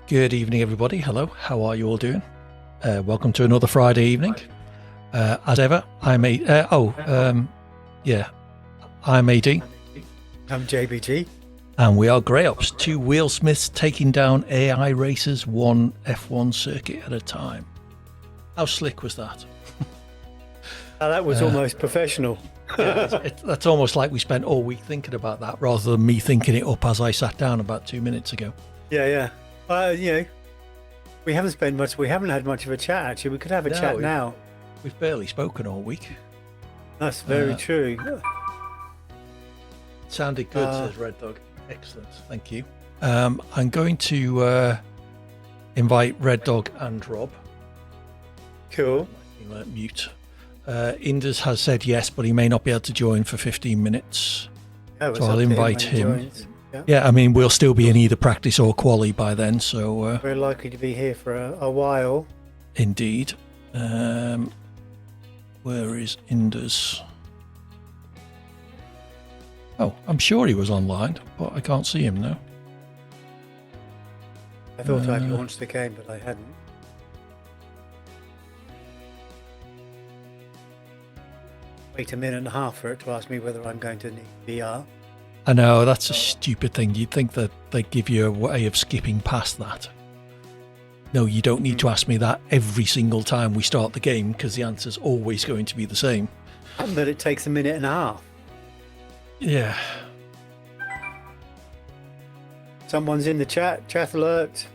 Good evening, everybody. Hello, how are you all doing? Welcome to another Friday evening. As ever, I'm I'm AD, I'm JBG. and we are GreyOps, two wheelsmiths taking down AI racers, one F1 circuit at a time. How slick was that? That was almost professional. That's almost like we spent all week thinking about that, rather than me thinking it up as I sat down about 2 minutes ago. Yeah. We haven't spent much. We haven't had much of a chat. Actually, we could have a chat now. We've barely spoken all week. That's very true. Sounded good, says Red Dog. Excellent, thank you. I'm going to invite Red Dog and Rob. Cool. Mute. Indus has said yes, but he may not be able to join for 15 minutes. So I'll invite him. Yeah, I mean, we'll still be in either practice or quali by then, so... we're likely to be here for a while. Indeed. Where is Indus? Oh, I'm sure he was online, but I can't see him now. I thought I'd launched the game, but I hadn't. Wait a minute and a half for it to ask me whether I'm going to need VR. I know, that's a stupid thing. You'd think that they'd give you a way of skipping past that. No, you don't need to ask me that every single time we start the game, because the answer's always going to be the same. But it takes a minute and a half. Yeah. Someone's in the chat. Chat alert.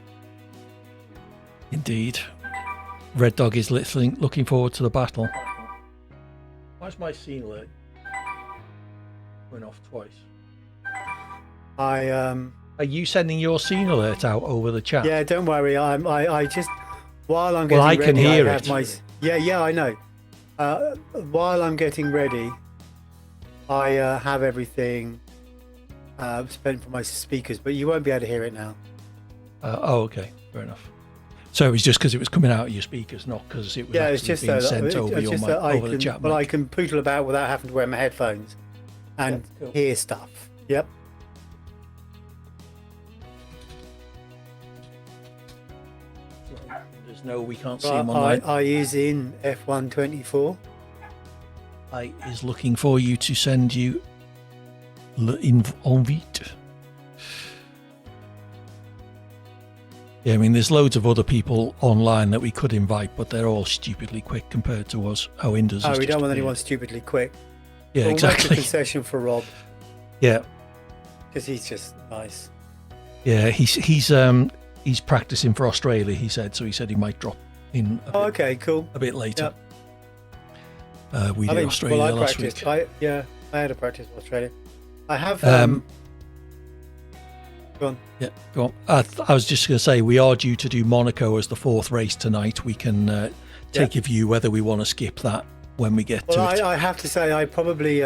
Indeed. Red Dog is looking forward to the battle. Why's my scene alert went off twice? Are you sending your scene alert out over the chat? Yeah, don't worry. I just while I'm getting I ready, can hear I have it. Yeah, I know. While I'm getting ready, I have everything spent for my speakers, but you won't be able to hear it now. Okay, fair enough. So it was just because it was coming out of your speakers, not because it was it's just being so sent over your mic, over the chat mic. I can poodle about without having to wear my headphones and hear stuff. Yep. There's no, we can't see him online. I is in F124. I is looking for you to send you l'invite. Yeah, I mean, there's loads of other people online that we could invite, but they're all stupidly quick compared to us. Oh, Indus. Oh, we don't want anyone stupidly quick. Yeah, we'll exactly. Make a concession for Rob. Yeah, because he's just nice. Yeah, he's practicing for Australia. He said so. He said he might drop in. Okay, cool. A bit later. Yep. We did Australia last week. I had a practice in Australia. I have. Go on. Yeah, go on. I was just going to say, we are due to do Monaco as the fourth race tonight. We can take a view whether we want to skip that when we get to it. I have to say, I probably,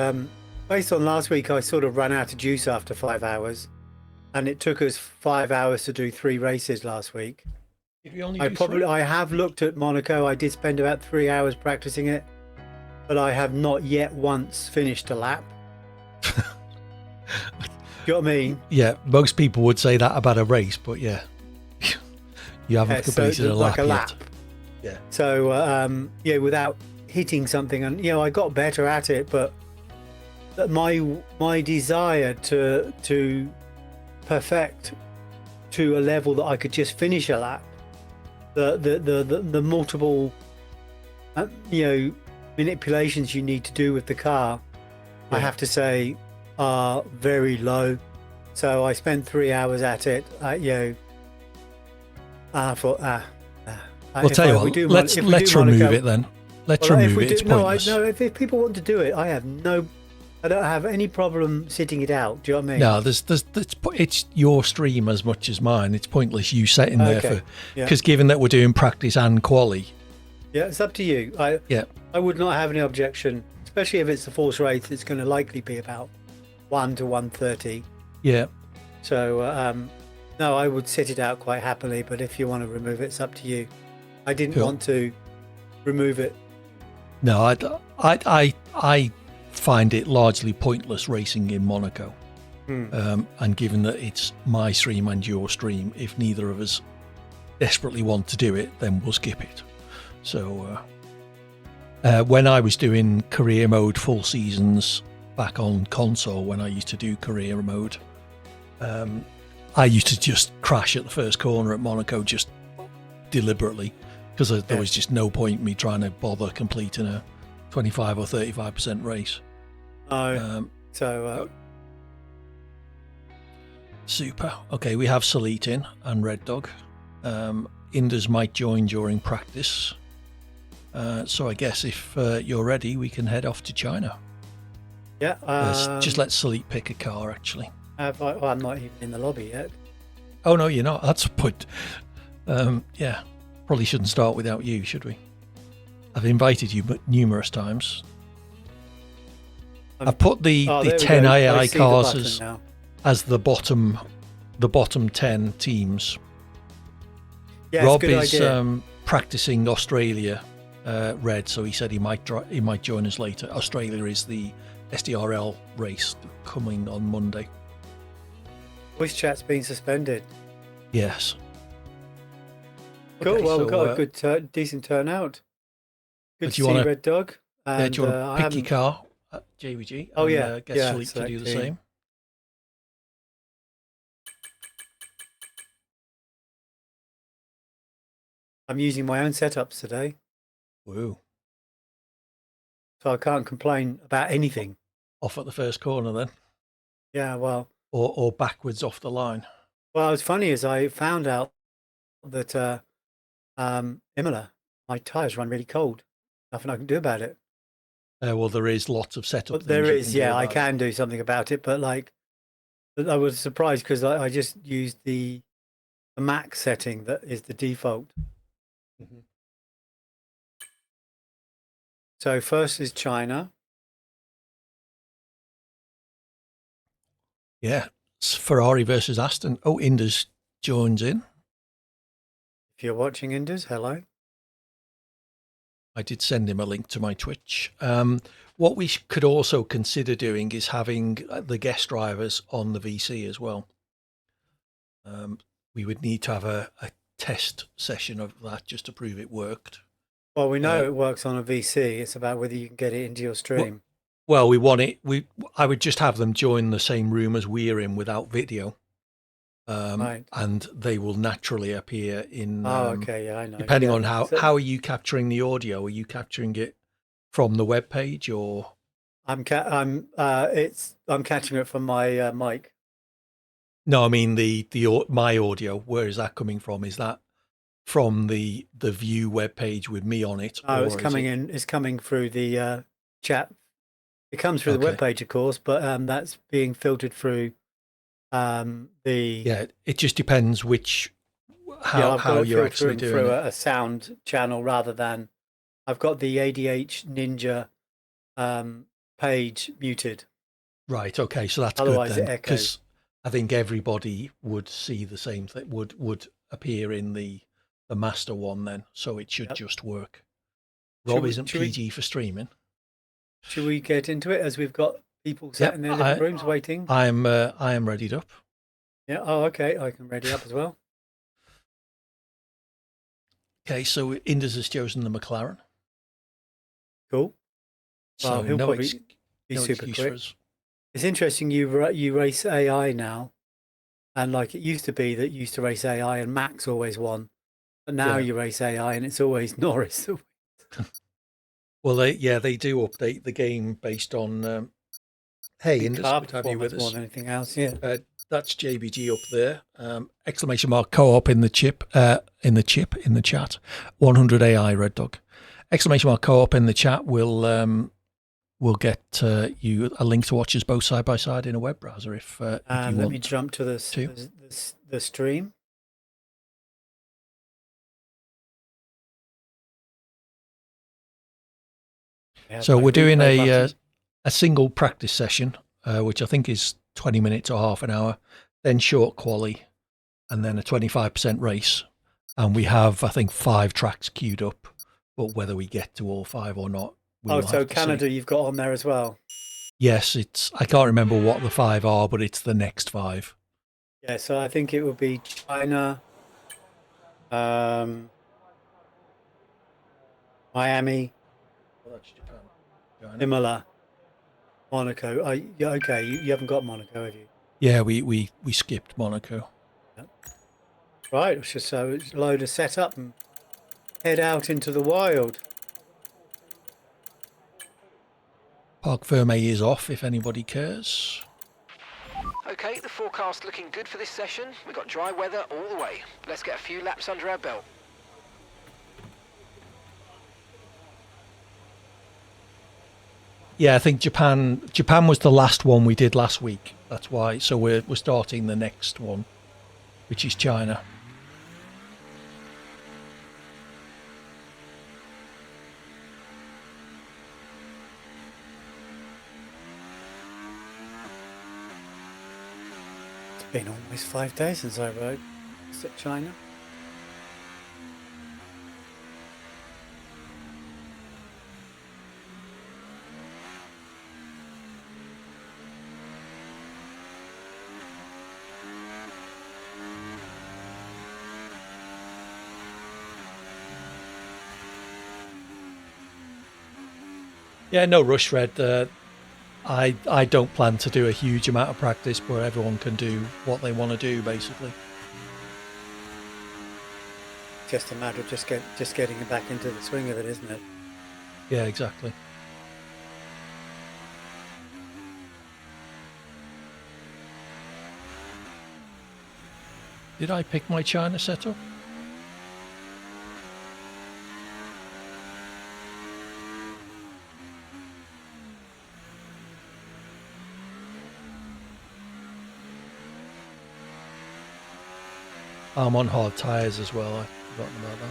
based on last week, I sort of ran out of juice after 5 hours. And it took us 5 hours to do 3 races last week. Did we only do 3? I have looked at Monaco. I did spend about 3 hours practicing it. But I have not yet once finished a lap. You know what I mean? Yeah, most people would say that about a race, but yeah, you haven't completed a lap yet. Yeah. So without hitting something, and I got better at it, but my desire to perfect to a level that I could just finish a lap, the multiple manipulations you need to do with the car, I have to say, are very low. So I spent 3 hours at it. I thought, We'll tell you what. Let's remove it then. Let's remove it. It's pointless. No, if people want to do it, I don't have any problem sitting it out. Do you know what I mean? No, it's your stream as much as mine. It's pointless you sitting there because given that we're doing practice and quali. Yeah, it's up to you. I would not have any objection, especially if it's a force race. It's going to likely be about 1 to 1:30. Yeah. So no, I would sit it out quite happily. But if you want to remove it, it's up to you. I didn't want to remove it. No, I find it largely pointless racing in Monaco. And given that it's my stream and your stream, if neither of us desperately want to do it, then we'll skip it. So when I was doing career mode full seasons back on console, when I used to do career mode, I used to just crash at the first corner at Monaco just deliberately, because there was just no point me trying to bother completing a 25 or 35% race. Super. Okay, we have Salit in and Red Dog. Indus might join during practice. So I guess if you're ready, we can head off to China. Yeah. Just let Salit pick a car, actually. I'm not even in the lobby yet. Oh, no, you're not. That's a point. Yeah, probably shouldn't start without you, should we? I've invited you numerous times. I've put the 10 AI cars as the bottom 10 teams. Yeah, Rob is practicing Australia Red, so he said he might join us later. Australia is the SDRL race coming on Monday. Voice chat's been suspended. Yes. Cool. Okay, well, we've got a good, decent turnout. Good to see Red Dog. And, do you want to pick your car at JVG? Oh, and, get Sleep to do the same. I'm using my own setups today. Woo. So I can't complain about anything. Off at the first corner then? Yeah, well. Or backwards off the line? Well, what's funny is I found out that Imola, my tyres run really cold. Nothing I can do about it. Well, there is lots of setup. There is, yeah, I can do something about it, but like, I was surprised because I just used the max setting that is the default. Mm-hmm. So first is China. Yeah, it's Ferrari versus Aston. Oh, Indus joins in. If you're watching Indus, hello. I did send him a link to my Twitch. What we could also consider doing is having the guest drivers on the VC as well. We would need to have a test session of that just to prove it worked. Well, we know it works on a VC. It's about whether you can get it into your stream. Well, we want it. I would just have them join the same room as we're in without video. Right. And they will naturally appear in. Okay, yeah, I know. Depending on how are you capturing the audio? Are you capturing it from the web page or? I'm catching it from my mic. No, I mean my audio. Where is that coming from? Is that from the view web page with me on it? Oh, it's coming in. It's coming through the chat. It comes through the web page, of course, but that's being filtered through. It just depends how you're actually doing through it. a sound channel rather than I've got the ADH Ninja page muted. Right. Okay. So that's otherwise good then, it echoes. because I think everybody would see the same thing. Would appear in the master one then, so it should just work. Rob isn't PG for streaming. Should we get into it as we've got people sat in their living rooms waiting? I am readied up. Yeah. Oh, okay. I can ready up as well. Okay, so Indus has chosen the McLaren. Cool. So he'll probably be super quick. It's interesting you race AI now, and like it used to be that you used to race AI and Max always won, but now you race AI and it's always Norris. Well, they do update the game based on. Hey, Indus, good to have you with us. More than anything else, yeah. That's JBG up there. Exclamation mark CoOp in the chat. 100 AI Red Dog. Exclamation mark CoOp in the chat. We'll get you a link to watch us both side by side in a web browser if you want. Let me jump to the stream. So we're doing a single practice session, which I think is 20 minutes or half an hour, then short quali, and then a 25% race. And we have, I think, 5 tracks queued up, but whether we get to all 5 or not. So Canada you've got on there as well? Yes, I can't remember what the 5 are, but it's the next 5. Yeah, so I think it would be China, Miami. Well, that's Japan. China. Imola. Monaco. Yeah, okay. You haven't got Monaco, have you? Yeah, we skipped Monaco. Yep. Right. So it's load of set up and head out into the wild. Parc Ferme is off if anybody cares. Okay, the forecast looking good for this session. We've got dry weather all the way. Let's get a few laps under our belt. Yeah, I think Japan was the last one we did last week. That's why. So we're starting the next one, which is China. It's been almost 5 days since I rode. Is it China? Yeah, no rush, Red. I don't plan to do a huge amount of practice, but everyone can do what they want to do, basically. Just a matter of just getting back into the swing of it, isn't it? Yeah, exactly. Did I pick my China setup? I'm on hard tyres as well. I've forgotten about that.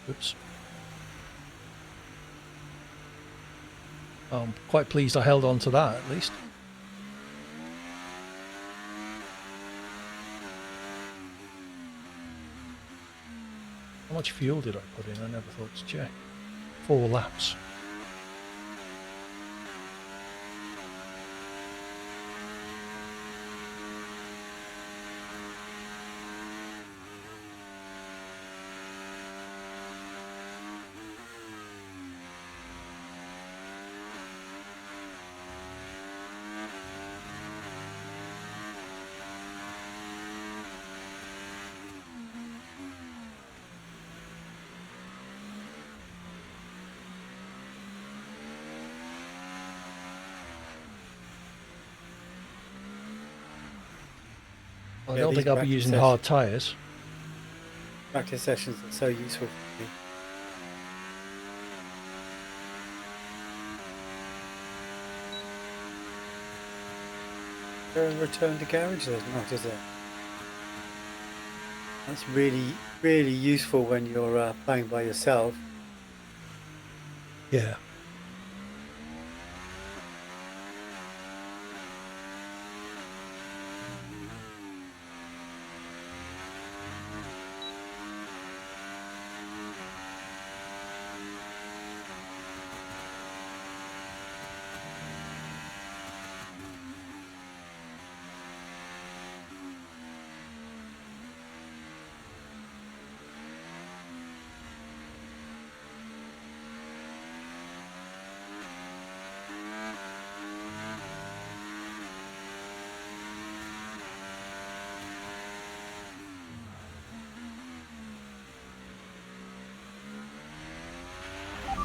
Oops. I'm quite pleased I held on to that at least. How much fuel did I put in? I never thought to check. 4 laps. I don't think I'll be using hard tyres. Practice sessions are so useful for me. Is there a return to garage? There's not, is there? That's really, really useful when you're playing by yourself. Yeah.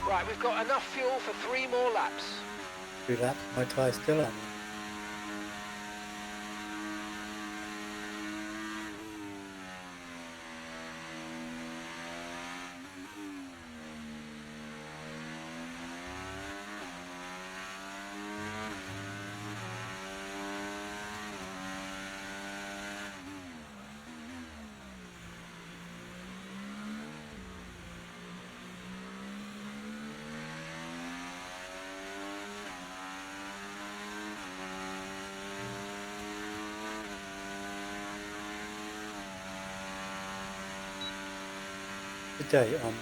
Right, we've got enough fuel for 3 more laps. 3 laps, my tyre's still on. Good day. I'm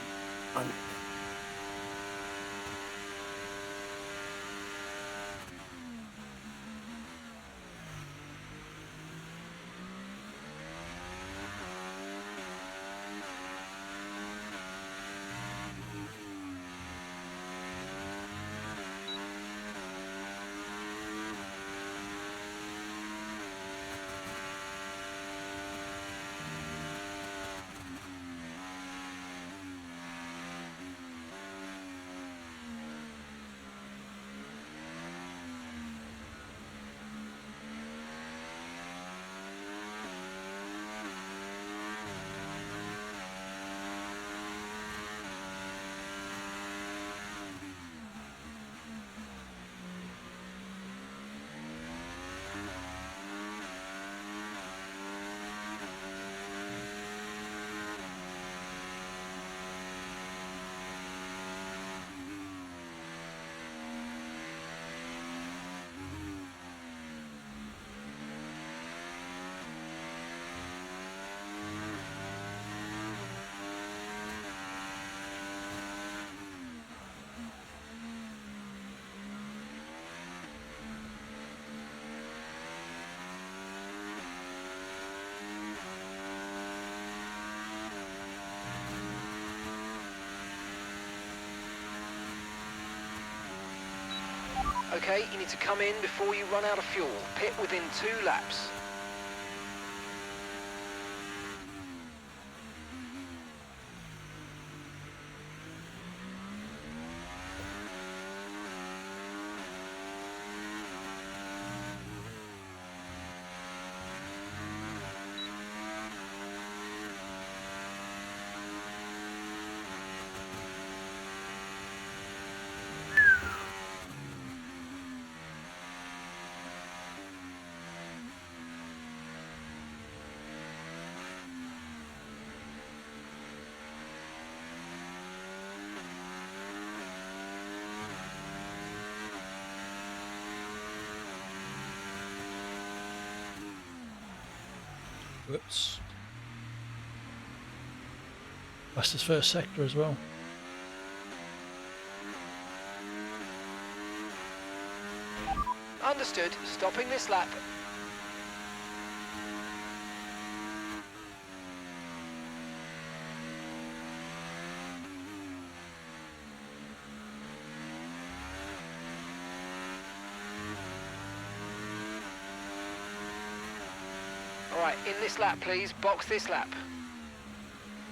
Okay, you need to come in before you run out of fuel. Pit within 2 laps. Whoops. Fastest first sector as well. Understood. Stopping this lap. Alright, in this lap please, box this lap.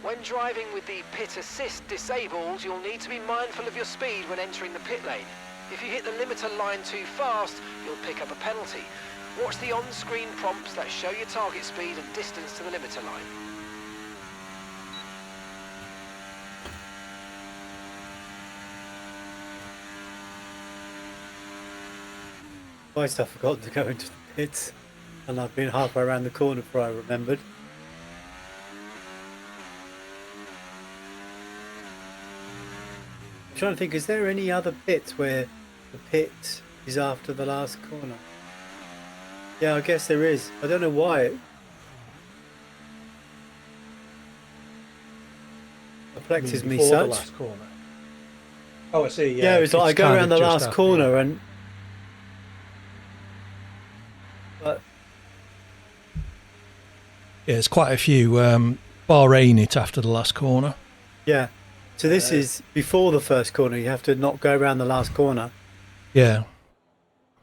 When driving with the pit assist disabled, you'll need to be mindful of your speed when entering the pit lane. If you hit the limiter line too fast, you'll pick up a penalty. Watch the on-screen prompts that show your target speed and distance to the limiter line. twice I forgot to go into the pits, and I've been halfway around the corner before I remembered. I'm trying to think, is there any other pits where the pit is after the last corner? Yeah, I guess there is. I don't know why. It perplexes me Before such. the last corner. Oh, I see. Yeah, it's like I go around the last corner and... But yeah, there's quite a few Bahrain it after the last corner. yeah. So this is before the first corner. You have to not go around the last corner. Yeah.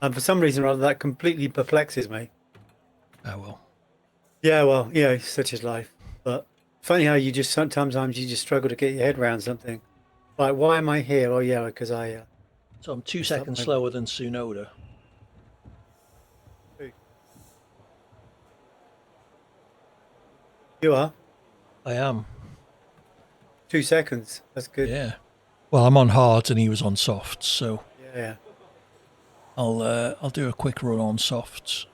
And for some reason or other, that completely perplexes me. Oh well. Yeah, well, yeah, such is life. But funny how you just sometimes you just struggle to get your head around something. Like, why am I here? Oh, yeah, because I... So I'm 2 seconds slower than Tsunoda. You are? I am. 2 seconds. That's good. Yeah. Well, I'm on hards and he was on softs, so Yeah. I'll do a quick run on softs.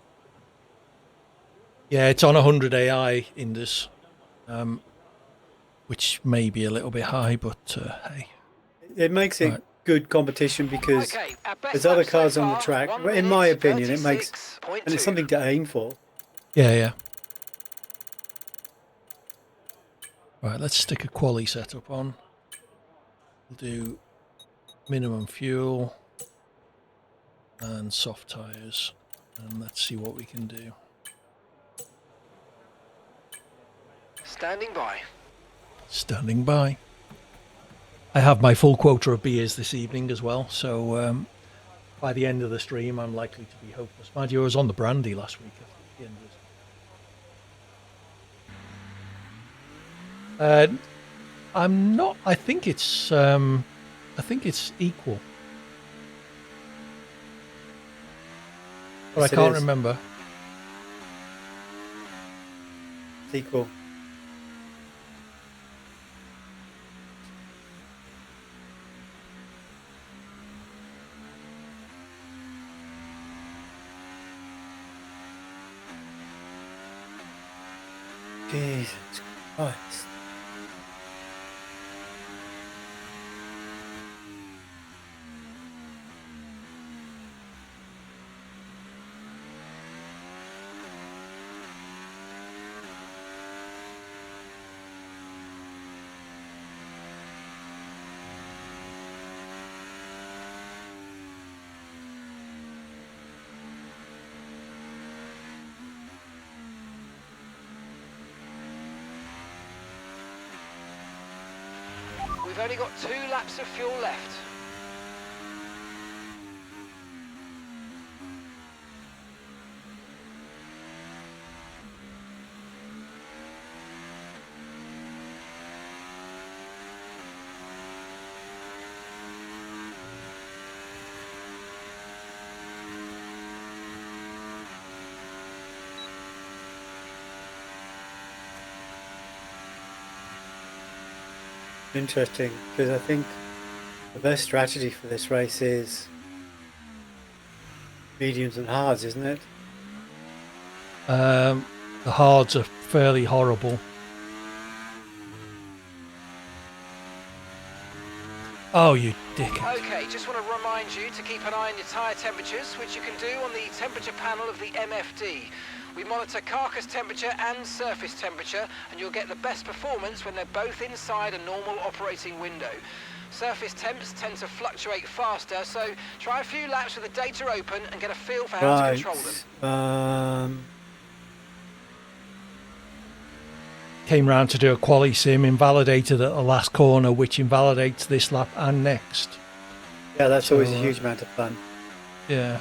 Yeah, it's on 100 AI Indus, which may be a little bit high, but hey. It makes it good competition because Okay, there's other cars on the track. In my opinion, it makes... And it's something to aim for. Yeah, yeah. Right, let's stick a quali setup on. We'll do minimum fuel and soft tyres, and let's see what we can do. Standing by. Standing by. I have my full quota of beers this evening as well, so by the end of the stream I'm likely to be hopeless. Mind you, I was on the brandy last week at the end of this. I'm not. I think it's equal, but Yes, I can't remember. It's equal. Jesus Christ. We've only got 2 laps of fuel left. Interesting, because I think the best strategy for this race is mediums and hards, isn't it? The hards are fairly horrible. Oh, you dickhead. Okay, just want to remind you to keep an eye on your tyre temperatures, which you can do on the temperature panel of the MFD. We monitor carcass temperature and surface temperature, and you'll get the best performance when they're both inside a normal operating window. Surface temps tend to fluctuate faster, so try a few laps with the data open and get a feel for how to control them. Came round to do a quali sim, invalidated at the last corner, which invalidates this lap and next. Yeah, that's always a huge amount of fun. Yeah.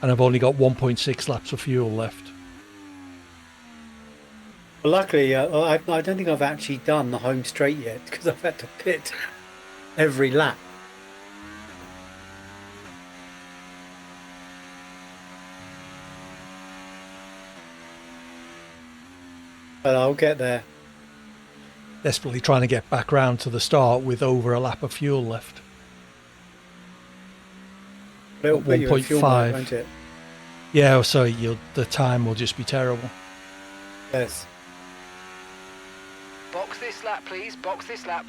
And I've only got 1.6 laps of fuel left. Well, luckily, I don't think I've actually done the home straight yet, because I've had to pit every lap. But I'll get there. Desperately trying to get back round to the start with over a lap of fuel left. It'll put you in fuel mode, won't it? Yeah, so the time will just be terrible. Yes. Box this lap, please. Box this lap.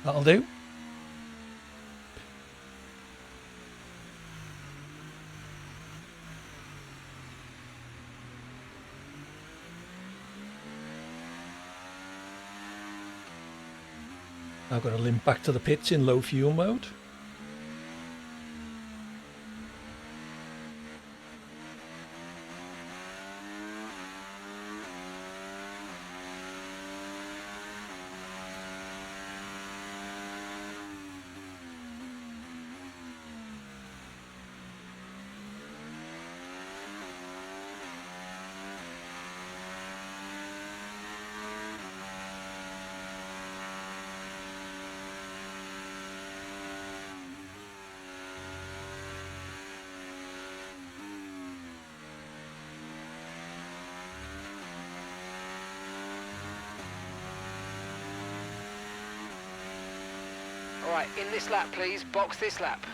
That'll do. I've got to limp back to the pits in low fuel mode. All right, in this lap, please. Box this lap.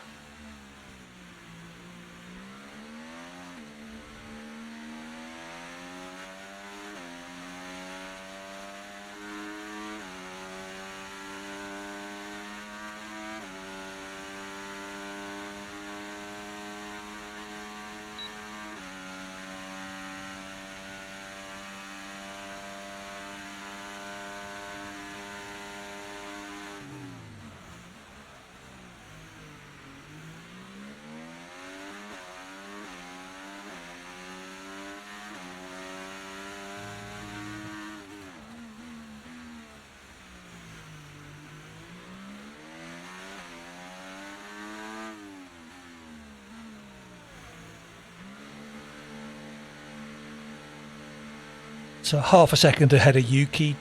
So half a second ahead of Yuki,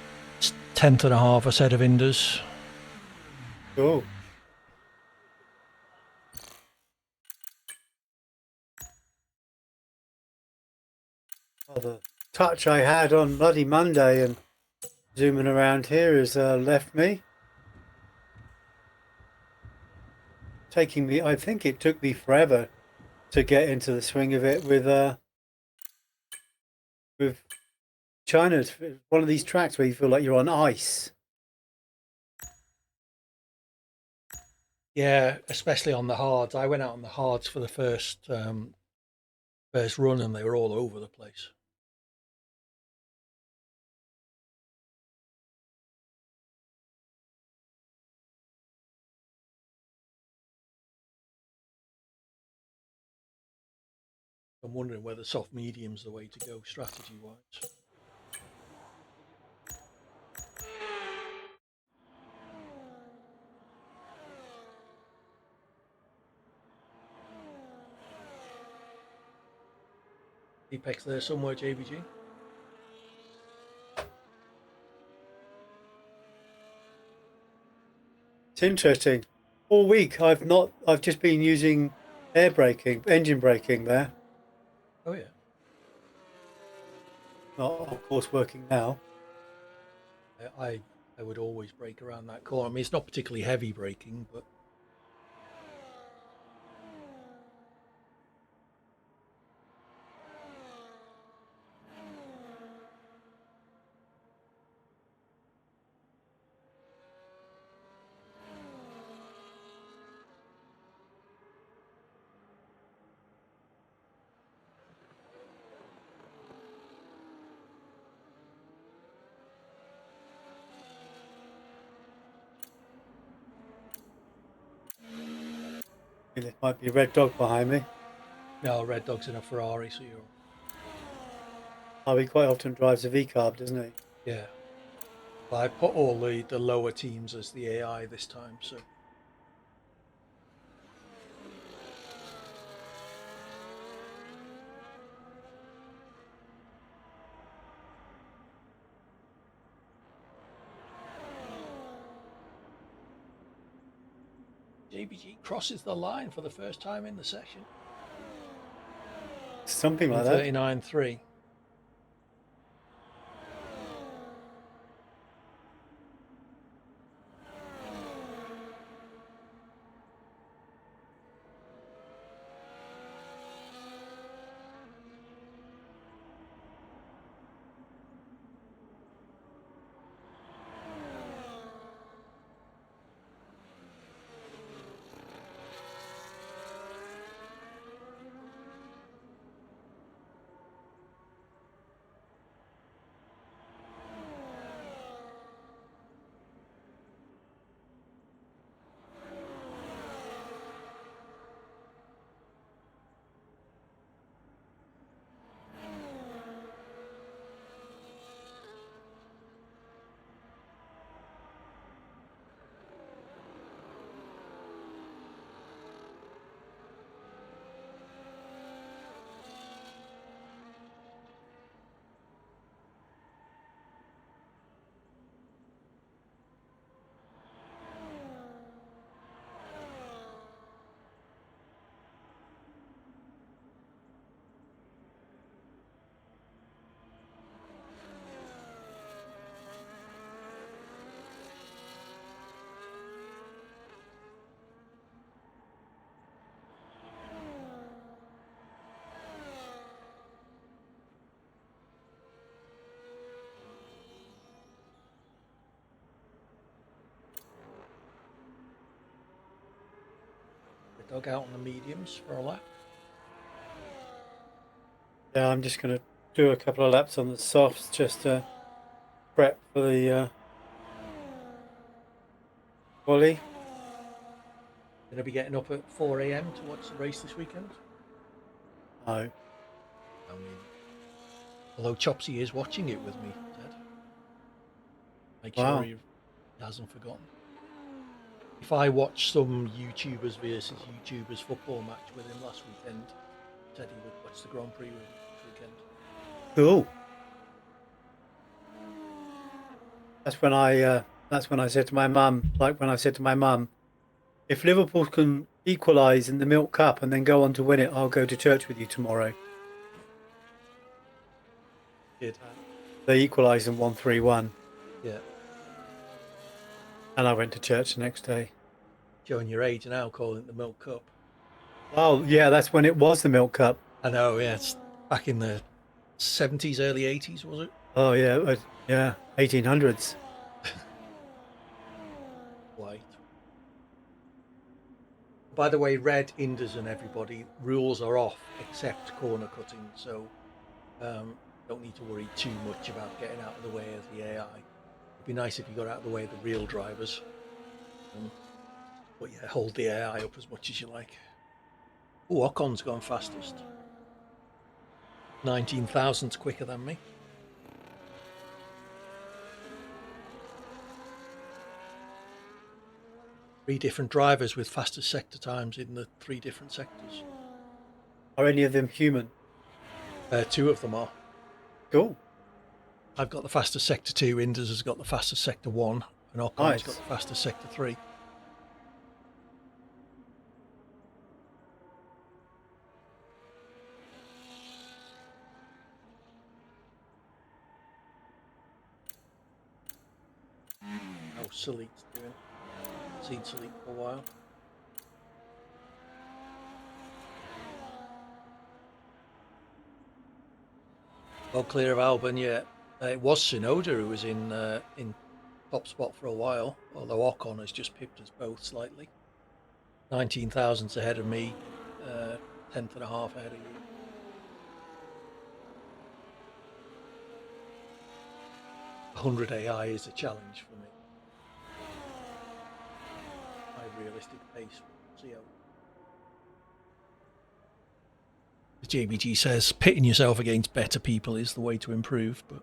10th and a half ahead of Indus. Cool. Well, the touch I had on bloody Monday and zooming around here has left me. Taking me, I think it took me forever to get into the swing of it with China. It's one of these tracks where you feel like you're on ice. Yeah, especially on the hards. I went out on the hards for the first run, and they were all over the place. I'm wondering whether soft medium's the way to go strategy-wise. Apex there somewhere, JBG. It's interesting. All week I've just been using air braking, engine braking there. Oh yeah. Not of course working now. I would always brake around that corner. I mean, it's not particularly heavy braking, but There might be a red dog behind me. no, Red Dog's in a Ferrari, so you're He quite often drives a V-carb, doesn't he? yeah. Well, I put all the lower teams as the AI this time, so JBG crosses the line for the first time in the session. Something like that. 39.3. dog out on the mediums for a lap? Yeah, I'm just going to do a couple of laps on the softs just to prep for the quali. Going to be getting up at 4 a.m. to watch the race this weekend? No. I mean, although Chopsy is watching it with me, Ted. Make sure he hasn't forgotten. If I watched some YouTubers versus YouTubers football match with him last weekend, Teddy would watch the Grand Prix with me this weekend. Cool. That's when I said to my mum, like when I said to my mum, if Liverpool can equalise in the Milk Cup and then go on to win it, I'll go to church with you tomorrow. Did. They equalised and won 3-1. Yeah. And I went to church the next day. Showing your age now, calling it the Milk Cup. Oh, yeah, that's when it was the Milk Cup. I know, yeah. It's back in the 70s, early 80s, was it? Oh, yeah. Yeah, 1800s. White. By the way, red, Inders and everybody, rules are off except corner cutting, so don't need to worry too much about getting out of the way of the AI. It'd be nice if you got out of the way of the real drivers. But yeah, hold the AI up as much as you like. Oh, Ocon's gone fastest. 19,000's quicker than me. Three different drivers with fastest sector times in the 3 different sectors. Are any of them human? 2 of them are. Cool. I've got the fastest sector 2, Inders has got the fastest sector 1, and Ocon's got the fastest sector 3. How Salik's doing. Seen Salik for a while. Well clear of Albon, yeah. It was Tsunoda who was in top spot for a while, although Ocon has just pipped us both slightly. 19,000's ahead of me, 10th and a half ahead of you. $100 AI is a challenge for me. High realistic pace. See how. JBG says pitting yourself against better people is the way to improve, but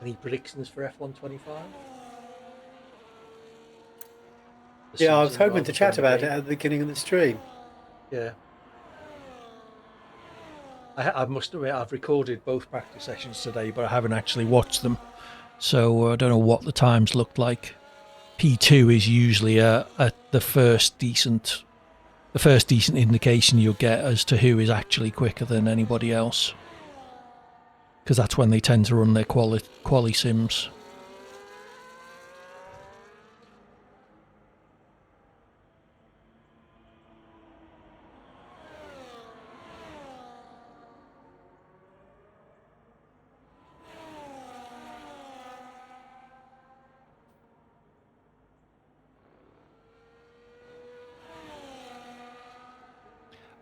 any predictions for F125? Yeah, I was hoping to chat about it at the beginning of the stream. Yeah. I must admit, I've recorded both practice sessions today, but I haven't actually watched them. So I don't know what the times looked like. P2 is usually the first decent indication you'll get as to who is actually quicker than anybody else. Because that's when they tend to run their quali sims.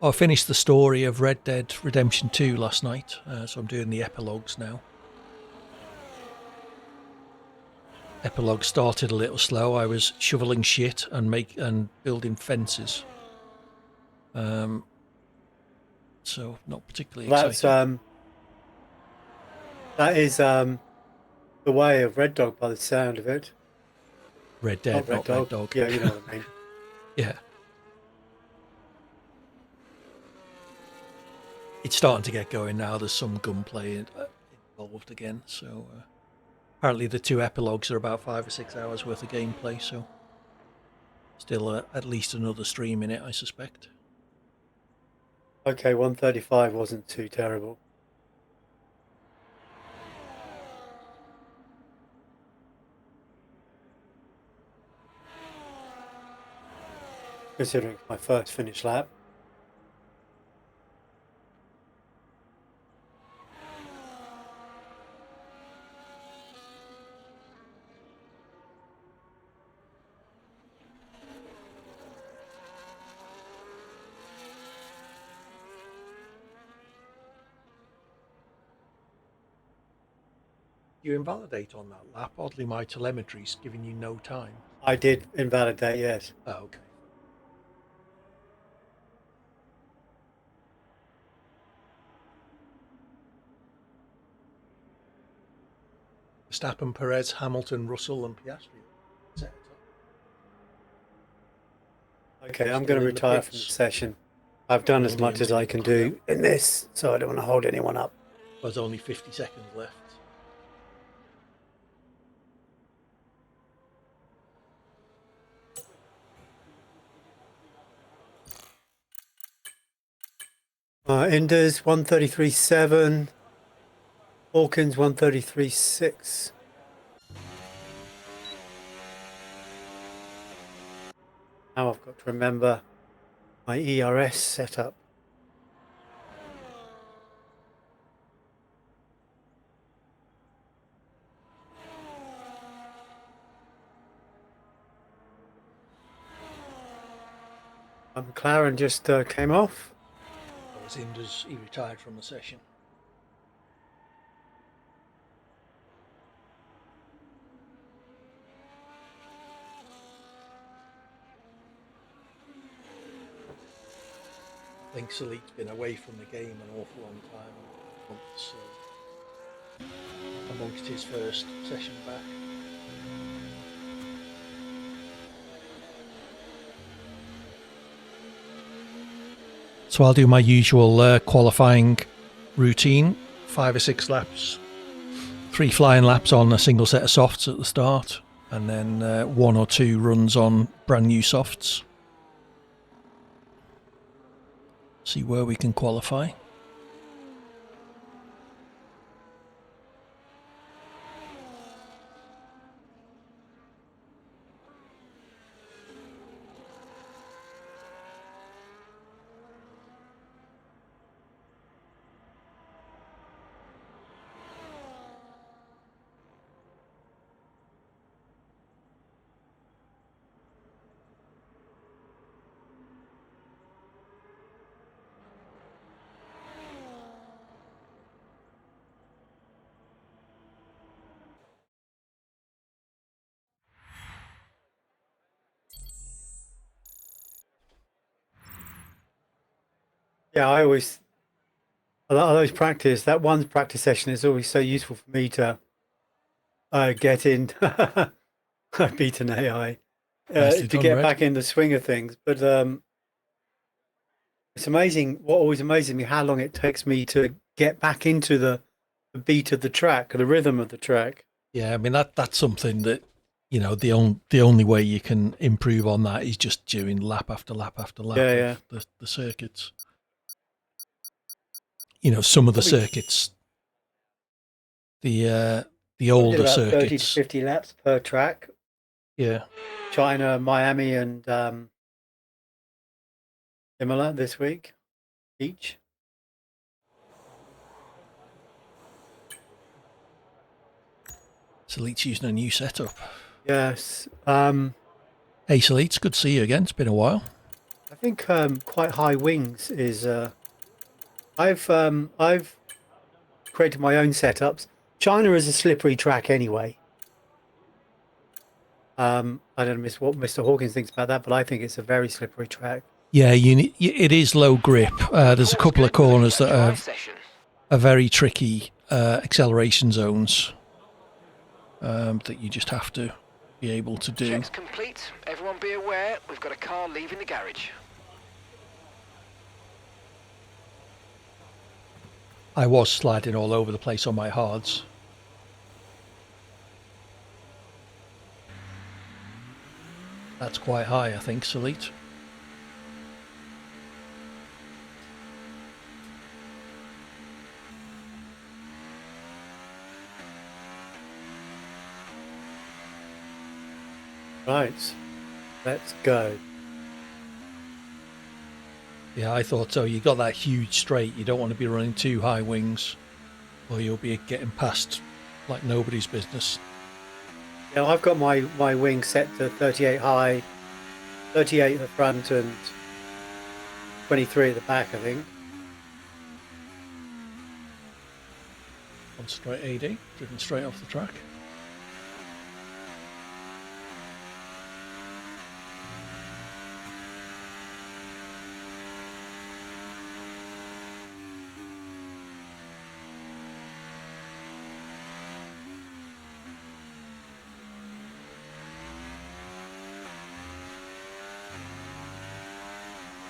I finished the story of Red Dead Redemption 2 last night, so I'm doing the epilogues now. Epilogue started a little slow. I was shoveling shit and building fences. So not particularly exciting. That is the way of Red Dog by the sound of it. Red Dead, not Red Dog. Yeah, you know what I mean. Yeah. It's starting to get going now. There's some gunplay involved again. So apparently the 2 epilogues are about 5 or 6 hours worth of gameplay. So still at least another stream in it, I suspect. Okay, 135 wasn't too terrible. Considering my first finish lap. You invalidate on that lap. Oddly, my telemetry's giving you no time. I did invalidate, yes. Oh, okay. Verstappen, Perez, Hamilton, Russell, and Piastri. Okay, I'm going to retire from the session. I've done as much as I can do in this, so I don't want to hold anyone up. There's only 50 seconds left. Inders 133.7, Hawkins 133.6. Now I've got to remember my ERS setup. McLaren just came off. Inders, he retired from the session. I think Salit's been away from the game an awful long time, amongst his first session back. So I'll do my usual qualifying routine, 5 or 6 laps, 3 flying laps on a single set of softs at the start, and then 1 or 2 runs on brand new softs. See where we can qualify. Yeah, I always that one practice session is always so useful for me to get in. I beat an AI to get back in the swing of things. But it's amazing. What always amazes me how long it takes me to get back into the beat of the track, the rhythm of the track. Yeah, I mean that's something that, you know, the only way you can improve on that is just doing lap after lap after lap of the circuits. You know, some of the circuits, the older circuits, 30 to 50 laps per track. Yeah. China, Miami, and Imola this week, each. Salit's using a new setup. Yes. Hey, Salit, it's good to see you again. It's been a while. I think quite high wings is. I've created my own setups. China is a slippery track anyway. I don't know what Mr. Hawkins thinks about that, but I think it's a very slippery track. Yeah, it is low grip. There's a couple of corners that are very tricky acceleration zones that you just have to be able to do. Check's complete. Everyone be aware, we've got a car leaving the garage. I was sliding all over the place on my hards. That's quite high, I think, Salit. Right, let's go. Yeah, I thought so. You got that huge straight. You don't want to be running too high wings, or you'll be getting past like nobody's business. Yeah, I've got my wing set to 38 high, 38 at the front, and 23 at the back, I think. On straight AD, driven straight off the track.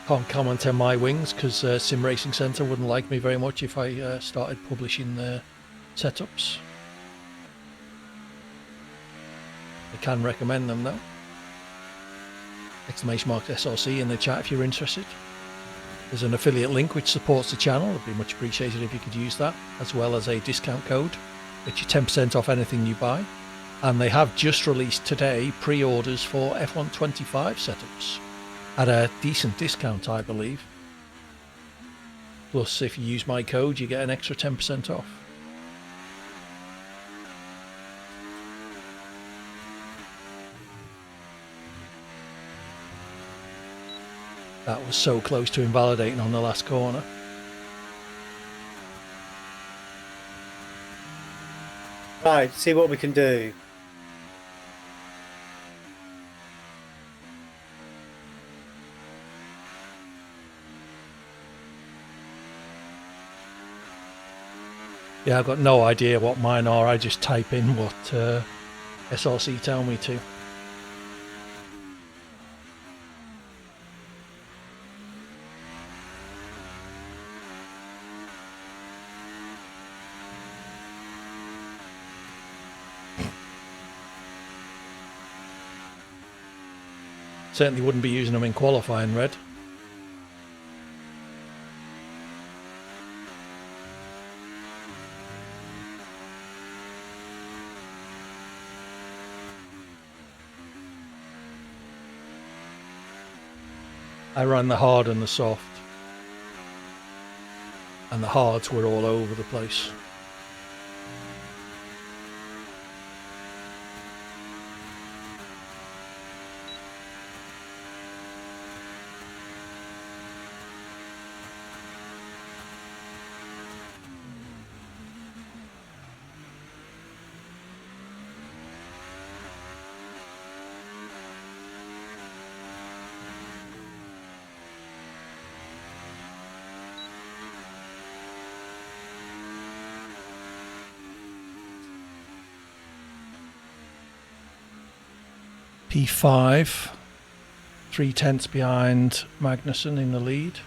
Can't comment on my wings because Sim Racing Centre wouldn't like me very much if I started publishing their setups. I can recommend them though. !SRC in the chat if you're interested. There's an affiliate link which supports the channel. It'd be much appreciated if you could use that, as well as a discount code. Get you 10% off anything you buy. And they have just released today pre-orders for F125 setups at a decent discount, I believe. Plus, if you use my code, you get an extra 10% off. That was so close to invalidating on the last corner. Right, see what we can do. Yeah, I've got no idea what mine are. I just type in what SRC tell me to. Certainly wouldn't be using them in qualifying, Red. I ran the hard and the soft, and the hards were all over the place. P5, 3/10 behind Magnussen in the lead.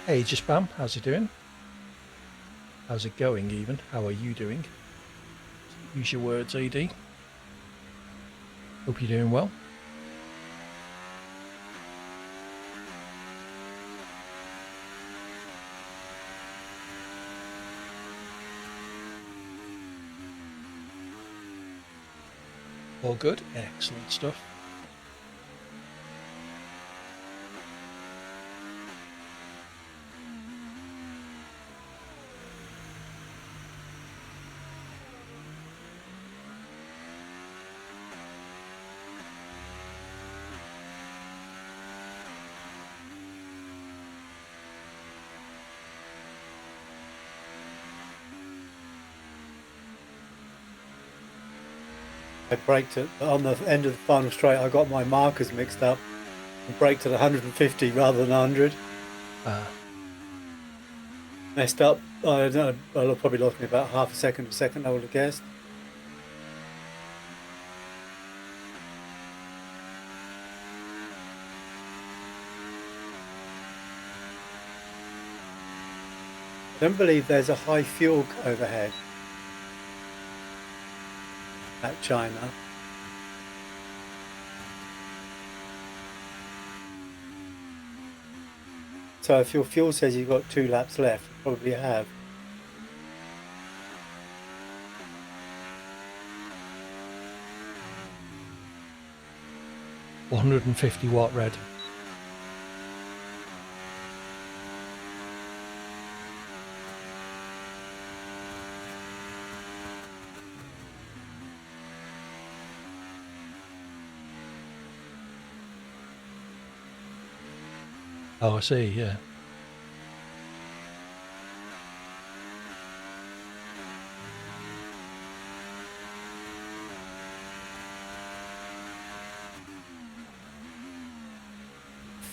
Hey, just Bam, how's it doing? How's it going even? How are you doing? Use your words, AD. Hope you're doing well. All good? Excellent stuff. I braked it on the end of the final straight. I got my markers mixed up and braked at 150 rather than 100. Messed up. I don't know, I'll probably lost me about half a second, I would have guessed. Don't believe there's a high fuel overhead at China. So if your fuel says you've got 2 laps left, you probably have. $150 red. Oh, I see, yeah.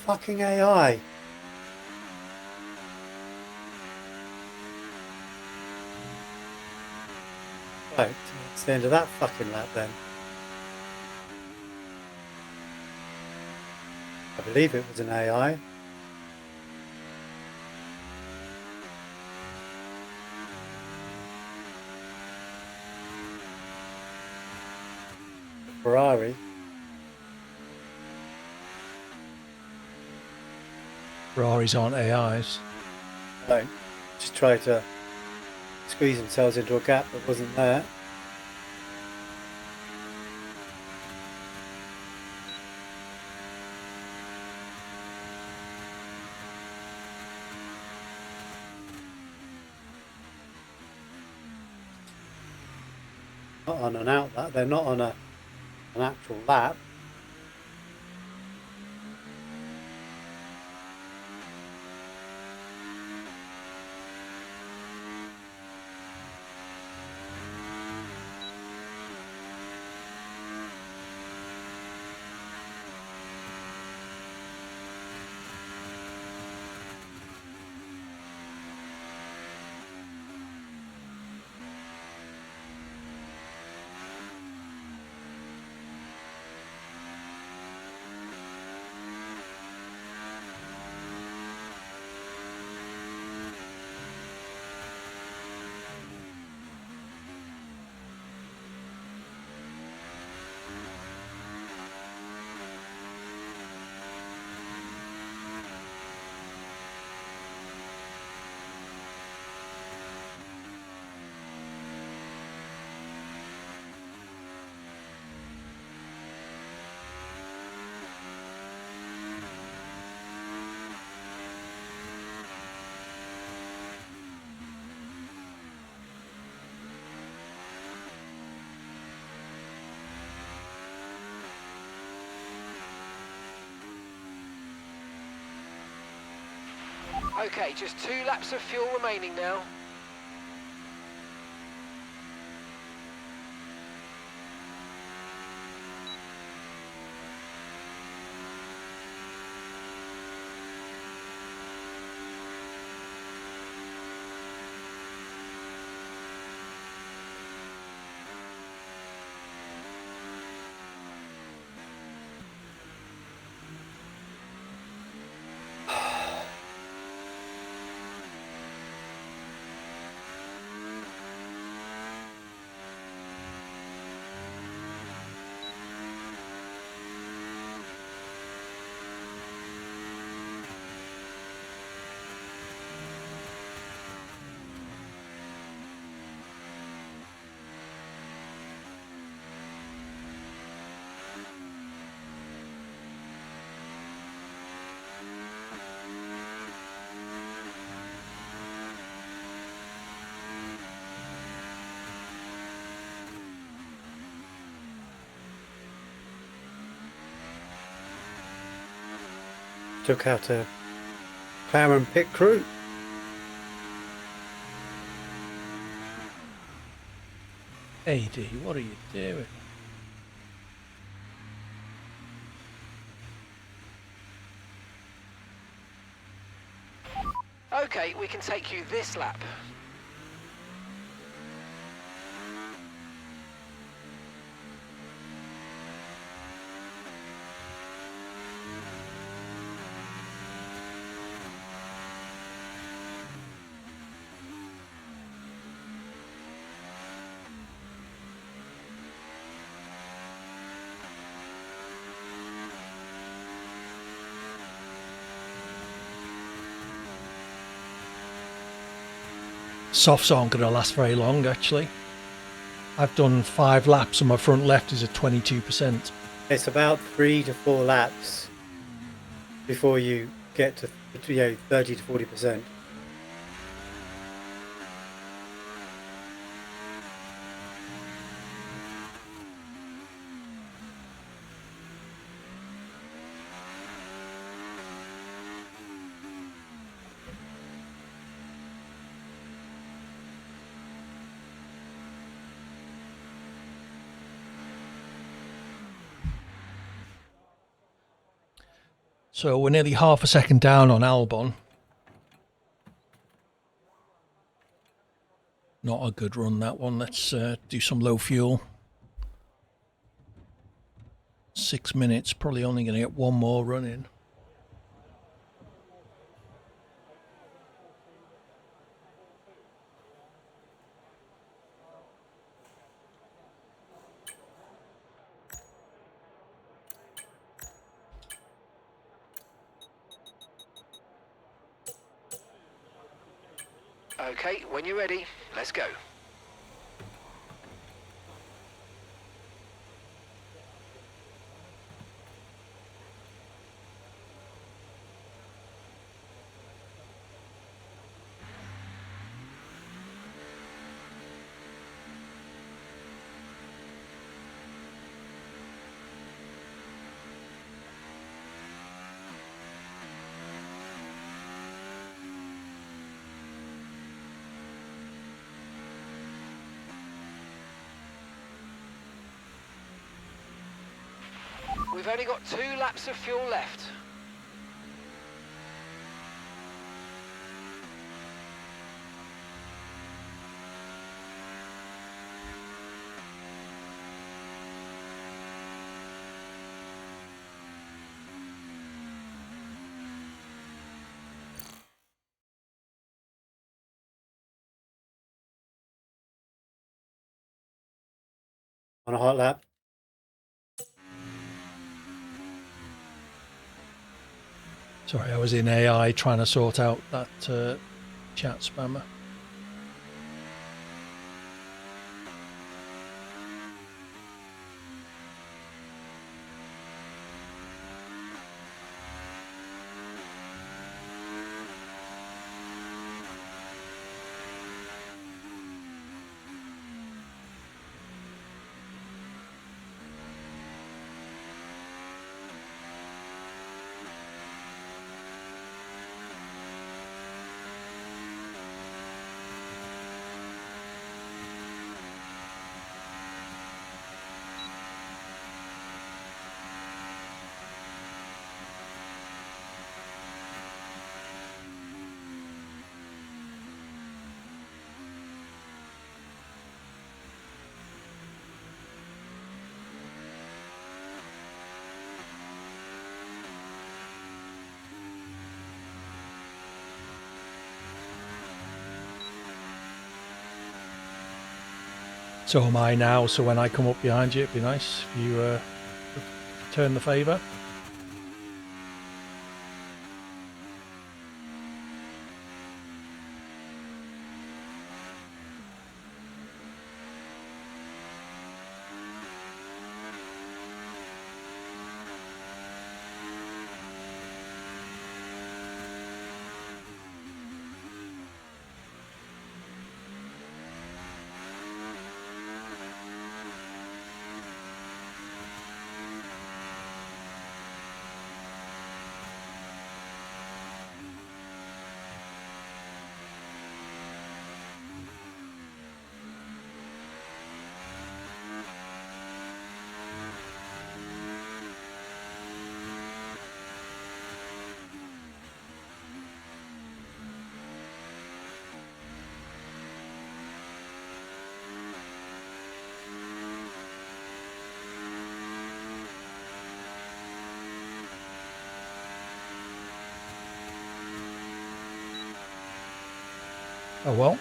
Fucking AI. Right, it's the end of that fucking lap then. I believe it was an AI. Ferrari. Ferraris aren't AIs. No, just tried to squeeze themselves into a gap that wasn't there. Not on an out lap, they're not on an actual lap. Okay, just 2 laps of fuel remaining now. Took out a McLaren pit crew. AD, what are you doing? Okay, we can take you this lap. Softs aren't going to last very long, actually. I've done 5 laps and my front left is at 22%. It's about 3 to 4 laps before you get to 30 to 40%. So we're nearly half a second down on Albon. Not a good run, that one. Let's do some low fuel. 6 minutes, probably only going to get one more run in. Okay, when you're ready, let's go. We've only got 2 laps of fuel left. On a hot lap. Sorry, I was in AI trying to sort out that chat spammer. So am I now, so when I come up behind you, it'd be nice if you return the favour. Oh well,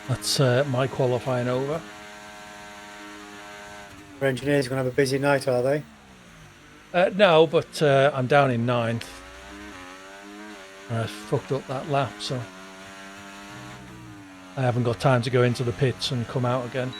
that's my qualifying over. Our engineers are going to have a busy night, are they? No, but I'm down in 9th. I fucked up that lap, so I haven't got time to go into the pits and come out again.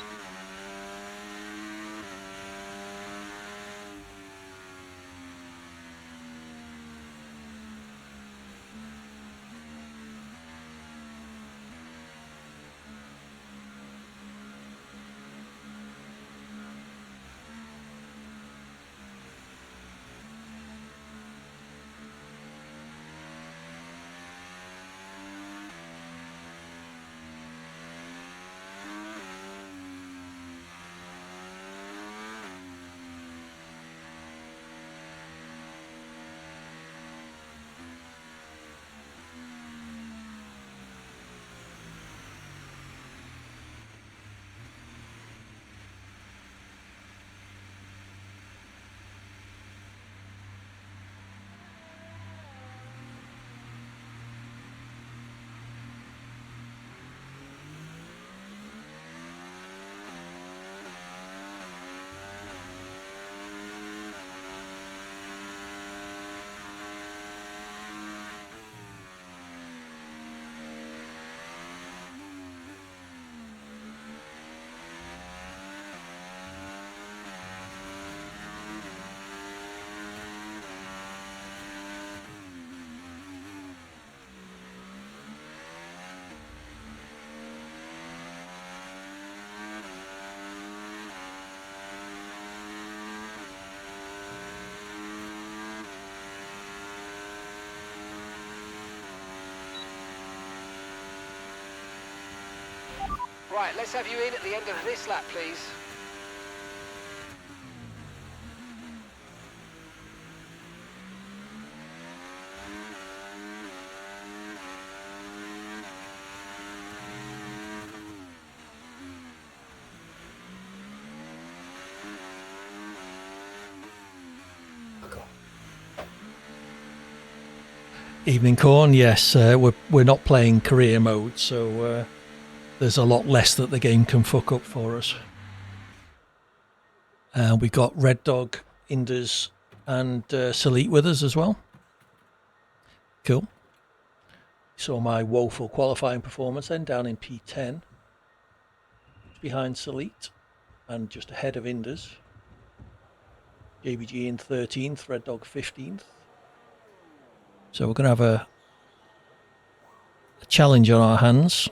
Right, let's have you in at the end of this lap, please. Evening Corn, yes, we're not playing career mode, so there's a lot less that the game can fuck up for us. We've got Red Dog, Indus, and Salit with us as well. Cool. Saw my woeful qualifying performance then down in P10, behind Salit, and just ahead of Indus. JBG in 13th, Red Dog 15th. So we're going to have a challenge on our hands.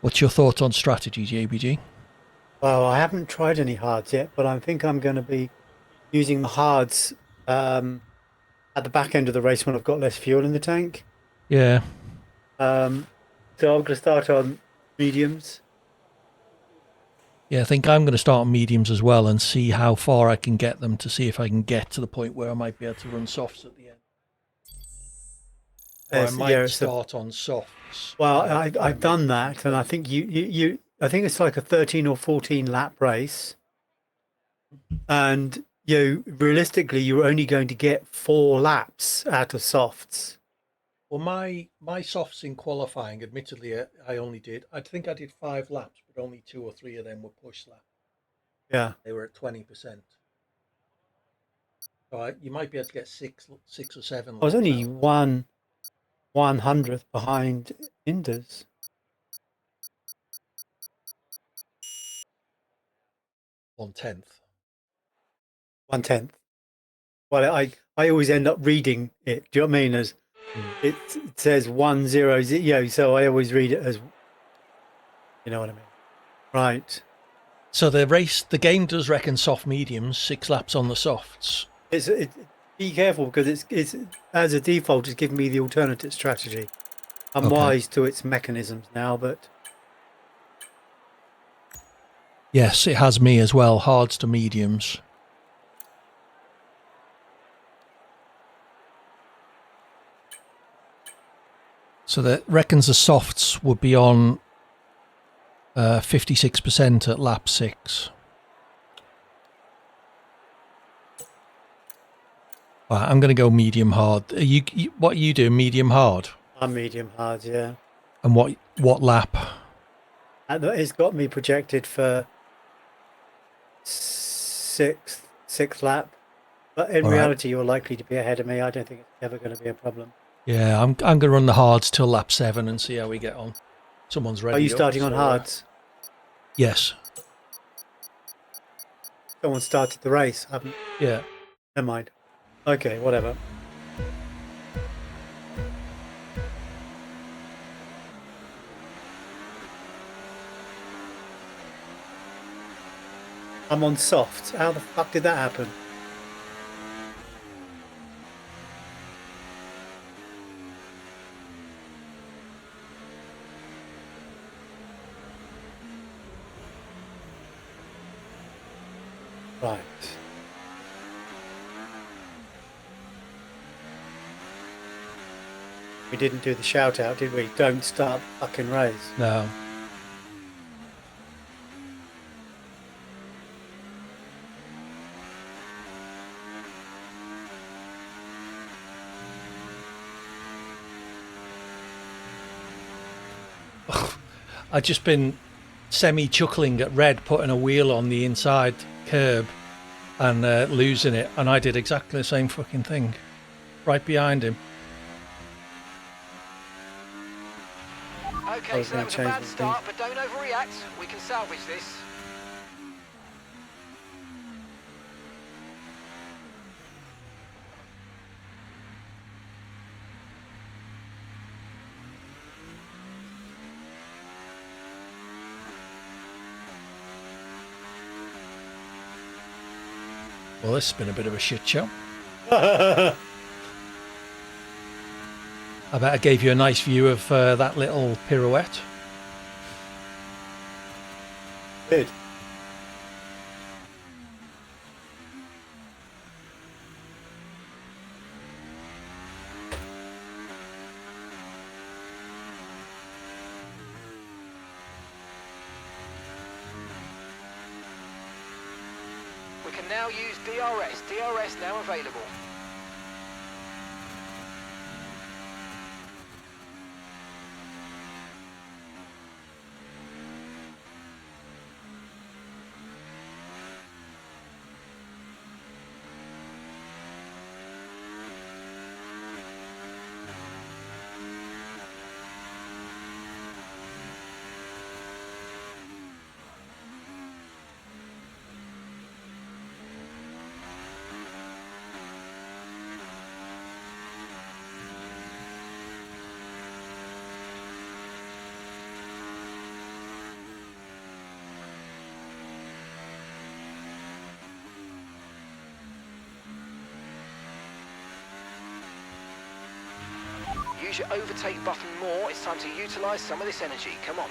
What's your thoughts on strategy, JBG? Well, I haven't tried any hards yet, but I think I'm going to be using the hards at the back end of the race when I've got less fuel in the tank. Yeah. So I'm going to start on mediums. Yeah, I think I'm going to start on mediums as well and see how far I can get them to see if I can get to the point where I might be able to run softs at the end. Or I might start on softs. Well, I've done that, and I think I think it's like a 13 or 14 lap race, and realistically you're only going to get 4 laps out of softs. Well, my softs in qualifying, admittedly, I think I did 5 laps, but only 2 or 3 of them were push laps. Yeah, they were at 20%. So you might be able to get 6 or 7 laps. I was only 1/100th behind Indus. 1/10. 1/10. Well, I always end up reading it. Do you know what I mean? As it says 100, so I always read it as, you know what I mean, right? So the game does reckon soft mediums, 6 laps on the softs. Be careful, because it's as a default it's giving me the alternative strategy. I'm wise to its mechanisms now, but yes, it has me as well, hards to mediums. So that reckons the softs would be on 56% at lap 6. Right, I'm going to go medium hard. What are you doing? Medium hard? I'm medium hard, yeah. And what lap? And it's got me projected for sixth lap, but in reality you're likely to be ahead of me. I don't think it's ever going to be a problem. Yeah, I'm going to run the hards till lap 7 and see how we get on. Someone's ready. Are you starting on hards? Yes. Someone started the race, haven't? Yeah. Never mind. Okay, whatever. I'm on soft. How the fuck did that happen? Right. We didn't do the shout out, did we? Don't start the fucking race. No. I've just been semi-chuckling at Red putting a wheel on the inside curb and losing it, and I did exactly the same fucking thing right behind him. Okay, so that was a bad start, but don't overreact. We can salvage this. Well, this has been a bit of a shit show. I bet I gave you a nice view of that little pirouette. Good. We can now use DRS. DRS now available. Use your overtake button more. It's time to utilise some of this energy. Come on.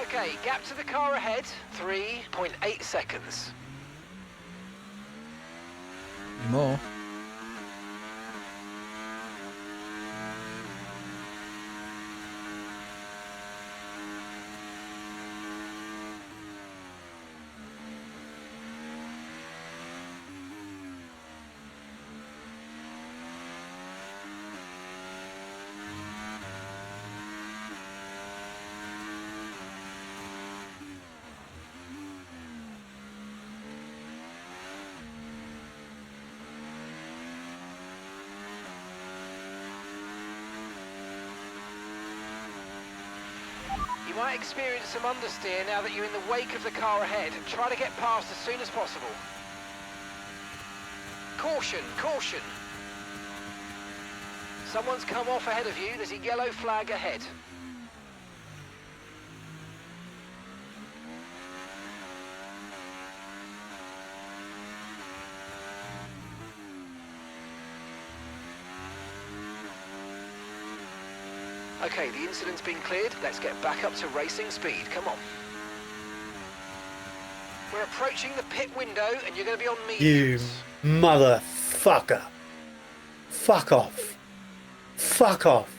Okay, gap to the car ahead, 3.8 seconds. More. You might experience some understeer now that you're in the wake of the car ahead. Try to get past as soon as possible. Caution, caution. Someone's come off ahead of you. There's a yellow flag ahead. Okay, the incident's been cleared. Let's get back up to racing speed. Come on. We're approaching the pit window and you're going to be on mediums. You motherfucker. Fuck off. Fuck off.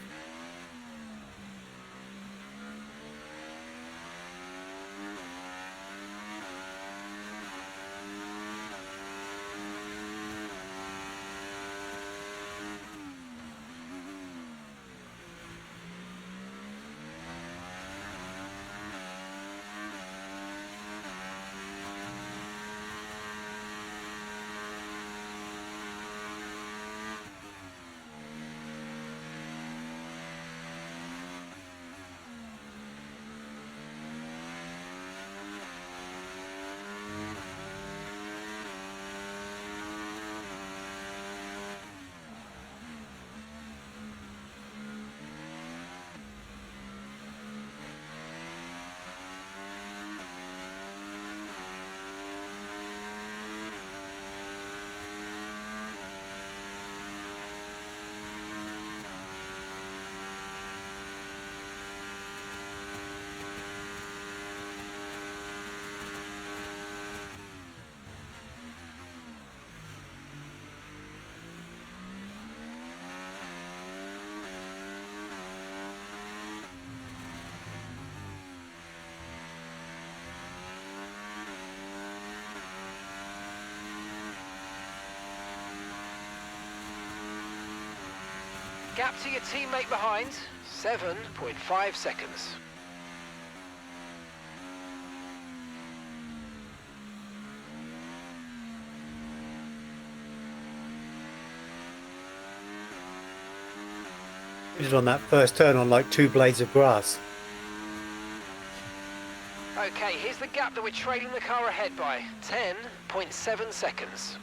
Gap to your teammate behind, 7.5 seconds. You did on that first turn on like 2 blades of grass. Okay, here's the gap that we're trailing the car ahead by, 10.7 seconds.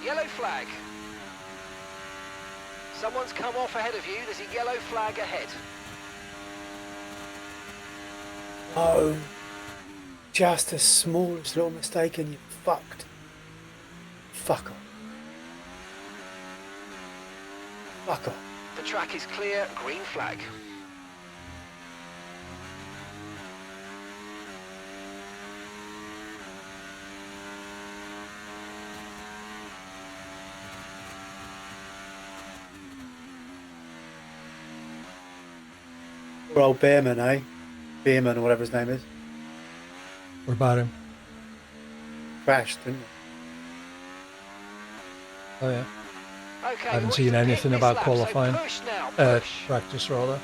Yellow flag. Someone's come off ahead of you. There's a yellow flag ahead. Oh, just the smallest little mistake and you're fucked. Fuck off. Fuck off. The track is clear, green flag. Poor old Beerman, eh? Beerman or whatever his name is. What about him? Crashed, didn't he? Oh yeah. Okay, I haven't seen anything about qualifying. So push now, push. Practice rather.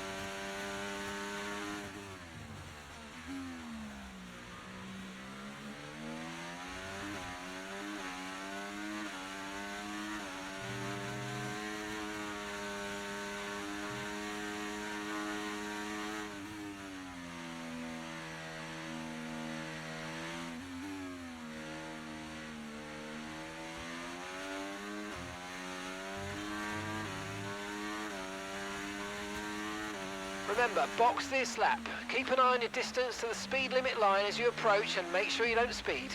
Remember, box this lap. Keep an eye on your distance to the speed limit line as you approach and make sure you don't speed.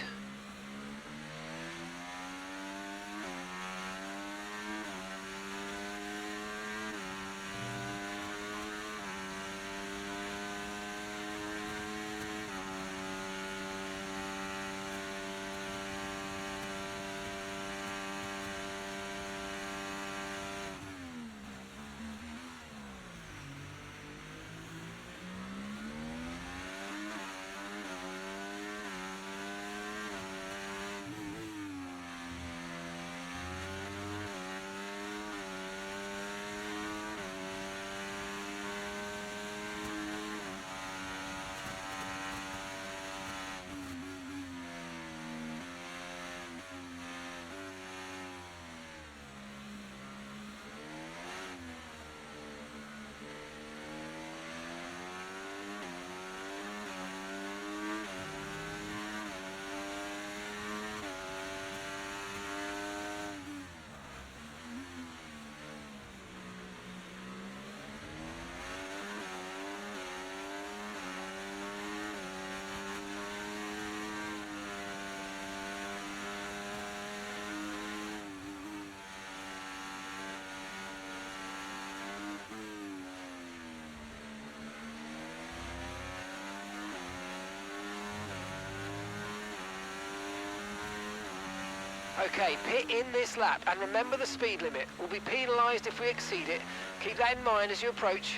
Okay, pit in this lap and remember the speed limit. We'll be penalised if we exceed it. Keep that in mind as you approach.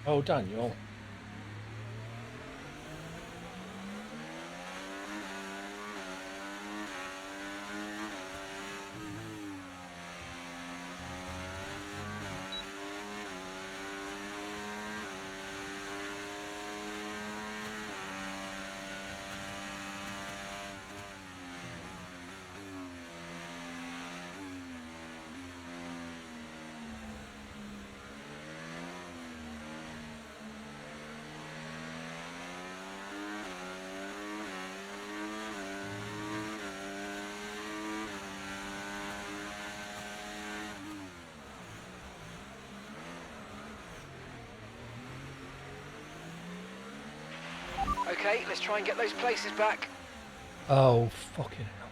Oh, Daniel. Okay, let's try and get those places back. Oh, fucking hell.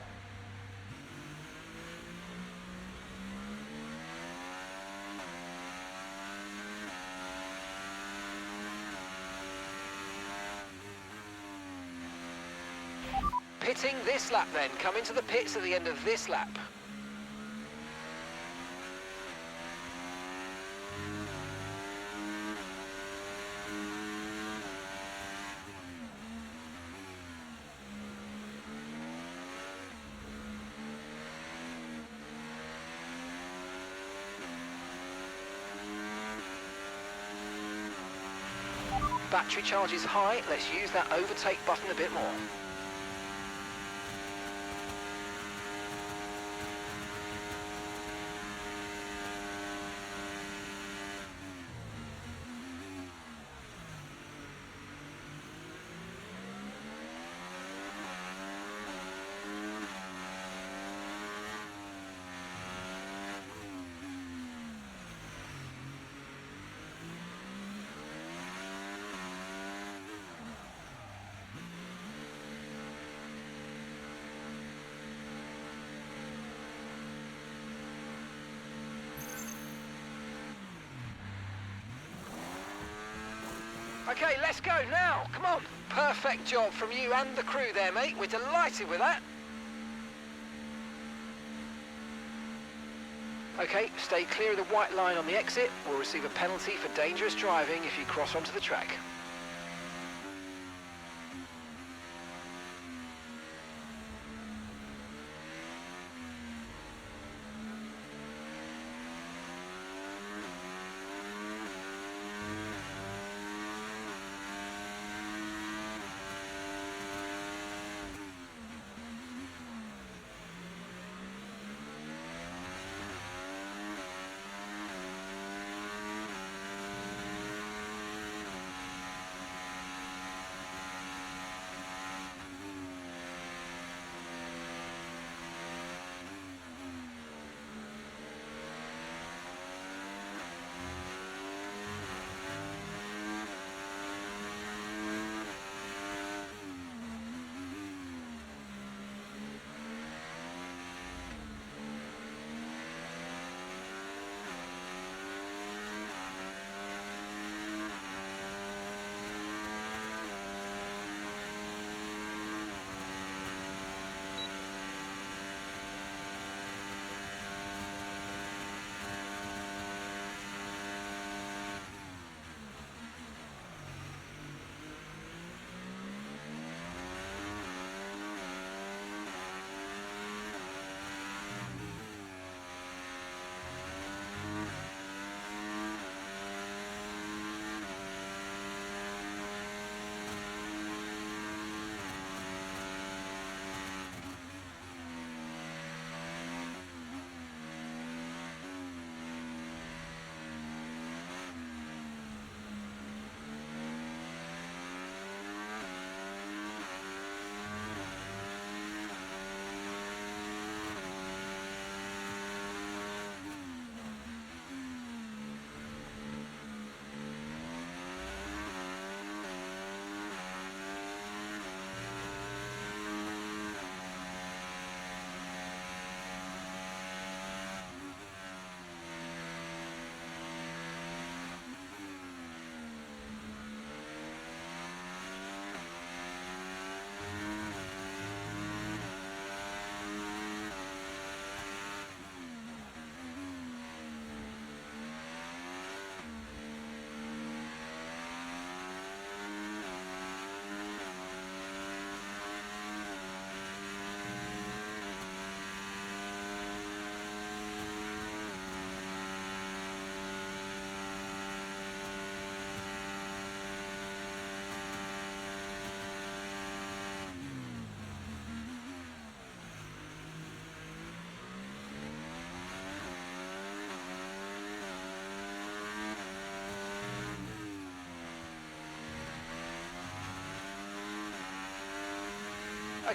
Pitting this lap then. Come into the pits at the end of this lap. Battery charge is high. Let's use that overtake button a bit more. Okay, let's go now. Come on. Perfect job from you and the crew there, mate. We're delighted with that. Okay, stay clear of the white line on the exit. We'll receive a penalty for dangerous driving if you cross onto the track.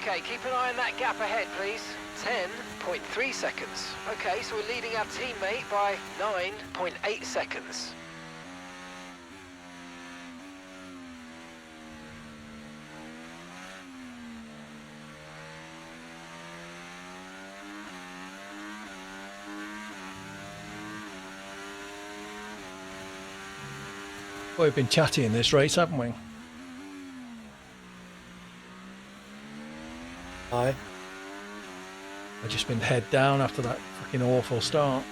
Okay, keep an eye on that gap ahead, please. 10.3 seconds. Okay, so we're leading our teammate by 9.8 seconds. Well, we've been chatty in this race, haven't we? Aye. I've just been head down after that fucking awful start.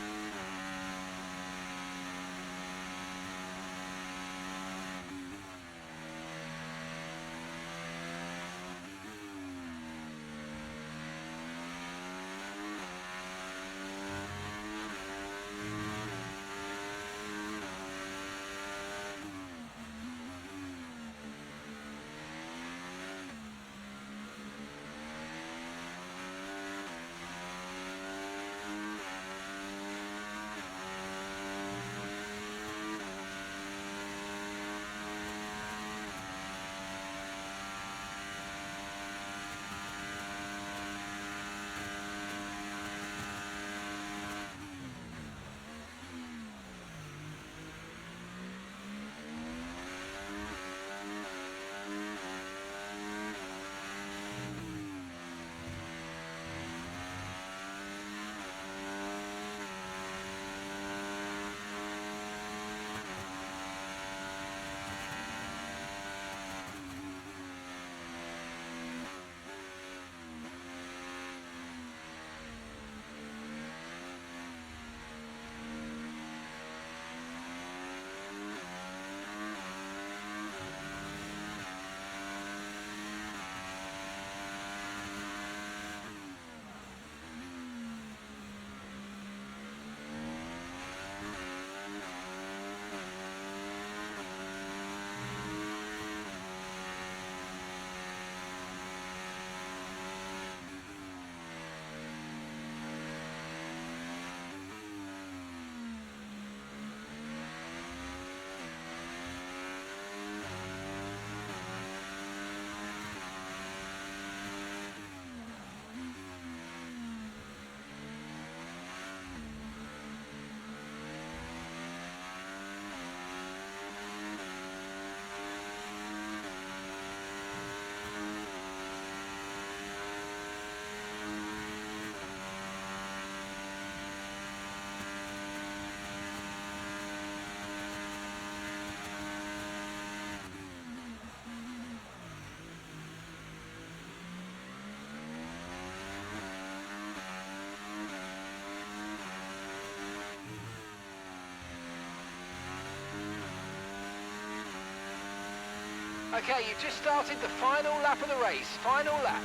Okay, you've just started the final lap of the race. Final lap.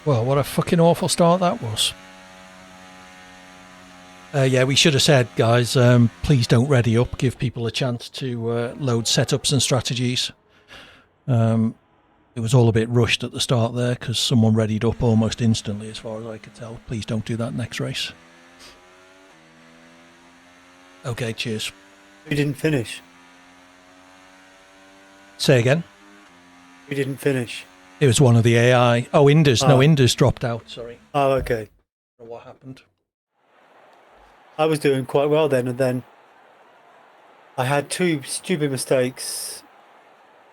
Well, what a fucking awful start that was. Yeah, we should have said, guys, please don't ready up. Give people a chance to load setups and strategies. It was all a bit rushed at the start there because someone readied up almost instantly, as far as I could tell. Please don't do that next race. Okay, cheers. Who didn't finish? Say again? Who didn't finish? It was one of the AI. Oh, Indus. No, Indus dropped out. Sorry. Oh, okay. I don't know what happened. I was doing quite well then, and then I had 2 stupid mistakes.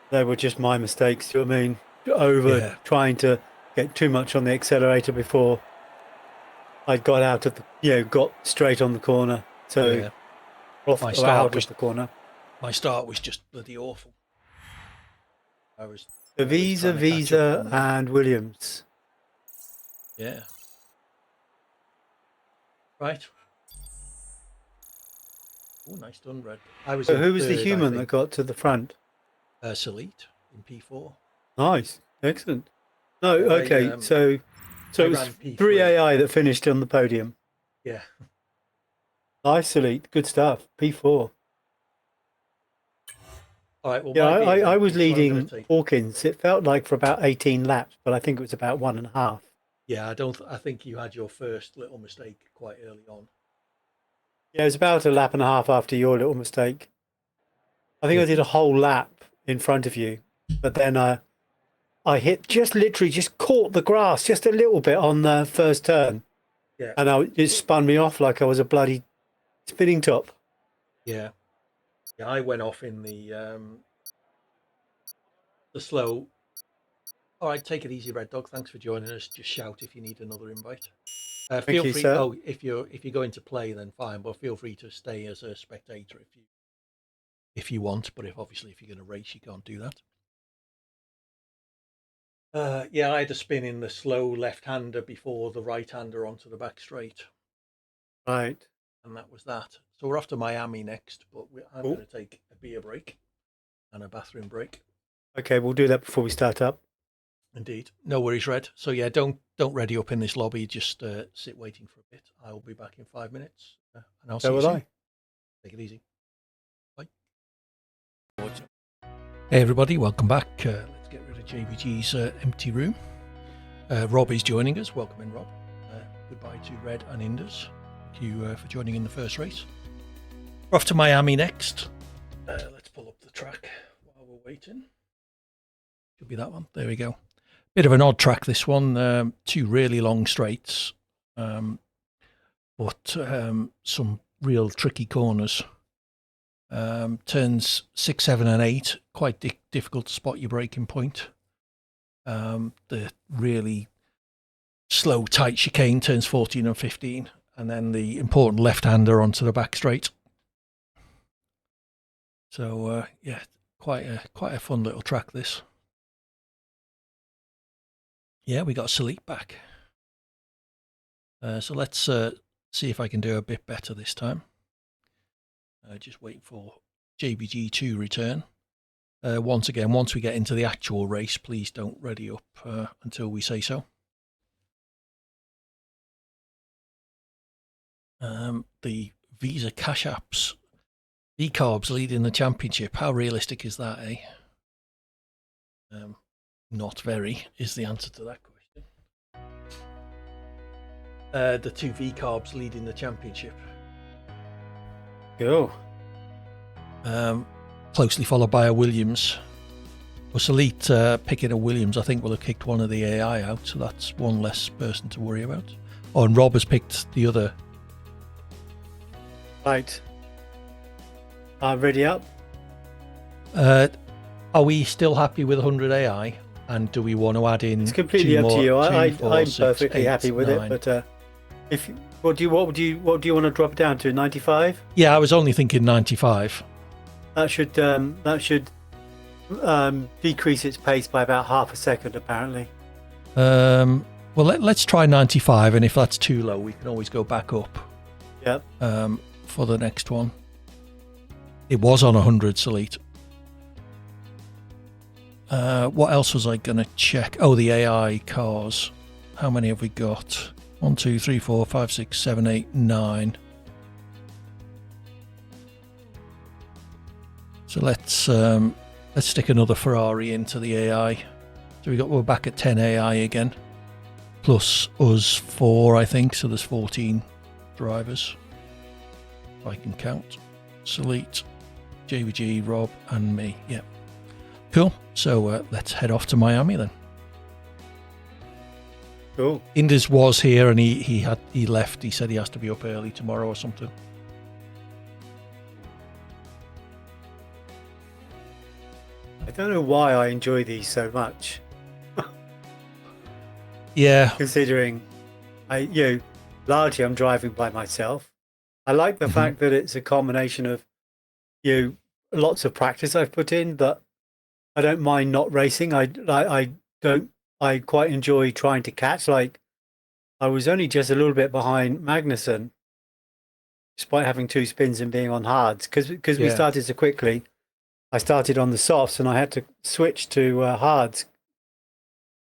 They were just my mistakes, do you know what I mean? Over trying to get too much on the accelerator before I got out of the, got straight on the corner. So off out of the corner. My start was just bloody awful. The Visa, and Williams. Yeah. Right. Oh, nice done, Red. So who was the human that got to the front? Salit in P4. Nice, excellent. No, okay, so it was 3 AI that finished on the podium. Yeah. Nice, Salit, good stuff. P4. All right. Well, yeah, I was leading Hawkins. It felt like for about 18 laps, but I think it was about 1.5. Yeah, I think you had your first little mistake quite early on. Yeah, it was about 1.5 laps after your little mistake. I think I did a whole lap in front of you, but then I hit literally caught the grass just a little bit on the first turn. Yeah. And it spun me off like I was a bloody spinning top. Yeah. Yeah, I went off in the slow. All right, take it easy, Red Dog. Thanks for joining us. Just shout if you need another invite. Feel free. Sir. Oh, if you're going to play, then fine. But feel free to stay as a spectator if you want. But if you're going to race, you can't do that. Yeah, I had a spin in the slow left-hander before the right-hander onto the back straight. Right. And that was that. So we're off to Miami next, but I'm going to take a beer break and a bathroom break. Okay, we'll do that before we start up. Indeed. No worries, Red. So yeah, don't ready up in this lobby. Just sit waiting for a bit. I will be back in 5 minutes. And I'll see you soon. Take it easy. Bye. Hey everybody, welcome back. Let's get rid of JBG's empty room. Rob is joining us. Welcome in, Rob. Goodbye to Red and Indus. Thank you for joining in the first race. We're off to Miami next. Let's pull up the track while we're waiting. Should be that one. There we go. Bit of an odd track, this one. 2 really long straights, but some real tricky corners. Turns 6, 7, and 8, quite difficult to spot your braking point. The really slow, tight chicane turns 14 and 15, and then the important left-hander onto the back straight. So yeah, quite a fun little track, this. Yeah, we got Salit back. So let's see if I can do a bit better this time. Just waiting for JBG to return. Once again, once we get into the actual race, please don't ready up until we say so. The Visa Cash Apps, V-Carbs leading the championship. How realistic is that, eh? Not very, is the answer to that question. The 2 V-Carbs leading the championship. Go. Closely followed by a Williams. Well, Salit picking a Williams, I think, will have kicked one of the AI out, so that's one less person to worry about. Oh, and Rob has picked the other. Right. Ready up? Are we still happy with 100 AI? And do we want to add in? It's completely up to you. I'm perfectly happy with 9. it. But what do you want to drop it down to? 95? Yeah, I was only thinking 95. That should decrease its pace by about half a second, apparently. Well, let's try 95, and if that's too low, we can always go back up. Yep. For the next one. It was on 100, Salit. What else was I going to check? Oh, the AI cars. How many have we got? 1, 2, 3, 4, 5, 6, 7, 8, 9. So let's Let's stick another Ferrari into the AI. So we're back at 10 AI again. Plus us 4, I think. So there's 14 drivers. If I can count. Salete, JVG, Rob, and me. Yeah. Cool. So let's head off to Miami then. Cool. Indus was here and he left. He said he has to be up early tomorrow or something. I don't know why I enjoy these so much. Yeah. Considering largely I'm driving by myself. I like the fact that it's a combination of lots of practice I've put in, but I don't mind not racing. I quite enjoy trying to catch. Like, I was only just a little bit behind Magnussen, despite having 2 spins and being on hards, because we started so quickly. I started on the softs and I had to switch to hards.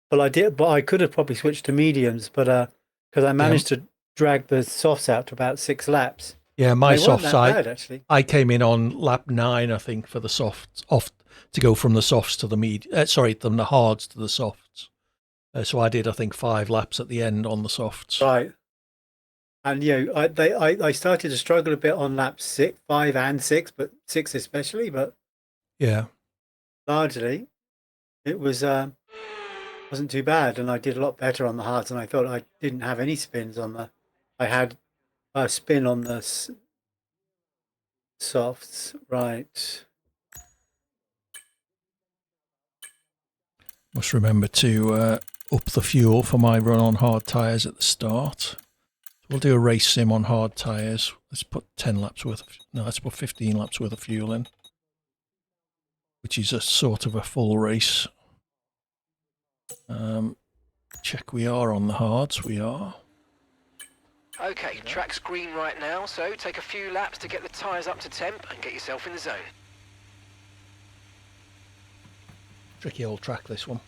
But I could have probably switched to mediums, but because I managed to drag the softs out to about 6 laps. Yeah, my softs bad, actually. I came in on lap 9, I think, for the softs to go from the softs to the from the hards to the softs. So I did, I think, 5 laps at the end on the softs. Right. And I started to struggle a bit on laps 5 and 6, but 6 especially. But yeah, largely it wasn't too bad, and I did a lot better on the hards. And I thought I didn't have any spins on the. I had a spin on the softs, right? Must remember to up the fuel for my run on hard tyres at the start. We'll do a race sim on hard tyres. Let's put 10 laps worth of, no, let's put 15 laps worth of fuel in, which is a sort of a full race. Check we are on the hards. We are. Okay, track's green right now, so take a few laps to get the tyres up to temp and get yourself in the zone. Tricky old track, this one.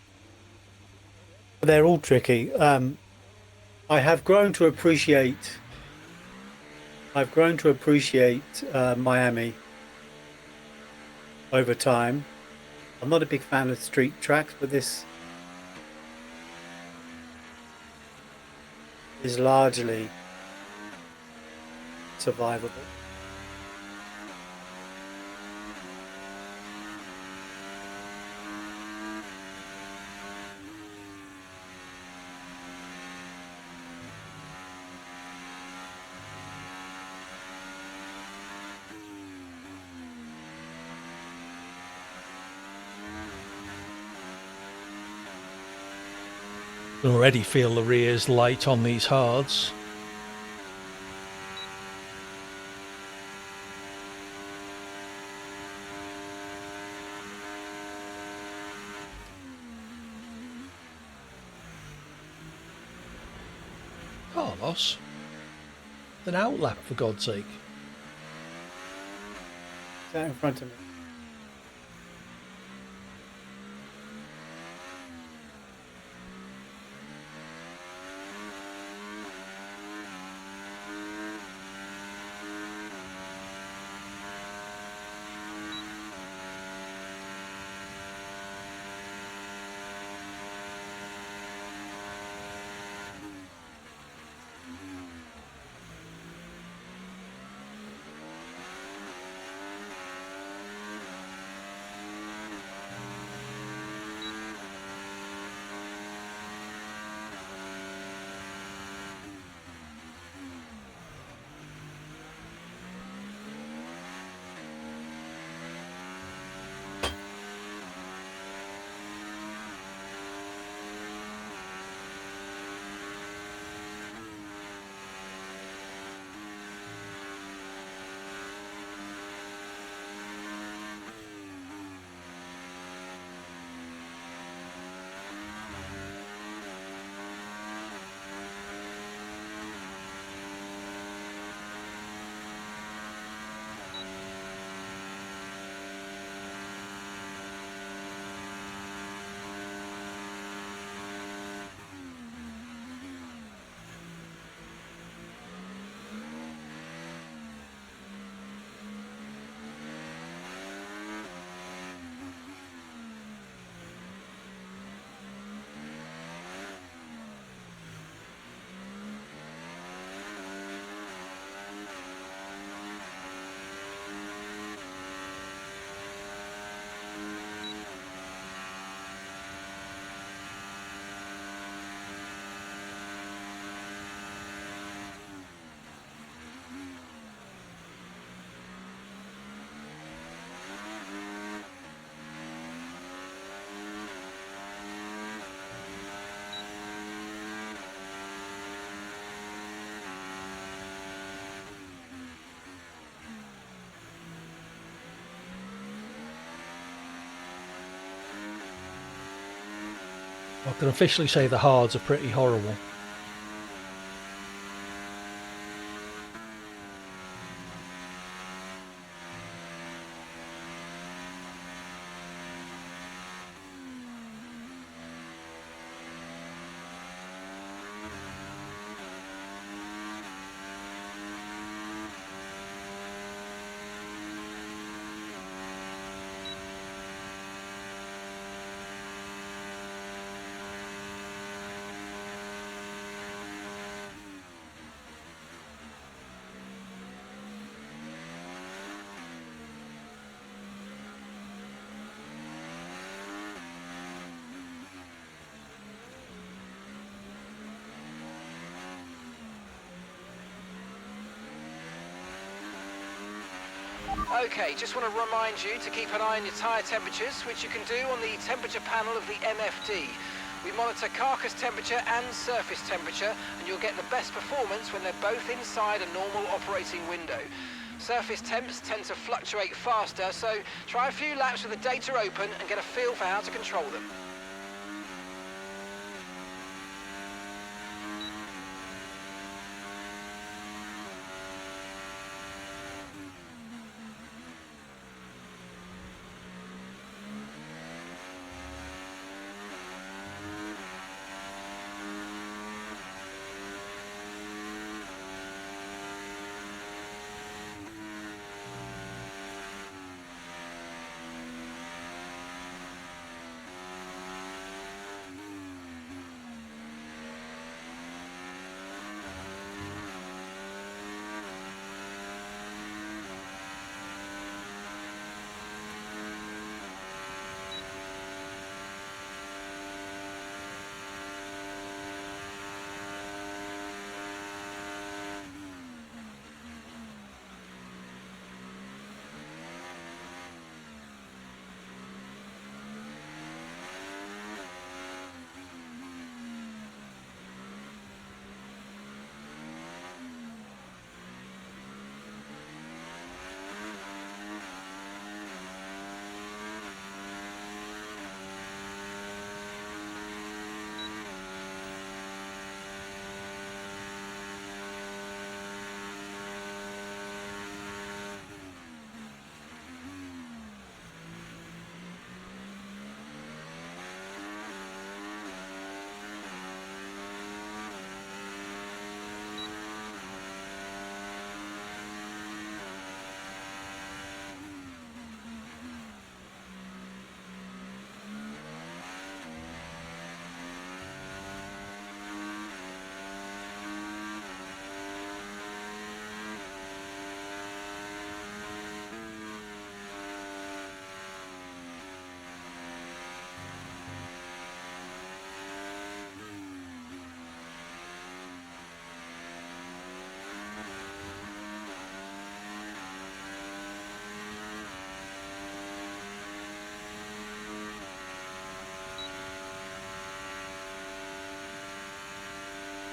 They're all tricky. I have grown to appreciate. Miami over time. I'm not a big fan of street tracks, but this is largely survivable. I can already feel the rears light on these hards. Carlos, an outlap for God's sake. Is that in front of me? I can officially say the hards are pretty horrible. Okay, just want to remind you to keep an eye on your tyre temperatures, which you can do on the temperature panel of the MFD. We monitor carcass temperature and surface temperature, and you'll get the best performance when they're both inside a normal operating window. Surface temps tend to fluctuate faster, so try a few laps with the data open and get a feel for how to control them.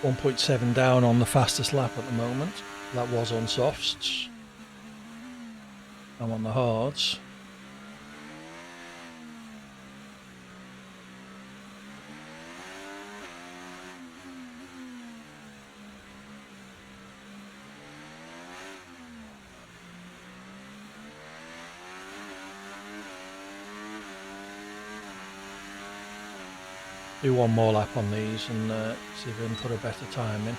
.7 down on the fastest lap at the moment. That was on softs. I'm on the hards. Do one more lap on these and see if we can put a better time in.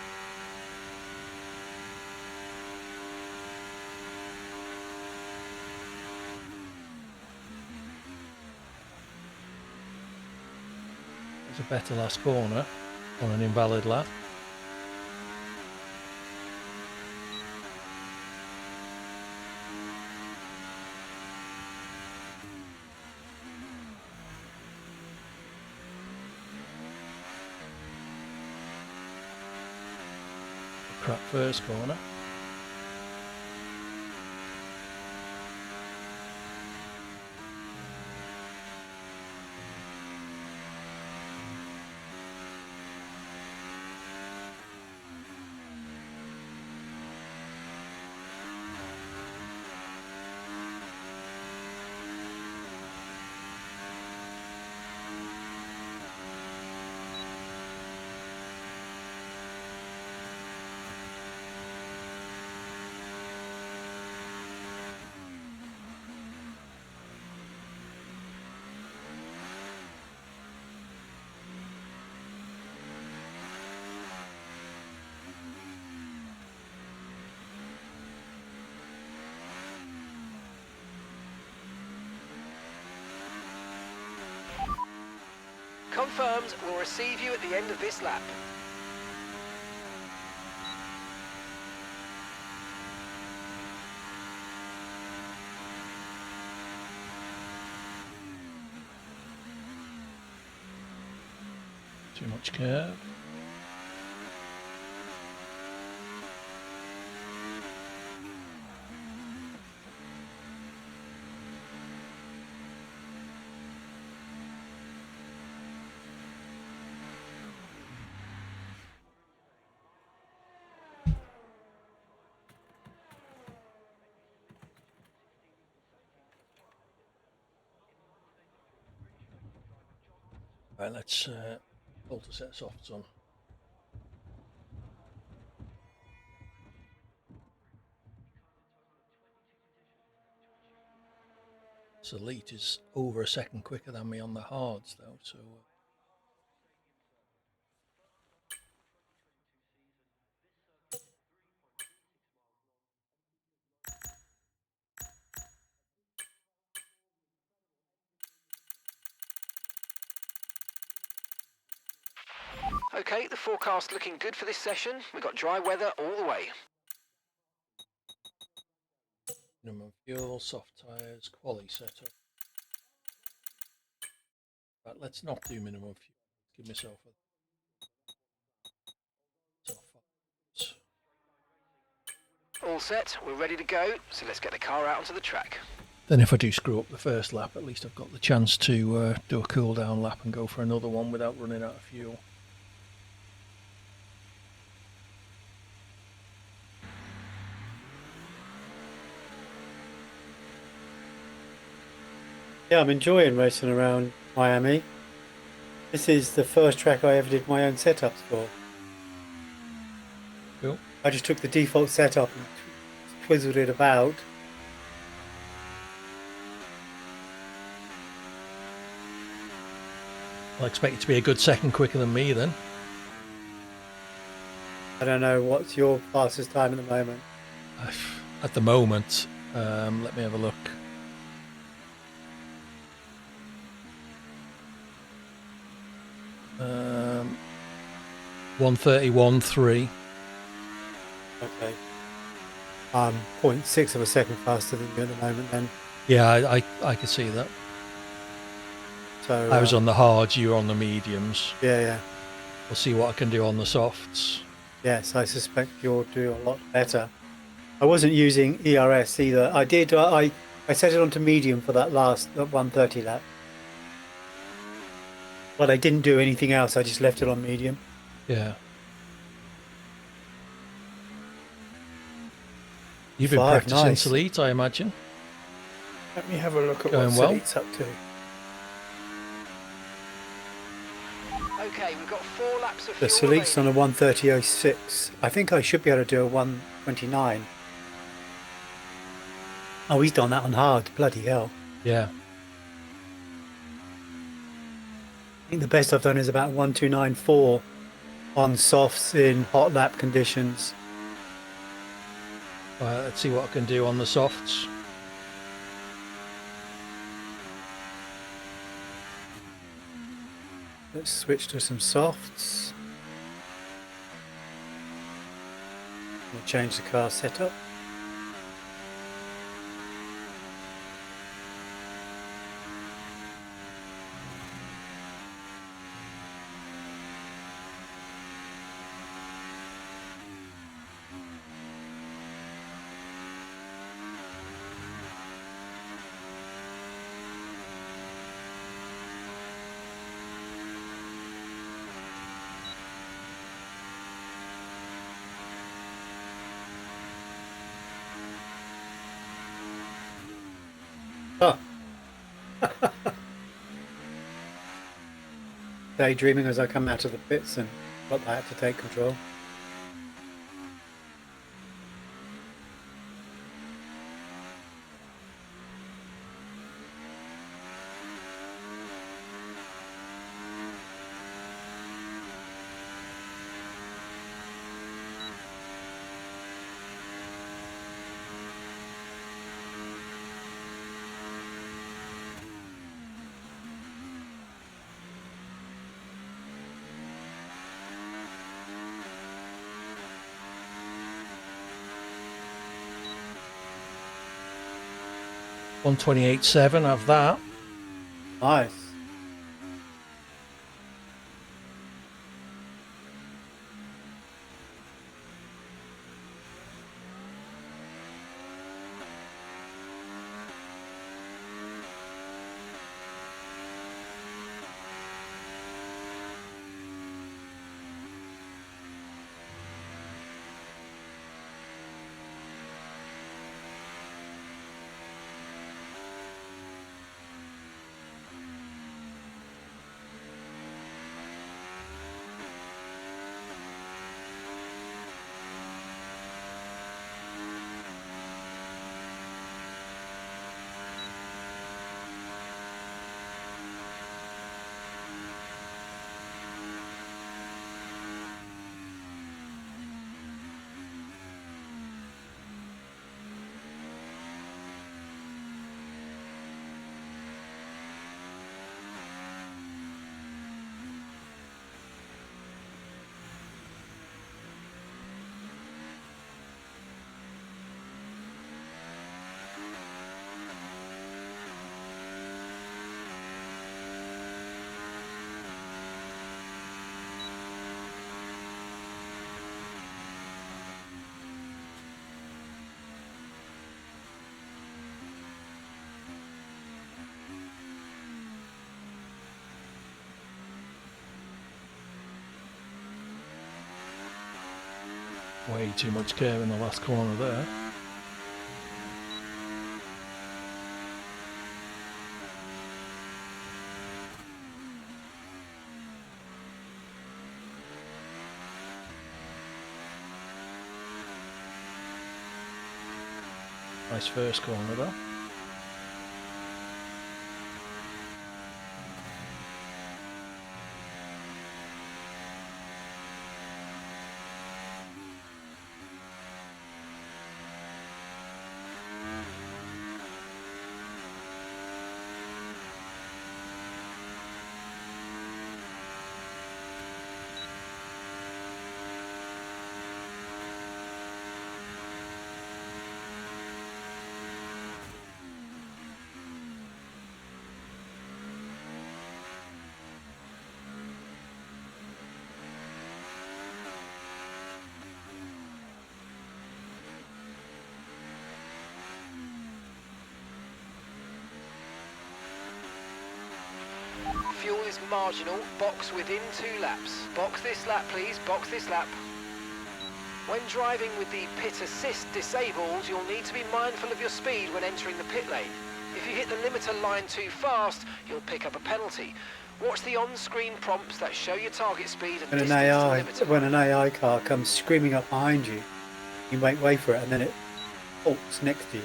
It's a better last corner on an invalid lap. Crap first corner. Confirmed, we'll receive you at the end of this lap. Too much curve. Right, let's alter set of softs on. So Elite is over a second quicker than me on the hards though, so Okay, the forecast looking good for this session. We've got dry weather all the way. minimum fuel, soft tyres, quality setup. Right, let's not do minimum fuel. Give myself a All set, we're ready to go, so let's get the car out onto the track. Then if I do screw up the first lap, at least I've got the chance to do a cool down lap and go for another one without running out of fuel. Yeah, I'm enjoying racing around Miami. This is the first track I ever did my own setups for. Cool. I just took the default setup and twizzled it about. I'll expect it to be a good second quicker than me then. I don't know, what's your fastest time at the moment? At the moment, let me have a look. Um, 1:31.3. Okay. 0.6 of a second faster than you at the moment then. Yeah, I could see that. So I was on the hards, you were on the mediums. Yeah. We'll see what I can do on the softs. Yes, I suspect you'll do a lot better. I wasn't using ERS either. I did. I set it onto medium for that last 130 lap. But I didn't do anything else. I just left it on medium. Yeah. You've been practicing nice. Elite, I imagine. Let me have a look at Going what well? Elite's up to. Okay, we've got 4 laps of The fuel Elite's on remaining. a 130.06. I think I should be able to do a 129. Oh, he's done that on hard. Bloody hell. Yeah. I think the best I've done is about 129.4 on softs in hot lap conditions. Let's see what I can do on the softs. Let's switch to some softs. We'll change the car setup. Oh. Daydreaming as I come out of the pits and got that to take control. 128.7, have that. Nice. Way too much curve in the last corner there. Nice first corner though. Fuel is marginal. Box within 2 laps. Box this lap, please. Box this lap. When driving with the pit assist disabled, you'll need to be mindful of your speed when entering the pit lane. If you hit the limiter line too fast, you'll pick up a penalty. Watch the on-screen prompts that show your target speed and distance to the limiter. When an AI car comes screaming up behind you, you make way for it, and then it halts next to you.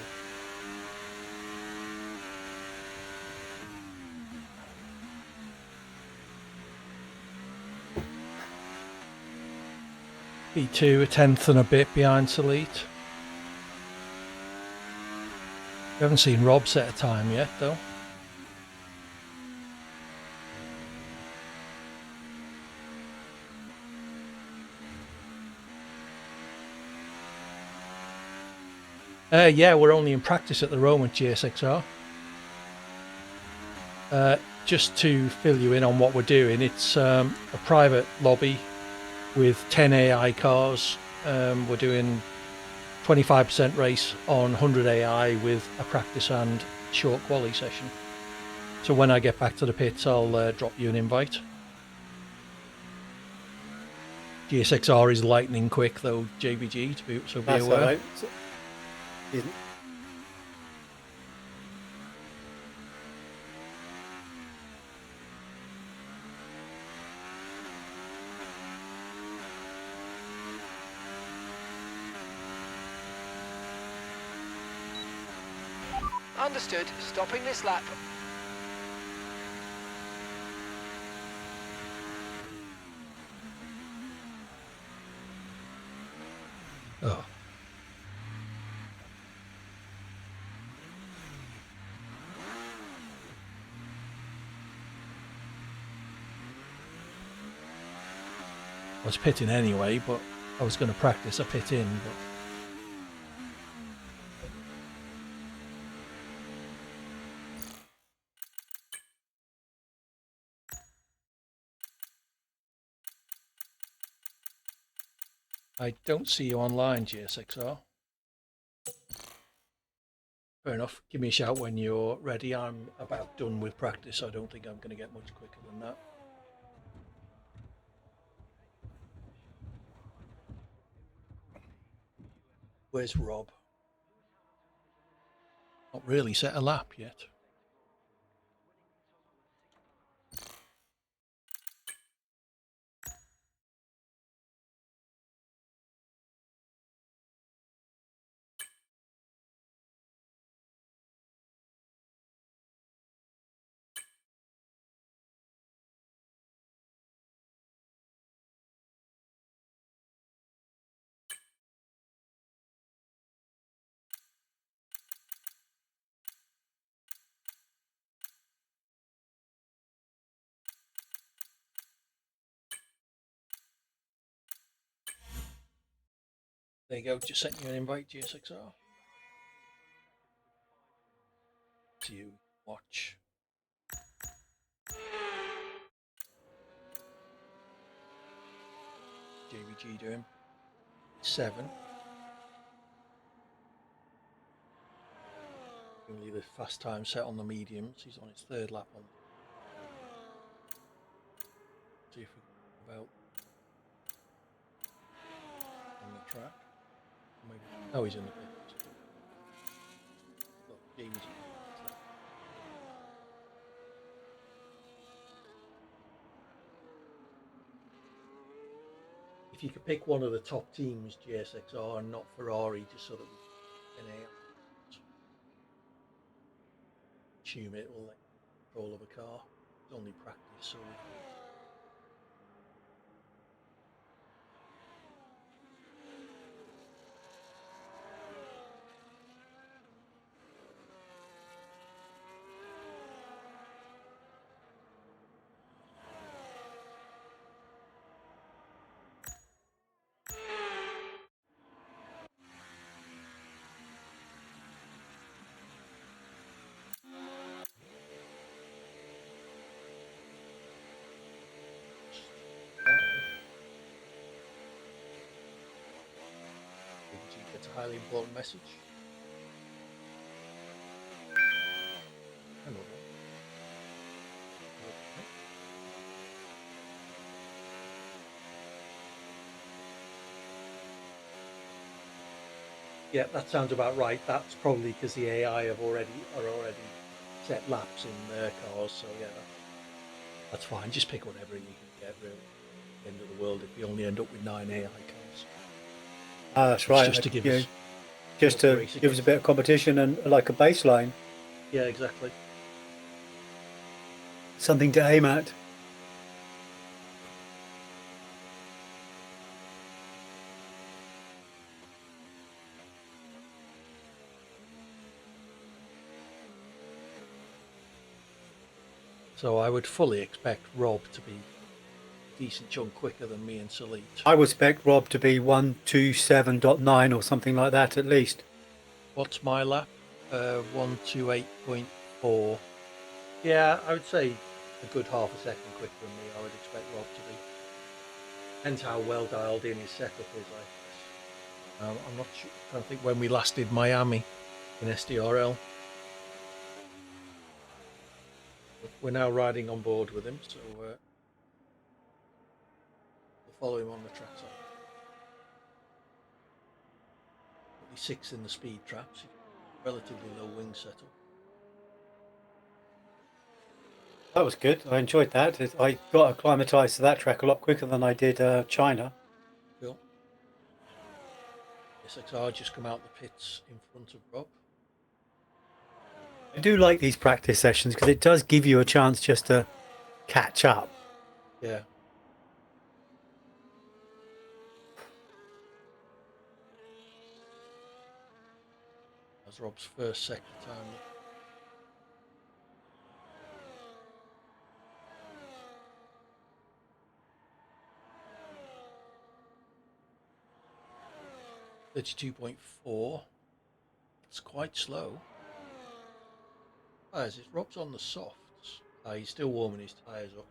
P2 a tenth and a bit behind Salite. We haven't seen Rob set a time yet though. Yeah, we're only in practice at the moment, GSXR. Just to fill you in on what we're doing, it's a private lobby with 10 AI cars. We're doing 25% race on 100 AI with a practice and short quali session. So when I get back to the pits, I'll drop you an invite. GSXR is lightning quick though, JBG, so be aware. Right. Understood. Stopping this lap. Oh. I was pitting anyway, but I was going to practice a pit in, but I don't see you online, GSXR. Fair enough. Give me a shout when you're ready. I'm about done with practice. I don't think I'm going to get much quicker than that. Where's Rob? Not really set a lap yet. There you go. Just sent you an invite, GSXR. To you watch. JVG doing 7. Only the fast time set on the mediums. He's on his 3rd lap on. See if we can about on the track. Maybe. Oh, he's in the pit. Look, JVG. If you could pick one of the top teams, GSXR and not Ferrari, just so that we can assume it will let control of a car. It's only practice, so it's a highly important message. Hello. Yeah, that sounds about right. That's probably because the AI are already set laps in their cars. So yeah, that's fine. Just pick whatever you can get. Really, end of the world if we only end up with 9 AI cars. That's right. Just to give us, give us a bit of competition and like a baseline. Yeah, exactly. Something to aim at. So I would fully expect Rob to be a decent chunk quicker than me and Salit. I would expect Rob to be 127.9 or something like that at least. What's my lap? 128.4. Yeah, I would say a good half a second quicker than me. I would expect Rob to be. Depends how well dialed in his setup is, I guess. I'm not sure. I don't think when we last did Miami in SDRL. But we're now riding on board with him, so we'll follow him on the track side. Only 6 in the speed traps. Relatively low wing setup. That was good. I enjoyed that. I got acclimatized to that track a lot quicker than I did China. Cool. SXR just come out the pits in front of Rob. I do like these practice sessions because it does give you a chance just to catch up. Yeah. That's Rob's first sector time. 32.4. It's quite slow. As it Rob's on the softs. He's still warming his tyres up.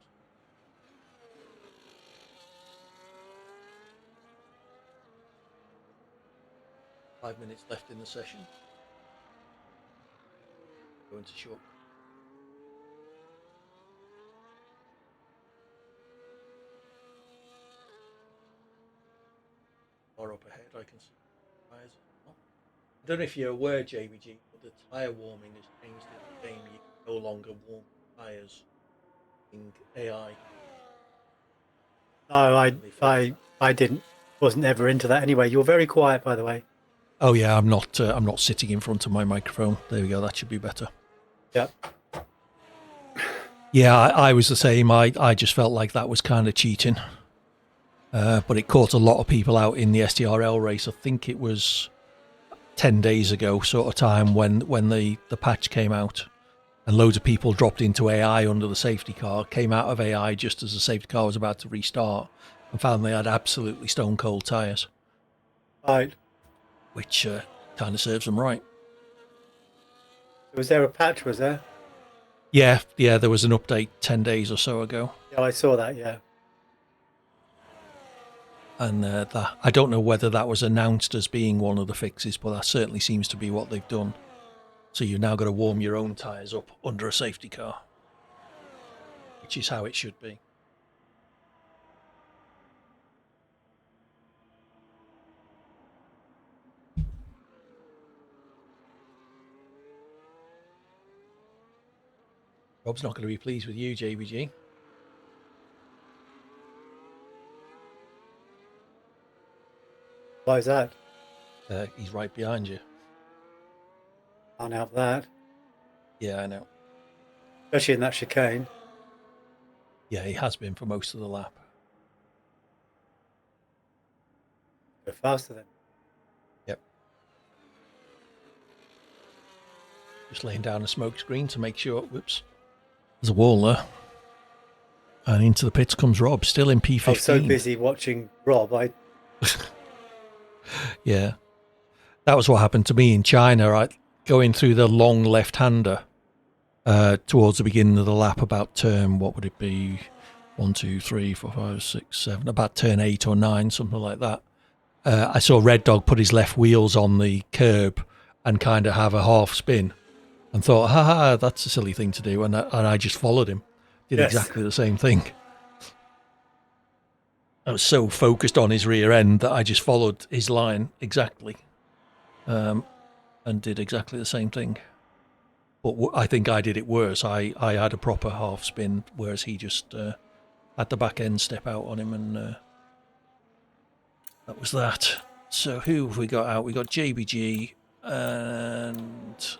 5 minutes left in the session. Go into short. Or up ahead, I can see tires. I don't know if you're aware, JBG, but the tyre warming has changed in the game. You can no longer warm tyres in AI. No, I didn't. Wasn't ever into that anyway. You're very quiet, by the way. Oh yeah, I'm not sitting in front of my microphone. There we go. That should be better. Yeah. Yeah, I was the same. I just felt like that was kind of cheating. But it caught a lot of people out in the STRL race. I think it was 10 days ago sort of time when the patch came out, and loads of people dropped into AI under the safety car, came out of AI just as the safety car was about to restart, and found they had absolutely stone cold tyres. Right. Which kind of serves them right. Was there a patch, was there? Yeah, there was an update 10 days or so ago. Yeah, I saw that, yeah. And that, I don't know whether that was announced as being one of the fixes, but that certainly seems to be what they've done. So you've now got to warm your own tyres up under a safety car, which is how it should be. Rob's not going to be pleased with you, JBG. Why is that? He's right behind you. Can't help that. Yeah, I know. Especially in that chicane. Yeah, he has been for most of the lap. Go faster then. Yep. Just laying down a smoke screen to make sure. Whoops. There's a wall there. And into the pits comes Rob, still in P15. I was so busy watching Rob, Yeah. That was what happened to me in China, right? Going through the long left-hander towards the beginning of the lap, about turn, what would it be? 1, 2, 3, 4, 5, 6, 7, about turn 8 or 9, something like that. I saw Red Dog put his left wheels on the curb and kind of have a half spin, and thought, haha, that's a silly thing to do. And I just followed him, did exactly the same thing. I was so focused on his rear end that I just followed his line exactly, and did exactly the same thing. But I think I did it worse. I had a proper half spin, whereas he just had the back end step out on him, and that was that. So who have we got out? We got JBG and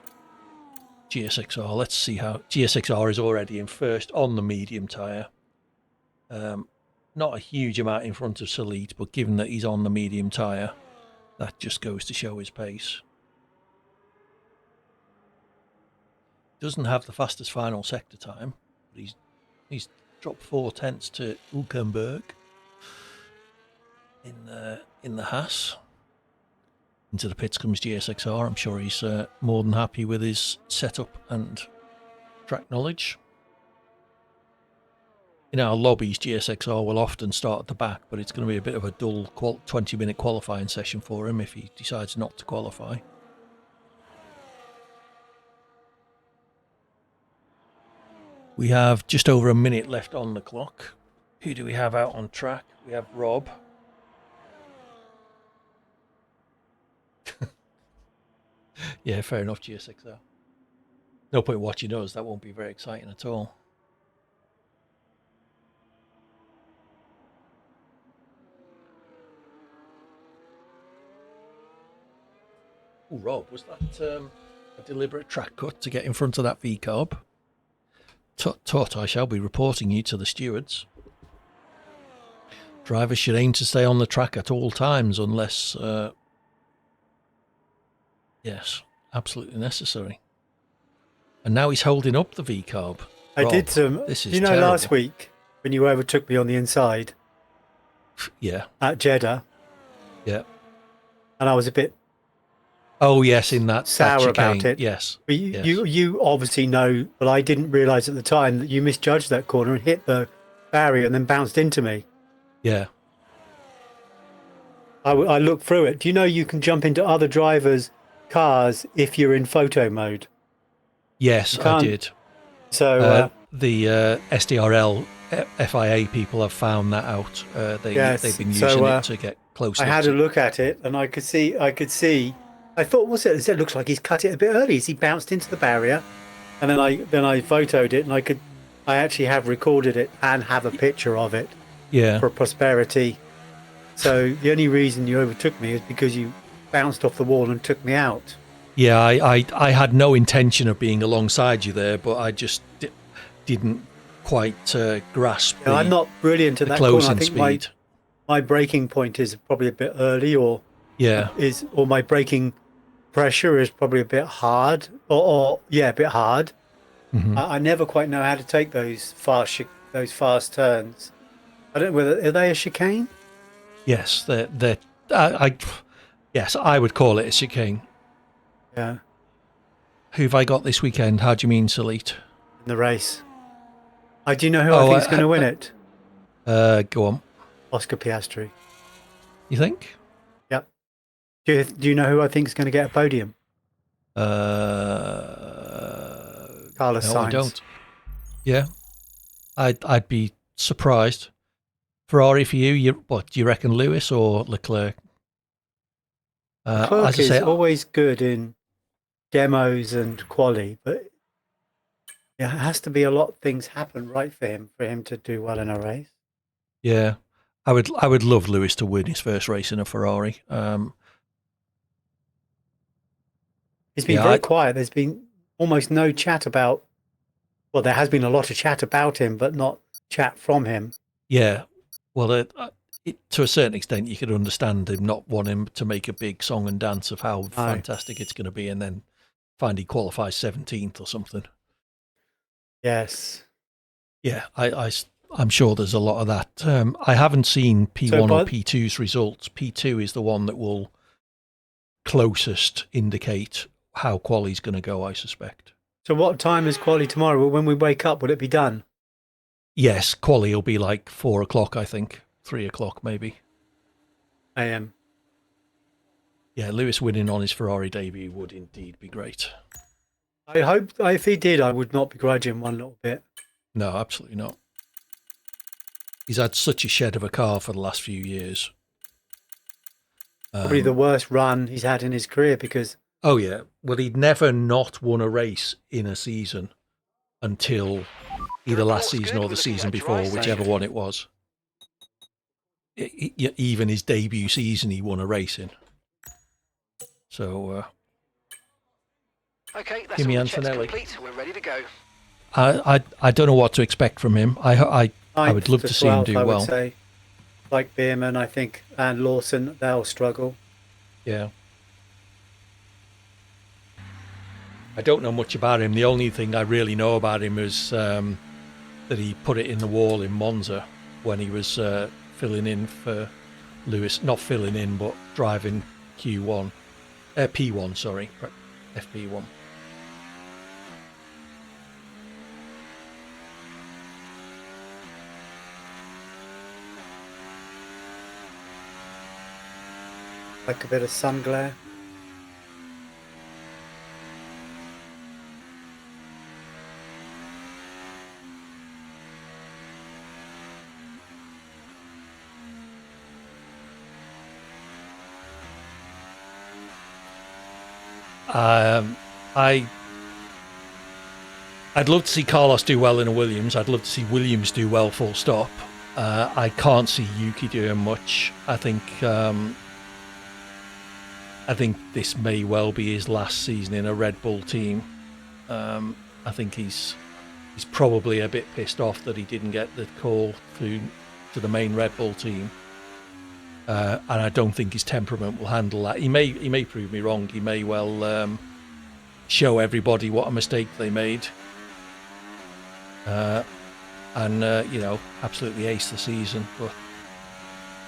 GSXR. Let's see how GSXR is already in first on the medium tyre. Not a huge amount in front of Salit, but given that he's on the medium tyre, that just goes to show his pace. Doesn't have the fastest final sector time, but he's dropped 4 tenths to Hülkenberg in the Haas. Into the pits comes GSXR. I'm sure he's more than happy with his setup and track knowledge. In our lobbies, GSXR will often start at the back, but it's going to be a bit of a dull 20-minute qualifying session for him if he decides not to qualify. We have just over a minute left on the clock. Who do we have out on track? We have Rob. Yeah, fair enough, GSXR. No point watching us. That won't be very exciting at all. Oh, Rob, was that a deliberate track cut to get in front of that V-carb? Tut, I shall be reporting you to the stewards. Drivers should aim to stay on the track at all times unless, yes, absolutely necessary. And now he's holding up the V-carb. I did some, this is terrible. Last week when you overtook me on the inside? Yeah. At Jeddah. Yeah. And I was a bit... Oh, yes, in that sour about it. Yes. But you obviously know, but I didn't realise at the time that you misjudged that corner and hit the barrier and then bounced into me. Yeah. I look through it. Do you know you can jump into other drivers' cars if you're in photo mode? Yes, I did. So the SDRL FIA people have found that out. They've been using it to get close. I had a look at it, and I could see. I thought, what's it? It looks like he's cut it a bit early. He bounced into the barrier, and then I photoed it, and I actually have recorded it and have a picture of it. Yeah. For posterity. So the only reason you overtook me is because you bounced off the wall and took me out. Yeah, I had no intention of being alongside you there, but I just didn't quite grasp. Yeah, I'm not brilliant at that corner. I think speed. my braking point is probably a bit early, or my braking pressure is probably a bit hard, or a bit hard. Mm-hmm. I never quite know how to take those fast turns. I don't know whether are they a chicane. Yes, yes, I would call it a chicane. Yeah. Who've I got this weekend? How do you mean, Salite? In the race. Do you know who I think is going to win it? Go on. Oscar Piastri. You think? Yep. Do you know who I think is going to get a podium? Carlos Sainz. I don't. Yeah. I'd be surprised. Ferrari for you, what do you reckon, Lewis or Leclerc? Leclerc is always good in demos and quali, but it has to be a lot of things happen right for him to do well in a race. Yeah, I would love Lewis to win his first race in a Ferrari. He's been very quiet. There's been almost no chat about. Well, there has been a lot of chat about him, but not chat from him. Yeah. Well, to a certain extent, you could understand him not wanting to make a big song and dance of how fantastic it's going to be, and then find he qualifies 17th or something. Yes. Yeah, I'm sure there's a lot of that. I haven't seen P1 or P2's results. P2 is the one that will closest indicate how quali's going to go, I suspect. So what time is quali tomorrow? When we wake up, will it be done? Yes, quali will be like 4 o'clock, I think. 3 o'clock, maybe. AM. Yeah, Lewis winning on his Ferrari debut would indeed be great. I hope if he did, I would not begrudge him one little bit. No, absolutely not. He's had such a shed of a car for the last few years. Probably the worst run he's had in his career because... Oh, yeah. Well, he'd never not won a race in a season until either last season or the season before, whichever one it was. Even his debut season, he won a race in. So, okay, that's Kimi all the checks Antonelli. complete. We're ready to go. I don't know what to expect from him. I would love to see him do well. I would say, like Bierman, I think, and Lawson, they'll struggle. Yeah. I don't know much about him. The only thing I really know about him is that he put it in the wall in Monza when he was filling in for Lewis. Not filling in, but driving P1, sorry, FP1. Like a bit of sun glare. I'd love to see Carlos do well in a Williams. I'd love to see Williams do well, full stop. I can't see Yuki doing much. I think this may well be his last season in a Red Bull team. I think he's probably a bit pissed off that he didn't get the call to the main Red Bull team. And I don't think his temperament will handle that. He may prove me wrong. He may well show everybody what a mistake they made, and absolutely ace the season. But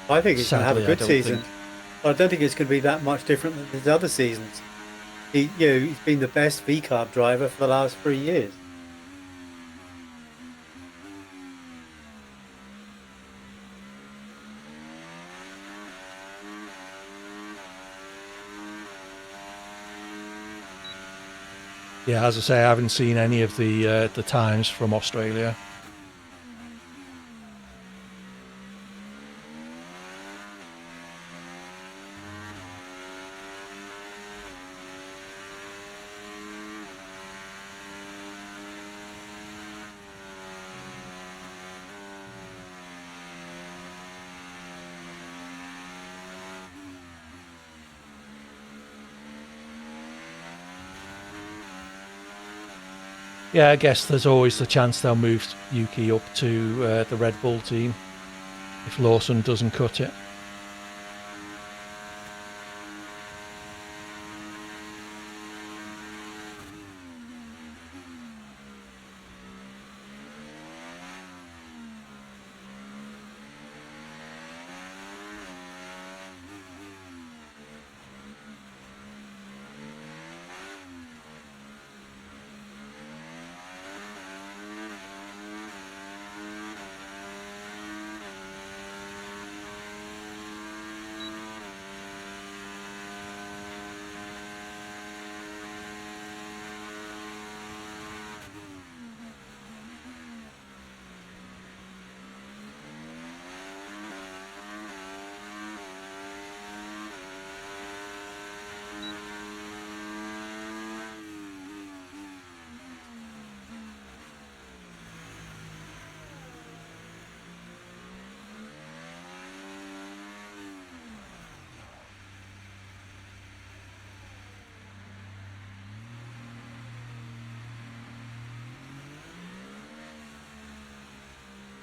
I think he's going to have a good season. I don't think it's going to be that much different than his other seasons. He's been the best V-carb driver for the last 3 years. Yeah, as I say, I haven't seen any of the times from Australia. Yeah, I guess there's always the chance they'll move Yuki up to the Red Bull team if Lawson doesn't cut it.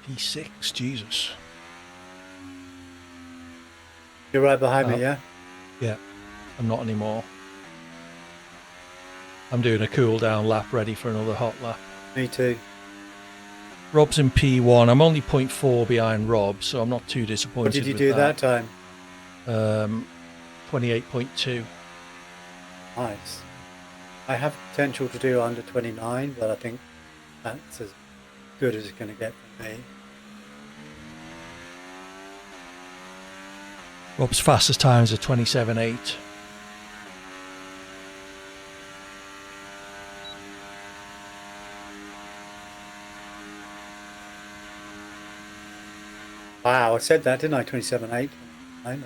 P6, Jesus. You're right behind me, yeah? Yeah, I'm not anymore. I'm doing a cool down lap, ready for another hot lap. Me too. Rob's in P1. I'm only 0.4 behind Rob, so I'm not too disappointed. What did you do that time? 28.2. Nice. I have potential to do under 29, but I think that's as good as it's going to get for me. Rob's fastest times are 27.8. Wow, I said that, didn't I? 27.8. I know.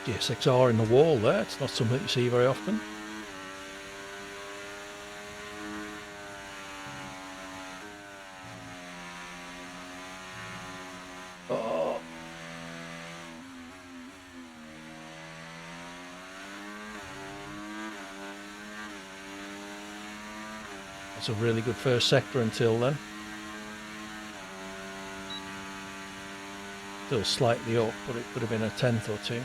GSXR in the wall there. It's not something you see very often. Oh. That's a really good first sector until then. Still slightly up, but it could have been a tenth or two.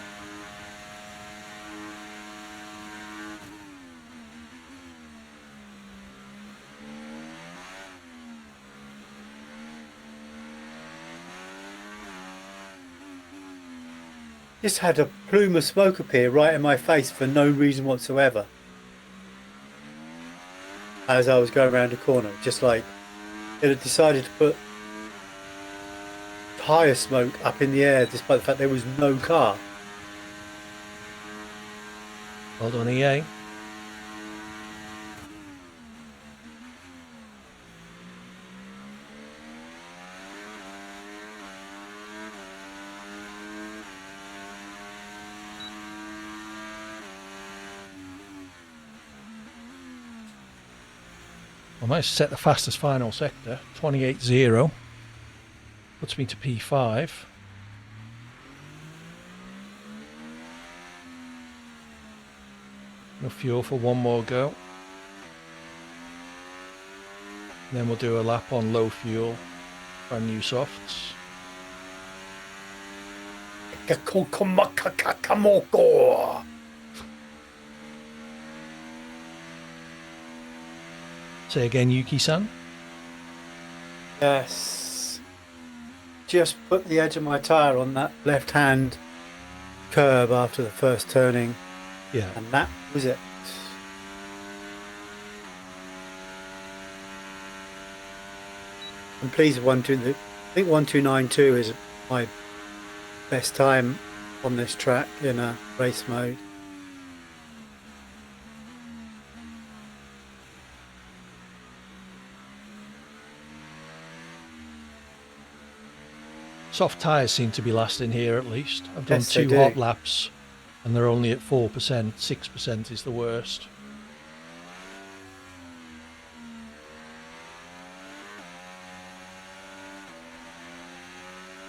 Just had a plume of smoke appear right in my face for no reason whatsoever. As I was going around a corner, just like it had decided to put tyre smoke up in the air despite the fact there was no car. Well done, EA. I might set the fastest final sector, 28.0. Puts me to P5. No fuel for one more go. And then we'll do a lap on low fuel, brand new softs. Say again, Yuki-san. Yes. Just put the edge of my tyre on that left-hand curb after the first turning. Yeah. And that was it. I'm pleased with I think 1292 is my best time on this track in a race mode. Soft tyres seem to be lasting here at least. I've done Yes, two they do. hot laps and they're only at 4%. 6% is the worst.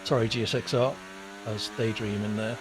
Sorry, GSXR. I was daydreaming there.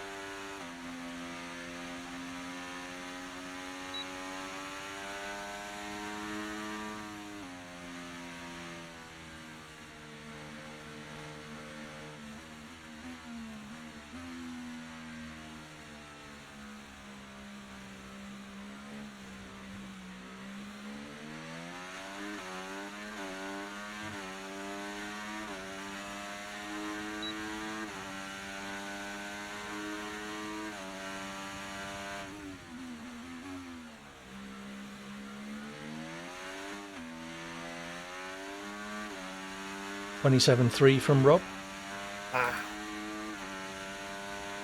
$27.3 from Rob.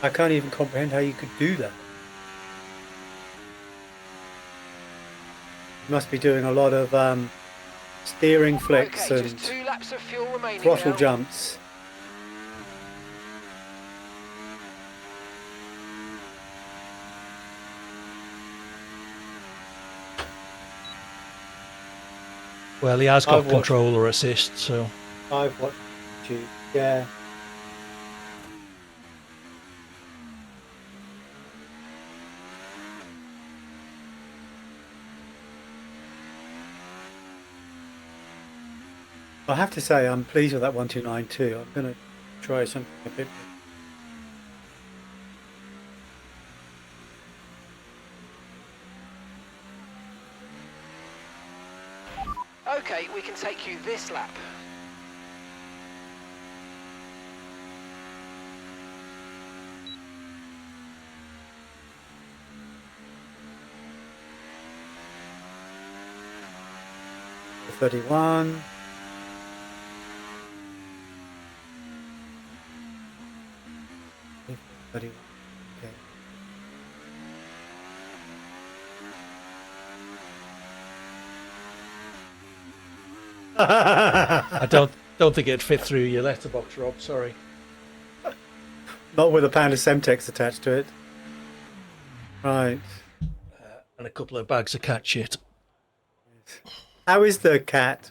I can't even comprehend how you could do that. You must be doing a lot of steering flicks Okay, and just 2 laps of fuel remaining throttle now. jumps. Well, he has got I've watched- controller assist, so I've watched you. Yeah. I have to say I'm pleased with that 1292. I'm going to try something a bit. Okay, we can take you this lap. The 31. Okay. I don't think it'd fit through your letterbox, Rob. Sorry. Not with a pound of Semtex attached to it. Right. And a couple of bags of cat shit. How is the cat?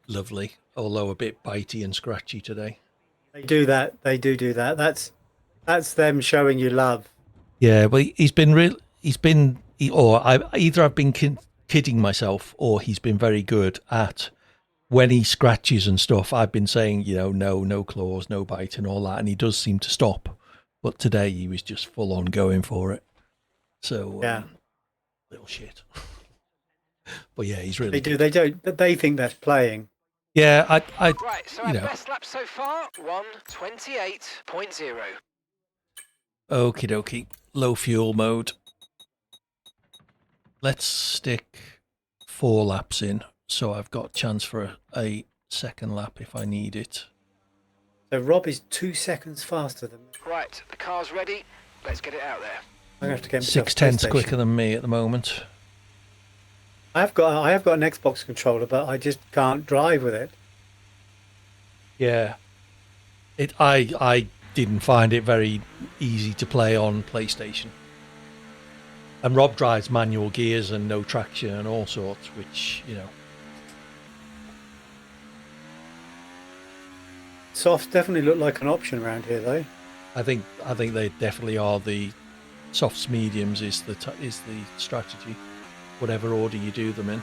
Lovely, although a bit bitey and scratchy today. They do that. They do that. That's them showing you love. Yeah, but he's been real. Either I've been kidding myself, or he's been very good at when he scratches and stuff. I've been saying, no claws, no bite, and all that, and he does seem to stop. But today he was just full on going for it. So Yeah. Little shit. But yeah, he's really. They do. They don't. They think that's playing. Yeah, I Right, so our best lap so far, 1:28.0. Okie dokie. Low fuel mode. Let's stick 4 laps in, so I've got chance for a second lap if I need it. So Rob is 2 seconds faster than me. Right, the car's ready. Let's get it out there. I'm gonna have to get myself a 6/10 PlayStation. quicker than me at the moment. I have got an Xbox controller, but I just can't drive with it. Yeah. I didn't find it very easy to play on PlayStation. And Rob drives manual gears and no traction and all sorts, which, Softs definitely look like an option around here, though. I think they definitely are. The softs mediums is the strategy, whatever order you do them in.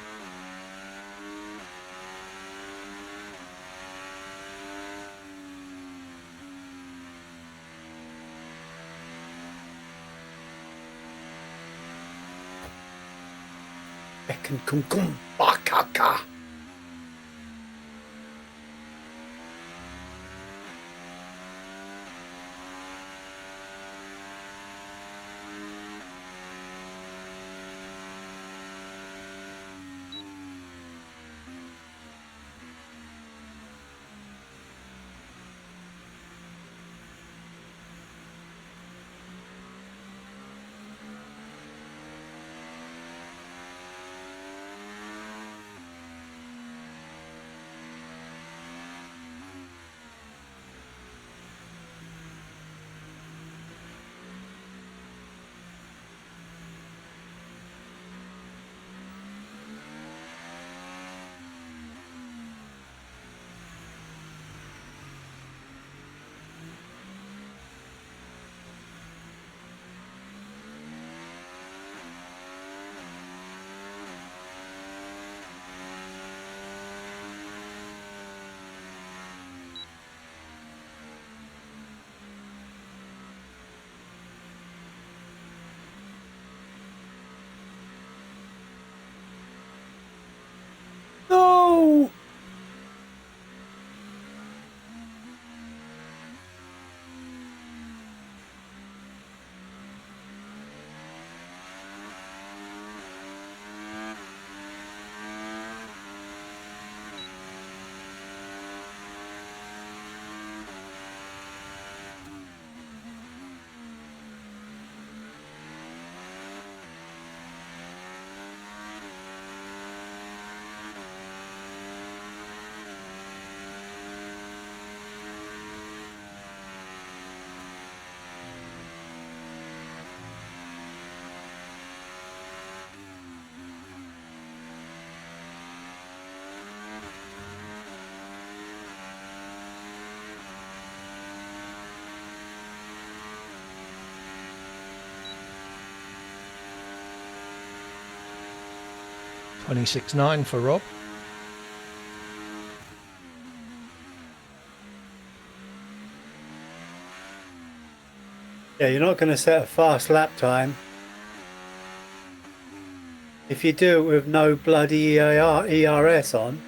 Ekin kum kum bakaka. No! $26.9 for Rob. Yeah, you're not going to set a fast lap time. If you do it with no bloody ERS on,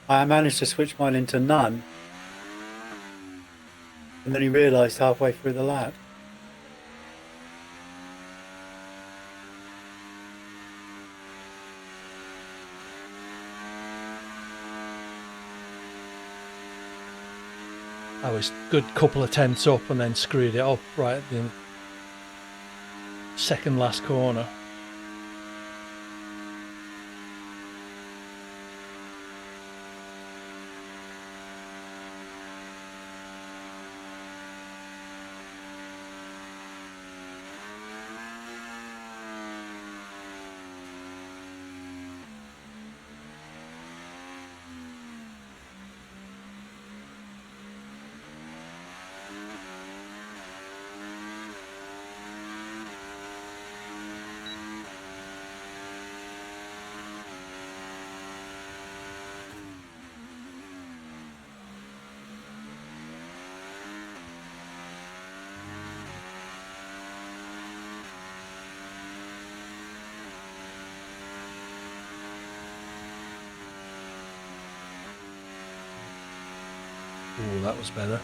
I managed to switch mine into none. And then he realised halfway through the lap. I was good couple of tenths up and then screwed it up right at the second last corner. Ooh, that was better.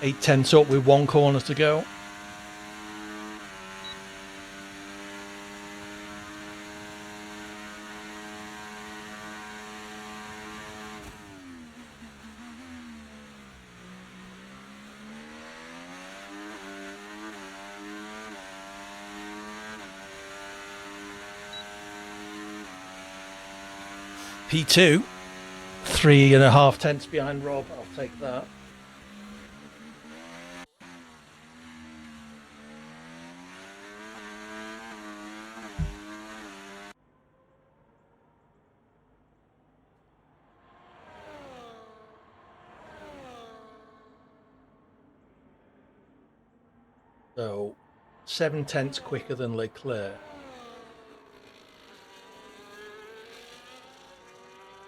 8 tenths up with 1 corner to go. P2, 3.5 tenths behind Rob. I'll take that. So 7 tenths quicker than Leclerc.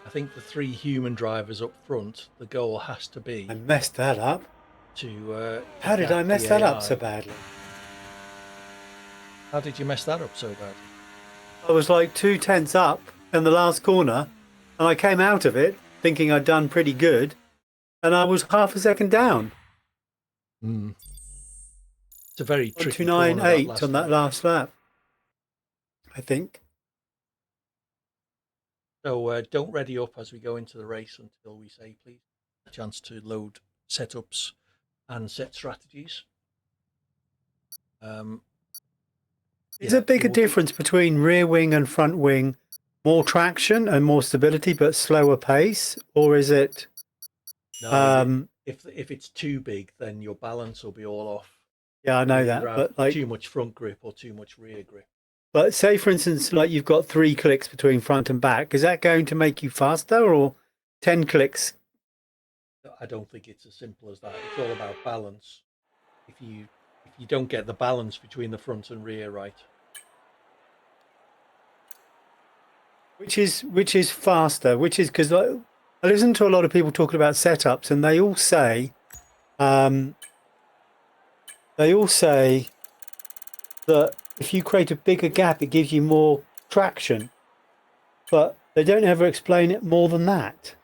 I think the 3 human drivers up front, the goal has to be... I messed that up. How did I mess that up so badly? How did you mess that up so badly? I was like 2 tenths up in the last corner, and I came out of it thinking I'd done pretty good, and I was half a second down. It's a very tricky corner. 298 on that last lap, I think. So don't ready up as we go into the race until we say, please, a chance to load setups and set strategies. Is there a bigger difference between rear wing and front wing? More traction and more stability, but slower pace, or is it? No, if it's too big, then your balance will be all off. Yeah, I know that, but like too much front grip or too much rear grip. But say, for instance, like you've got 3 clicks between front and back. Is that going to make you faster, or 10 clicks? I don't think it's as simple as that. It's all about balance. If you don't get the balance between the front and rear right, which is faster? Which is because I listen to a lot of people talking about setups, and they all say that if you create a bigger gap, it gives you more traction, but they don't ever explain it more than that.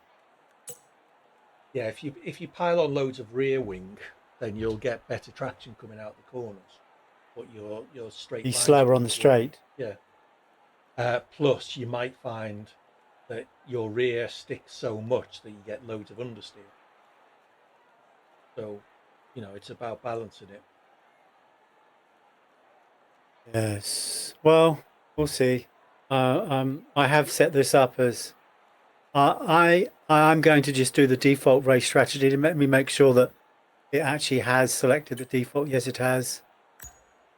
Yeah, if you pile on loads of rear wing, then you'll get better traction coming out the corners, but your straight Be slower on the straight. Yeah. Plus, you might find that your rear sticks so much that you get loads of understeer. So, it's about balancing it. Yes. Well, we'll see. I have set this up as I'm going to just do the default race strategy to let me make sure that it actually has selected the default. Yes, it has.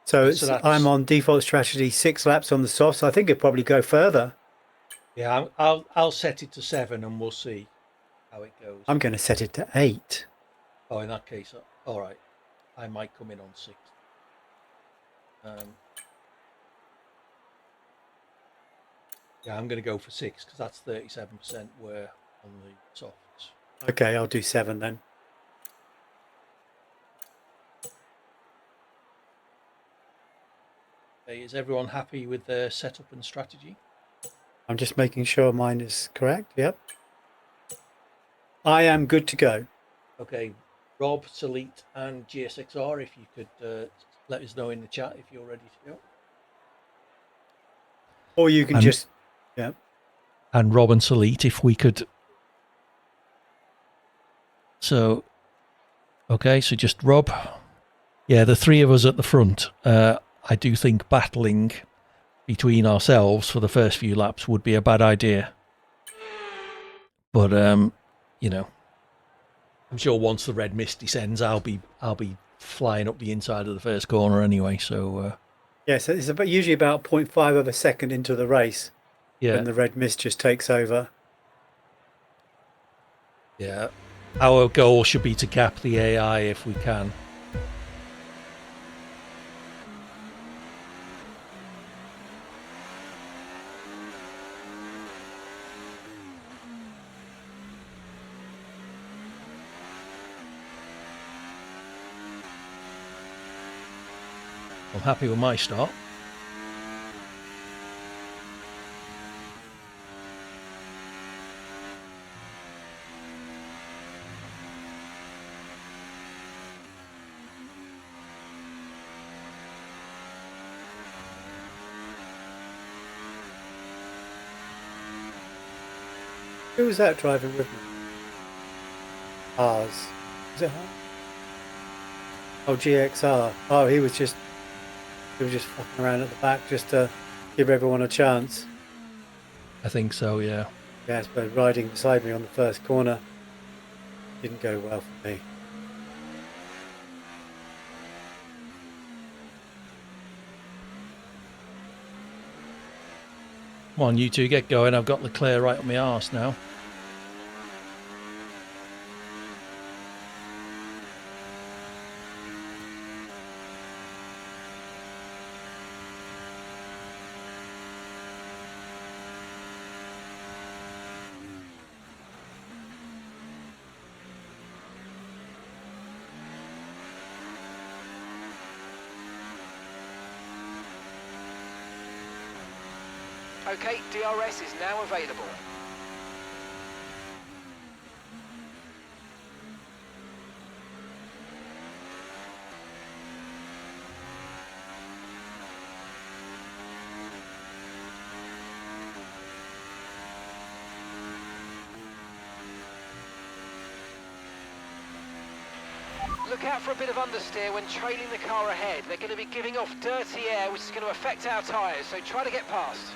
So, I'm on default strategy 6 laps on the softs. I think it'll probably go further. Yeah, I'll set it to 7 and we'll see how it goes. I'm going to set it to 8. Oh, in that case, all right. I might come in on 6. Yeah, I'm going to go for 6 because that's 37% where on the softs. Okay, I'll do 7 then. Okay, is everyone happy with their setup and strategy? I'm just making sure mine is correct. Yep. I am good to go. Okay, Rob, Salit, and GSXR, if you could let us know in the chat if you're ready to go. Or you can just... Yeah. And Rob and Salit, if we could... So, okay, so just Rob. Yeah, the 3 of us at the front. I do think battling between ourselves for the first few laps would be a bad idea. But, I'm sure once the red mist descends, I'll be flying up the inside of the first corner anyway. So yes, it's usually about 0.5 of a second into the race when the red mist just takes over. Yeah, our goal should be to gap the AI if we can. I'm happy with my start. Who was that driving with me? Ours. Was it her? Oh, GXR. Oh, he was just fucking around at the back just to give everyone a chance. I think so, yeah. Yes, but riding beside me on the first corner didn't go well for me. Come on, you two, get going. I've got the clear right up my arse now. Okay, DRS is now available. Look out for a bit of understeer when trailing the car ahead. They're going to be giving off dirty air, which is going to affect our tyres, so try to get past.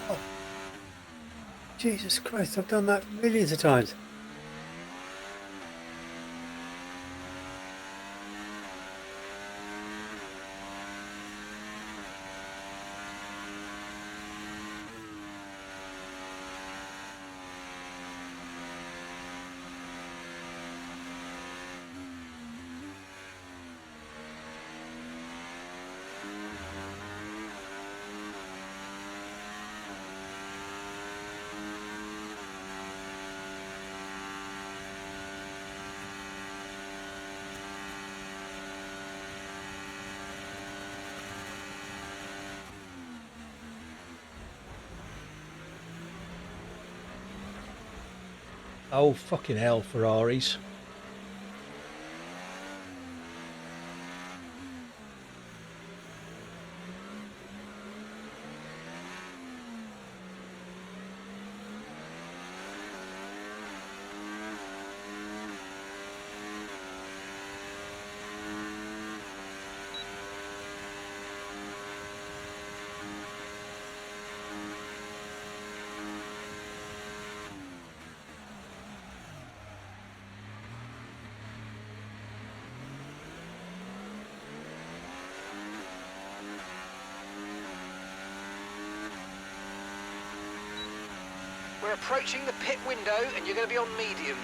God. Jesus Christ, I've done that millions of times. Oh, fucking hell, Ferraris. We're approaching the pit window and you're going to be on mediums.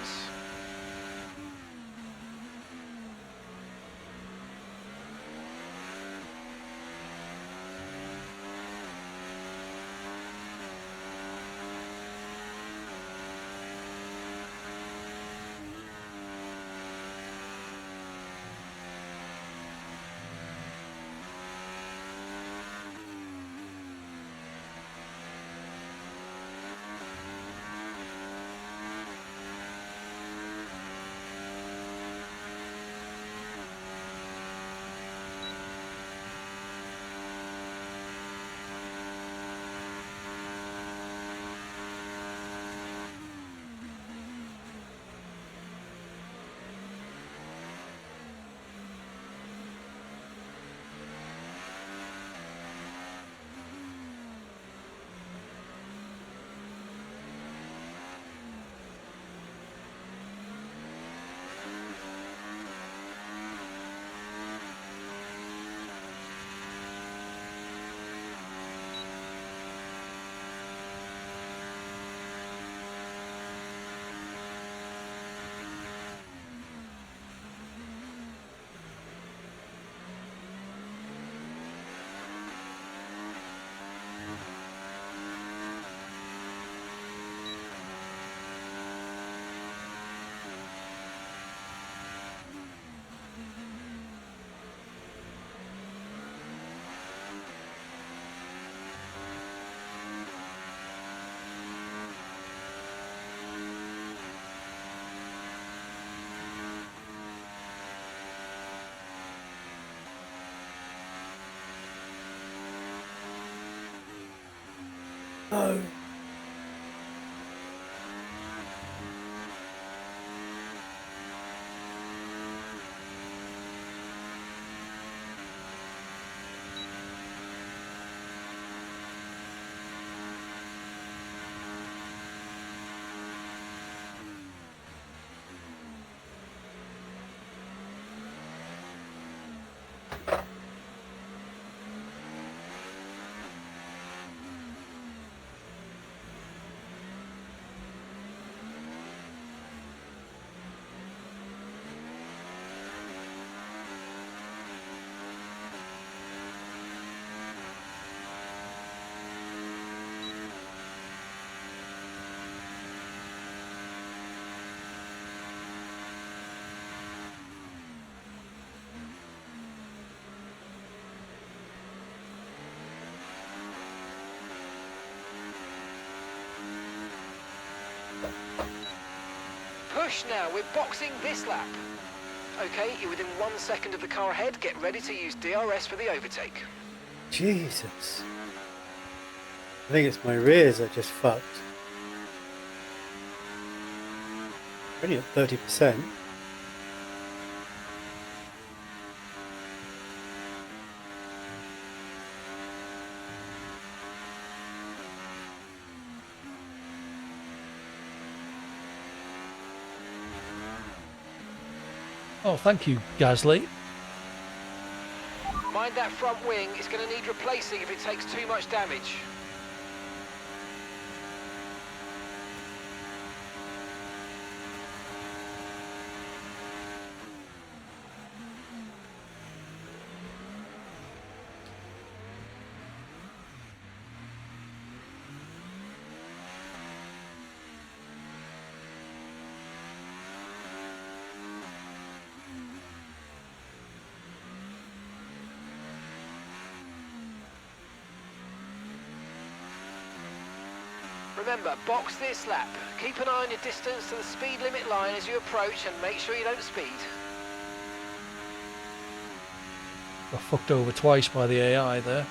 Oh. Push now, we're boxing this lap. Okay, you're within 1 second of the car ahead. Get ready to use DRS for the overtake. Jesus. I think it's my rears I just fucked. Only at 30%. Oh, thank you, Gasly. Mind that front wing, it's going to need replacing if it takes too much damage. Remember, box this lap. Keep an eye on your distance to the speed limit line as you approach and make sure you don't speed. Got fucked over twice by the AI there.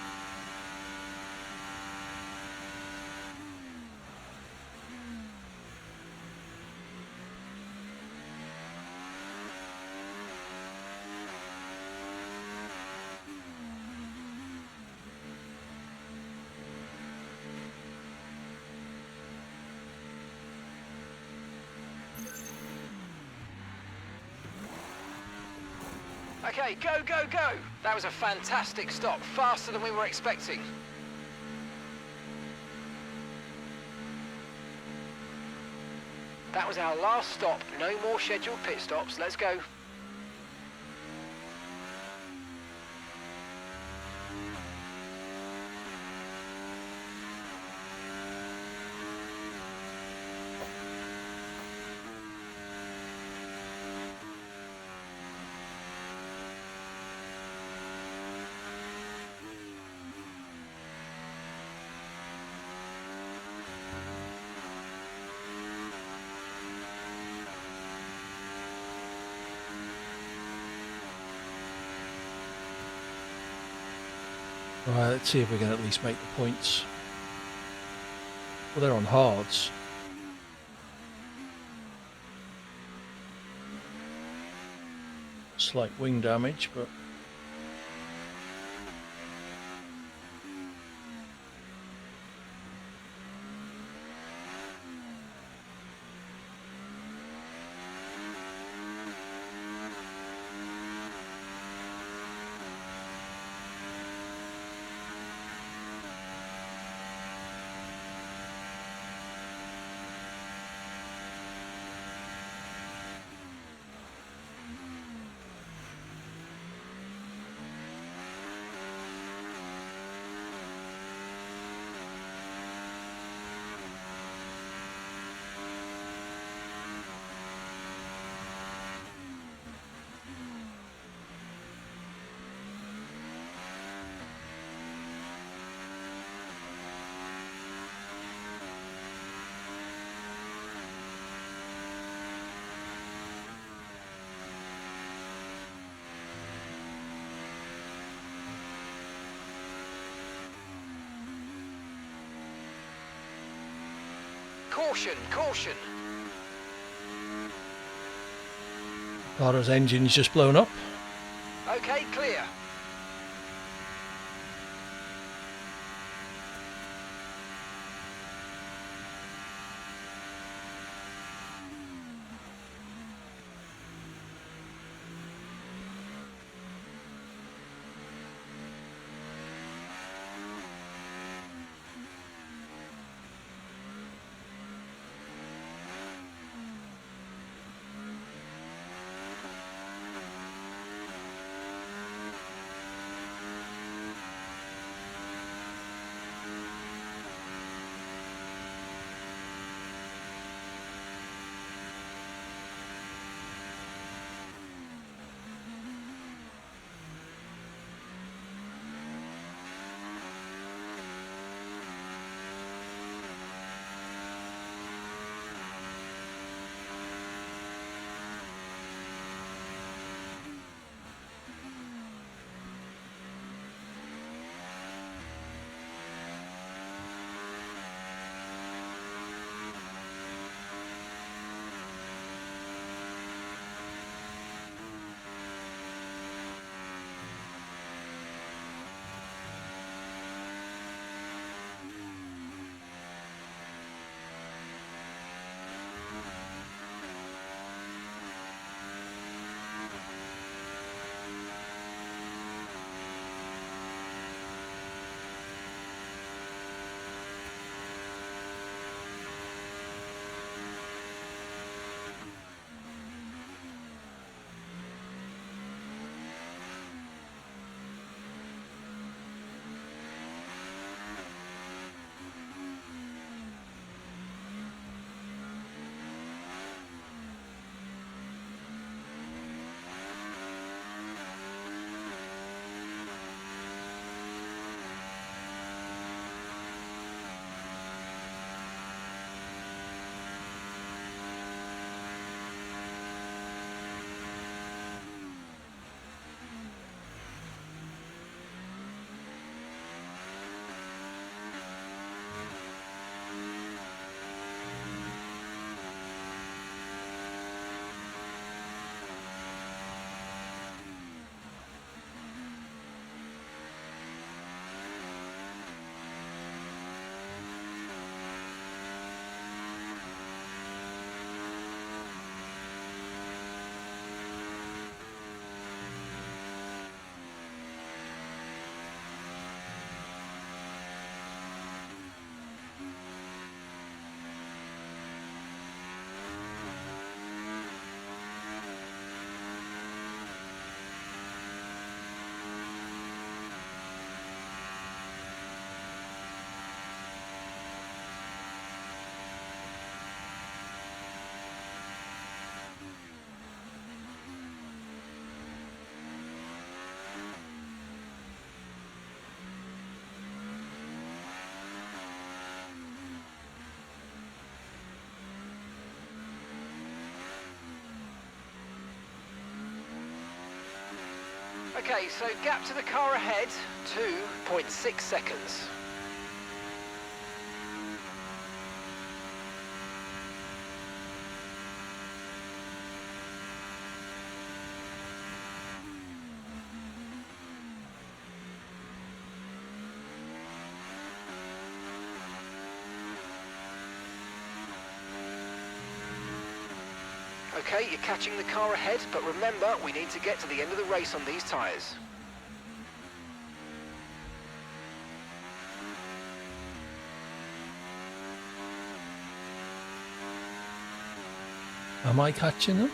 Okay, go, go, go! That was a fantastic stop, faster than we were expecting. That was our last stop, no more scheduled pit stops, let's go. Right, let's see if we can at least make the points. Well, they're on hards. Slight wing damage, but... Caution, caution. Lara's engine's just blown up. Okay, clear. Okay, so gap to the car ahead, 2.6 seconds. Okay, you're catching the car ahead, but remember, we need to get to the end of the race on these tyres. Am I catching them?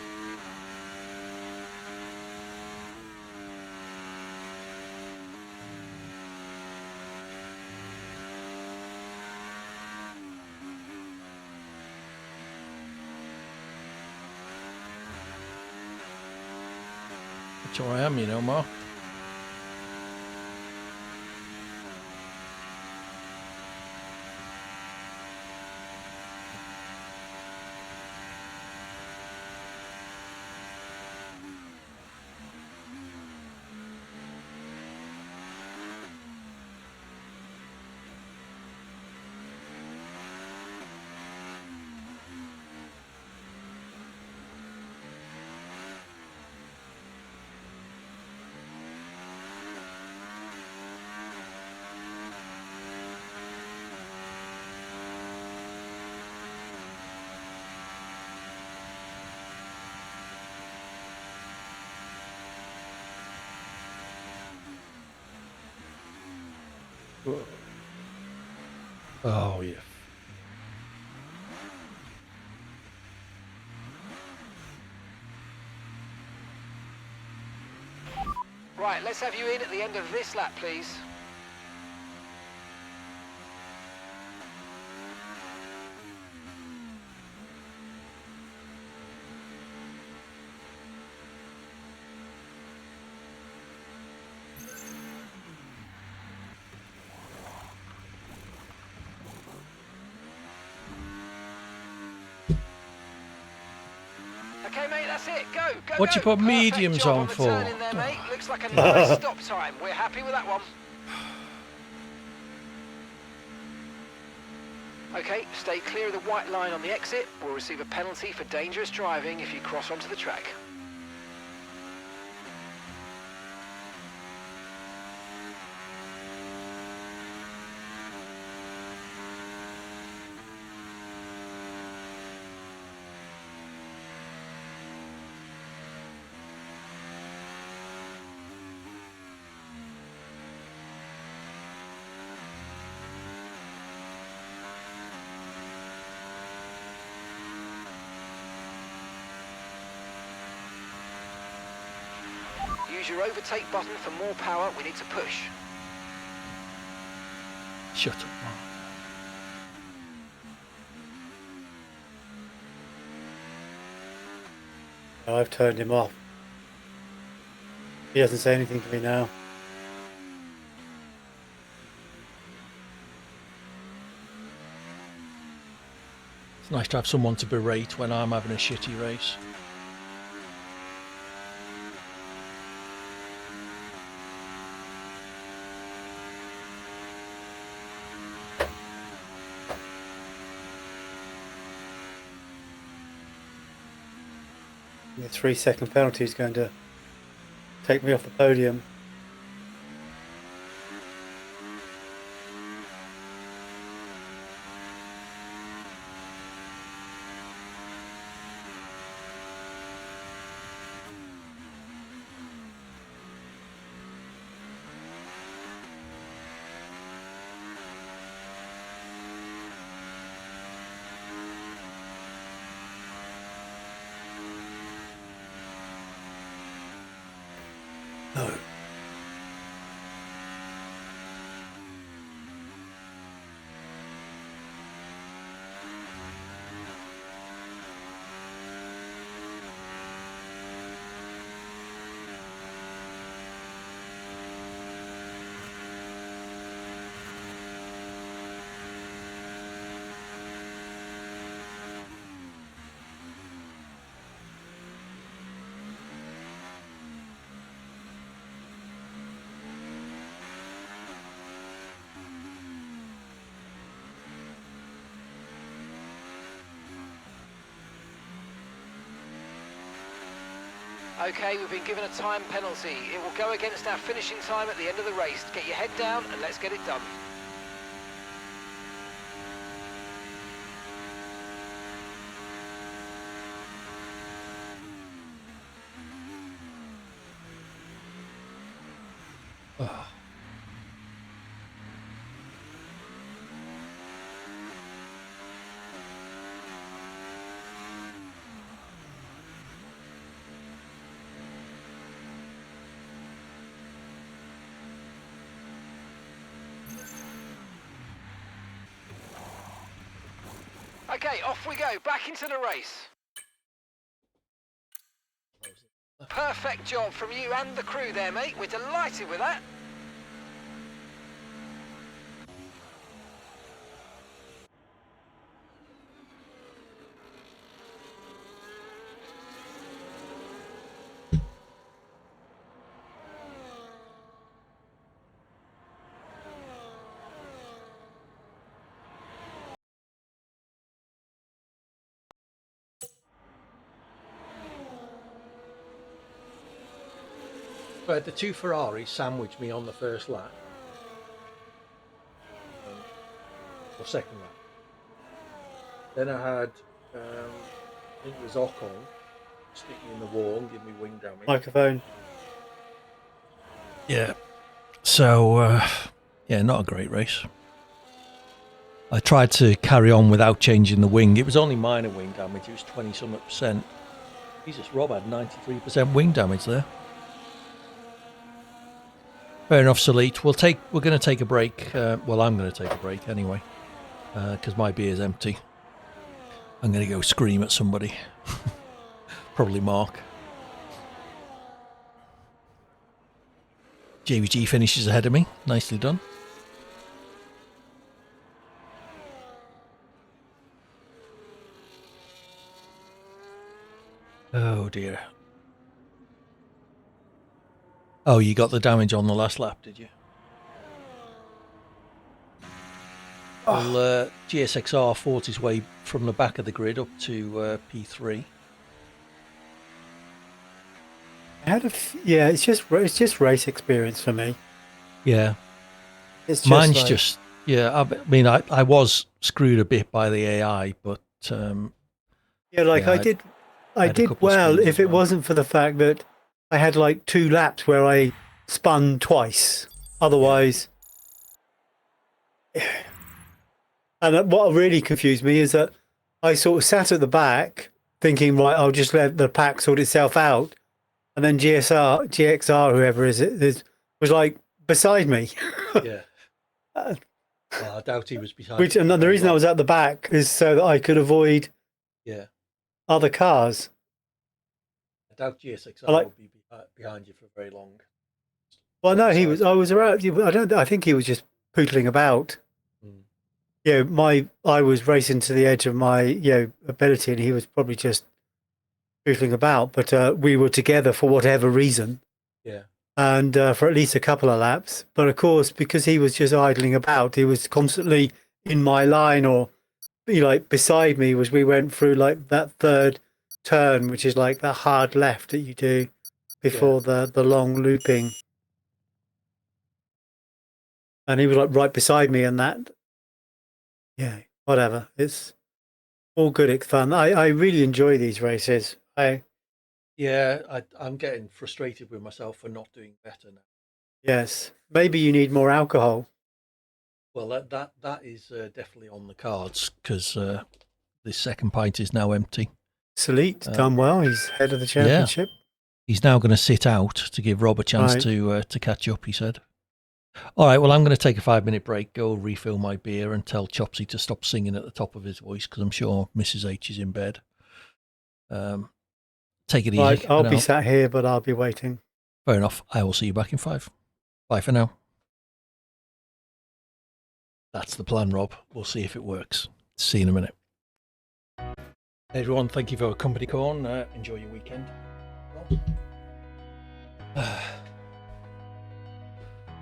Sure I am, you know, Mark. Oh, yeah. Right, let's have you in at the end of this lap, please. Okay, mate, that's it. Go, go, What'd you go. put mediums Perfect job on the for? turn in there, mate. Looks like a nice stop time. We're happy with that one. Okay, stay clear of the white line on the exit. We'll receive a penalty for dangerous driving if you cross onto the track. Use your overtake button for more power. We need to push. Shut up, man. Oh, I've turned him off. He doesn't say anything to me now. It's nice to have someone to berate when I'm having a shitty race. The 3-second penalty is going to take me off the podium. No. Okay, we've been given a time penalty. It will go against our finishing time at the end of the race. Get your head down and let's get it done. Oh. Okay, off we go, back into the race. Perfect job from you and the crew there, mate. We're delighted with that. But the two Ferraris sandwiched me on the first lap. Or second lap. Then I had, I think it was Ocon, stick me in the wall and give me wing damage. Microphone. Yeah. So, Yeah, not a great race. I tried to carry on without changing the wing. It was only minor wing damage. It was 20-something%. Jesus, Rob had 93% wing damage there. Fair enough, Salit. We're going to take a break. Well, I'm going to take a break anyway, because my beer's empty. I'm going to go scream at somebody. Probably Mark. JVG finishes ahead of me. Nicely done. Oh dear. Oh, you got the damage on the last lap, did you? Oh. Well, GSXR fought his way from the back of the grid up to P3. It's just race experience for me. Yeah, it's just mine's like, just I mean, I was screwed a bit by the AI, but I did well if it wasn't for the fact that I had like 2 laps where I spun twice. Otherwise, and what really confused me is that I sort of sat at the back thinking, right, I'll just let the pack sort itself out. And then GXR, whoever was like beside me. Yeah. Well, I doubt he was beside me. And the reason I was at the back is so that I could avoid other cars. I doubt GSXR would be behind you for very long. Well, no, I was around. I think he was just pootling about. I was racing to the edge of my ability, and he was probably just pootling about. But we were together for whatever reason. Yeah. And for at least a couple of laps. But of course, because he was just idling about, he was constantly in my line or beside me as we went through like that third turn, which is like that hard left that you do before the long looping. And he was like right beside me, and that, whatever. It's all good. It's fun. I really enjoy these races. I'm getting frustrated with myself for not doing better now. Yes, maybe you need more alcohol. Well, that is definitely on the cards because this second pint is now empty. Salit done well. He's head of the championship. Yeah. He's now going to sit out to give Rob a chance to catch up, he said. All right, well, I'm going to take a 5-minute break, go refill my beer and tell Chopsy to stop singing at the top of his voice because I'm sure Mrs. H is in bed. Take it easy. I'll be sat here, but I'll be waiting. Fair enough. I will see you back in 5. Bye for now. That's the plan, Rob. We'll see if it works. See you in a minute. Hey everyone, thank you for company, Corn. Enjoy your weekend.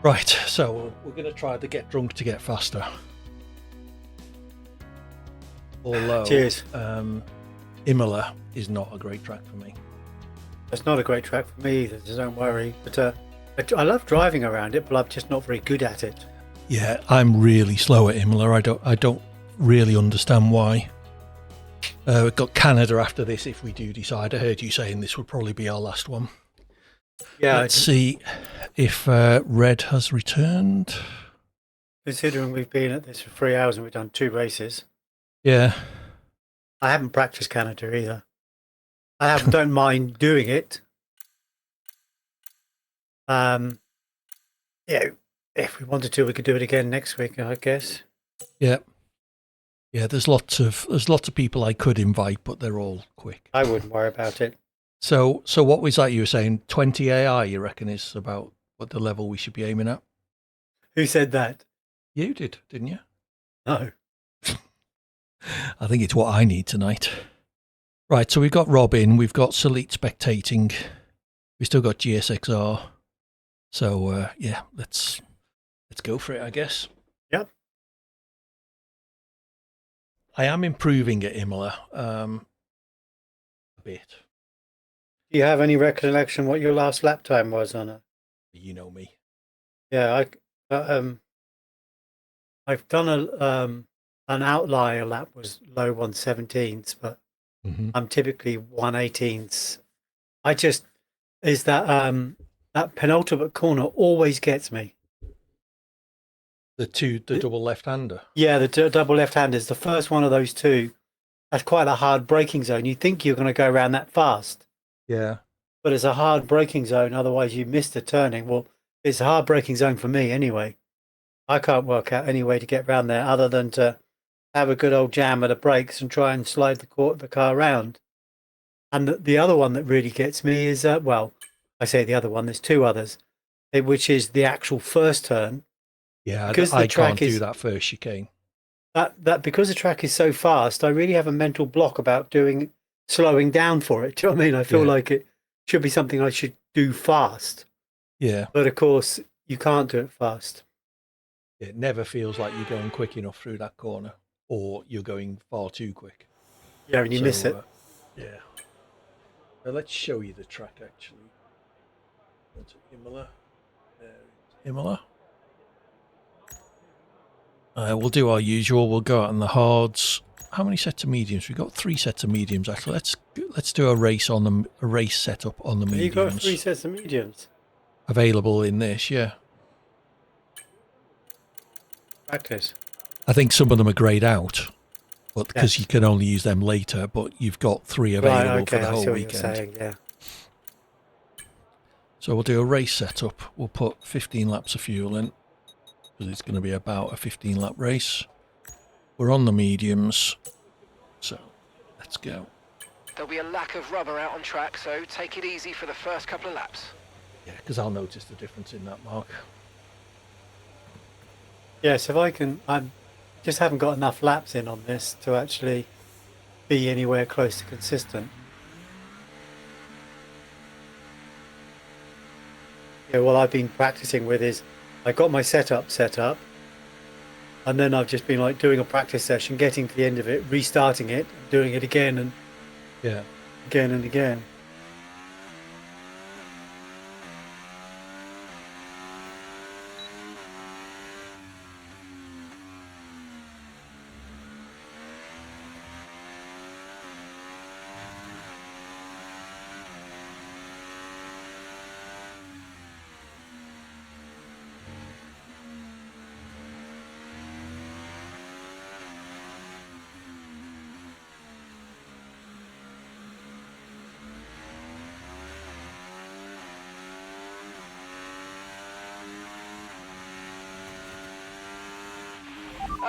Right, so we're going to try to get drunk to get faster. Although, cheers. Imola is not a great track for me. It's not a great track for me either, so don't worry. But I love driving around it, but I'm just not very good at it. Yeah, I'm really slow at Imola. I don't really understand why. We've got Canada after this if we do decide. I heard you saying this would probably be our last one. Yeah. Let's see if Red has returned. Considering we've been at this for 3 hours and we've done 2 races. Yeah. I haven't practiced Canada either. Don't mind doing it. If we wanted to, we could do it again next week, I guess. Yeah. Yeah, there's lots of people I could invite, but they're all quick. I wouldn't worry about it. So what was that you were saying? 20 AI, you reckon, is about what the level we should be aiming at? Who said that? You did, didn't you? No. I think it's what I need tonight. Right, so we've got Robin, we've got Salit spectating, we still got GSXR. So let's go for it, I guess. Yep. I am improving at Imola a bit. Do you have any recollection what your last lap time was on it? You know me. Yeah, I've done an outlier lap was low 117s, but I'm typically 118s. That penultimate corner always gets me. The double left-hander. Yeah, the double left-hander is the first one of those two. That's quite a hard braking zone. You think you're going to go around that fast. Yeah. But it's a hard braking zone. Otherwise, you miss the turning. Well, it's a hard braking zone for me anyway. I can't work out any way to get around there other than to have a good old jam at the brakes and try and slide the car around. And the other one that really gets me is, well, I say the other one, there's two others, which is the actual first turn. Yeah, because I can't do that first chicane. That because the track is so fast, I really have a mental block about slowing down for it. Do you know what I mean? I feel like it should be something I should do fast. Yeah. But of course, you can't do it fast. It never feels like you're going quick enough through that corner, or you're going far too quick. Yeah, and you miss it. Yeah. Now let's show you the track, actually. Go to Imola. Imola. We'll do our usual. We'll go out on the hards. How many sets of mediums? We've got 3 sets of mediums, actually. Let's do a race setup on the mediums. You've got 3 sets of mediums available in this, yeah. Practice. I think some of them are greyed out, but because you can only use them later. But you've got 3 available for the whole weekend. Saying, yeah. So we'll do a race setup. We'll put 15 laps of fuel in, because it's going to be about a 15-lap race. We're on the mediums, so let's go. There'll be a lack of rubber out on track, so take it easy for the first couple of laps. Yeah, because I'll notice the difference in that, Mark. Yes, if I can, I just haven't got enough laps in on this to actually be anywhere close to consistent. Yeah, what I've been practicing with is I got my setup set up, and then I've just been like doing a practice session, getting to the end of it, restarting it, doing it again and again and again.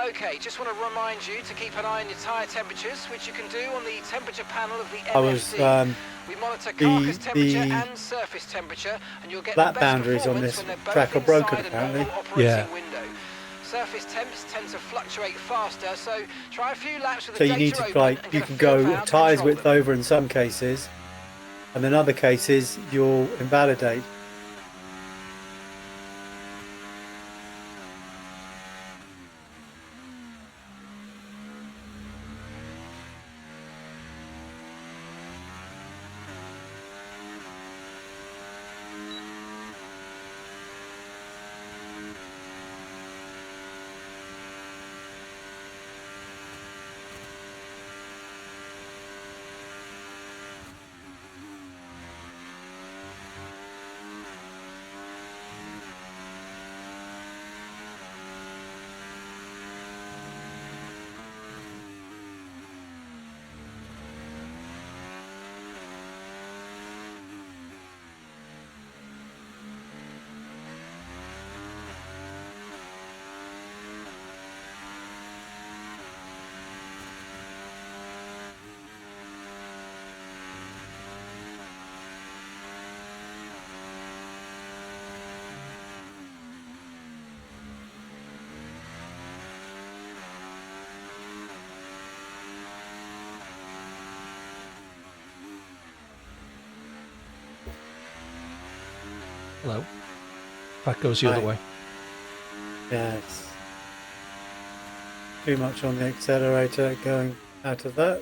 Okay, just want to remind you to keep an eye on your tyre temperatures, which you can do on the temperature panel of the MFD. We monitor carcass temperature and surface temperature, and you'll get the best boundaries on this track are broken apparently. Window. Surface temps tend to fluctuate faster, so try a few laps with the data open. So you need to you can go tyres width over in some cases, and in other cases you'll invalidate. Hello. That goes the other way. Yes. Too much on the accelerator, going out of that.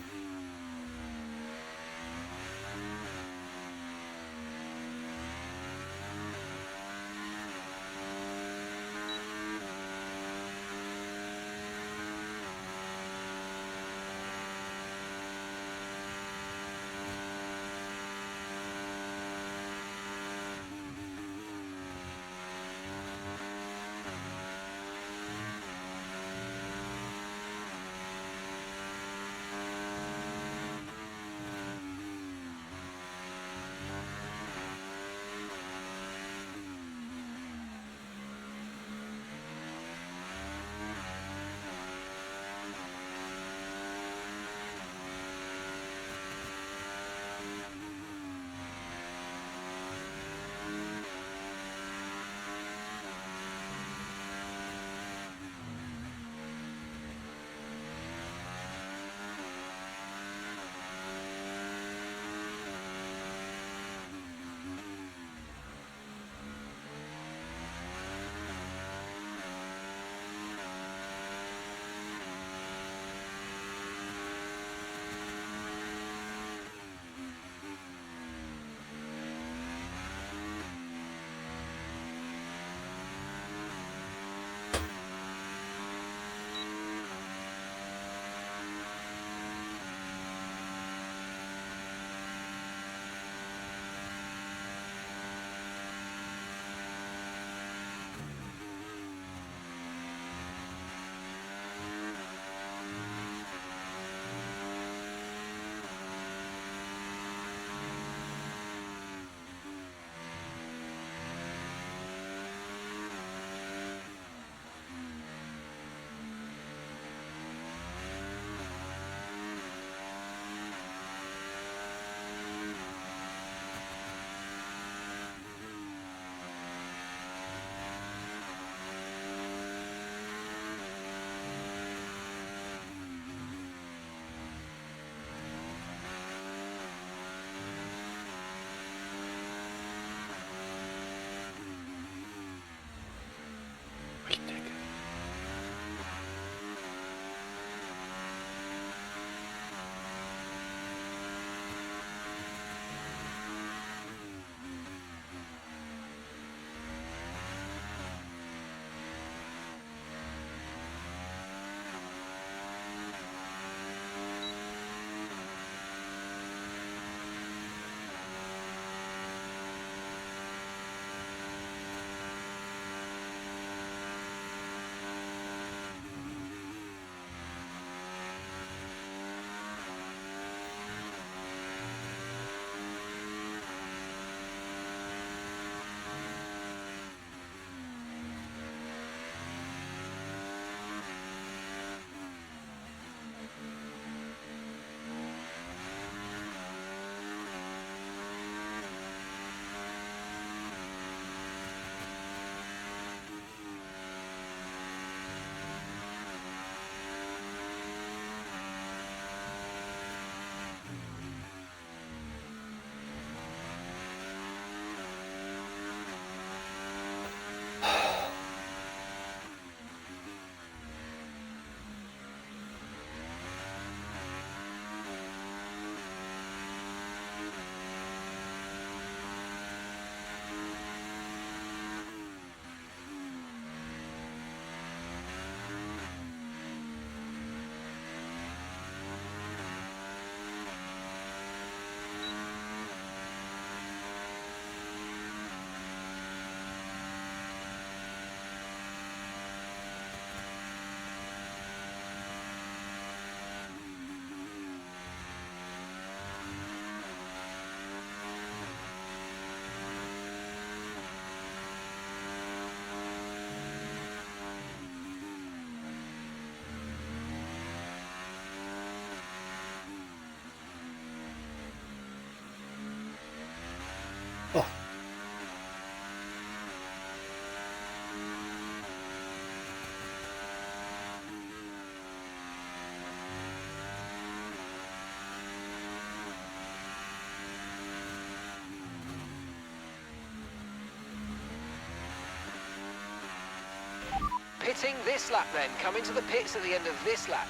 pitting this lap then. Come into the pits at the end of this lap.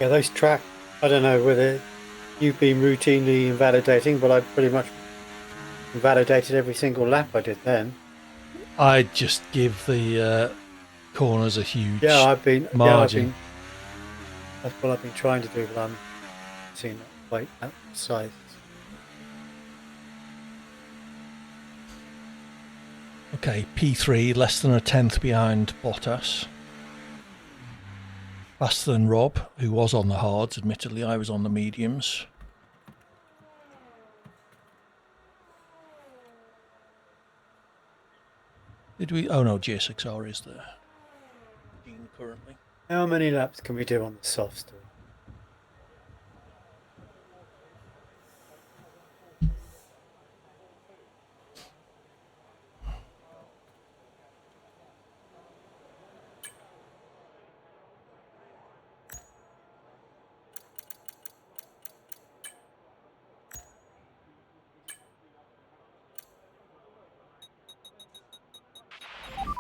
Yeah, those track, I don't know whether you've been routinely invalidating, but I pretty much invalidated every single lap I did then. I just give the corners a huge margin. That's what I've been trying to do, but I'm seeing that quite that size. Okay, P3, less than a tenth behind Bottas. Faster than Rob, who was on the hards. Admittedly, I was on the mediums. Did we? Oh no, J6R is there. Currently. How many laps can we do on the softs?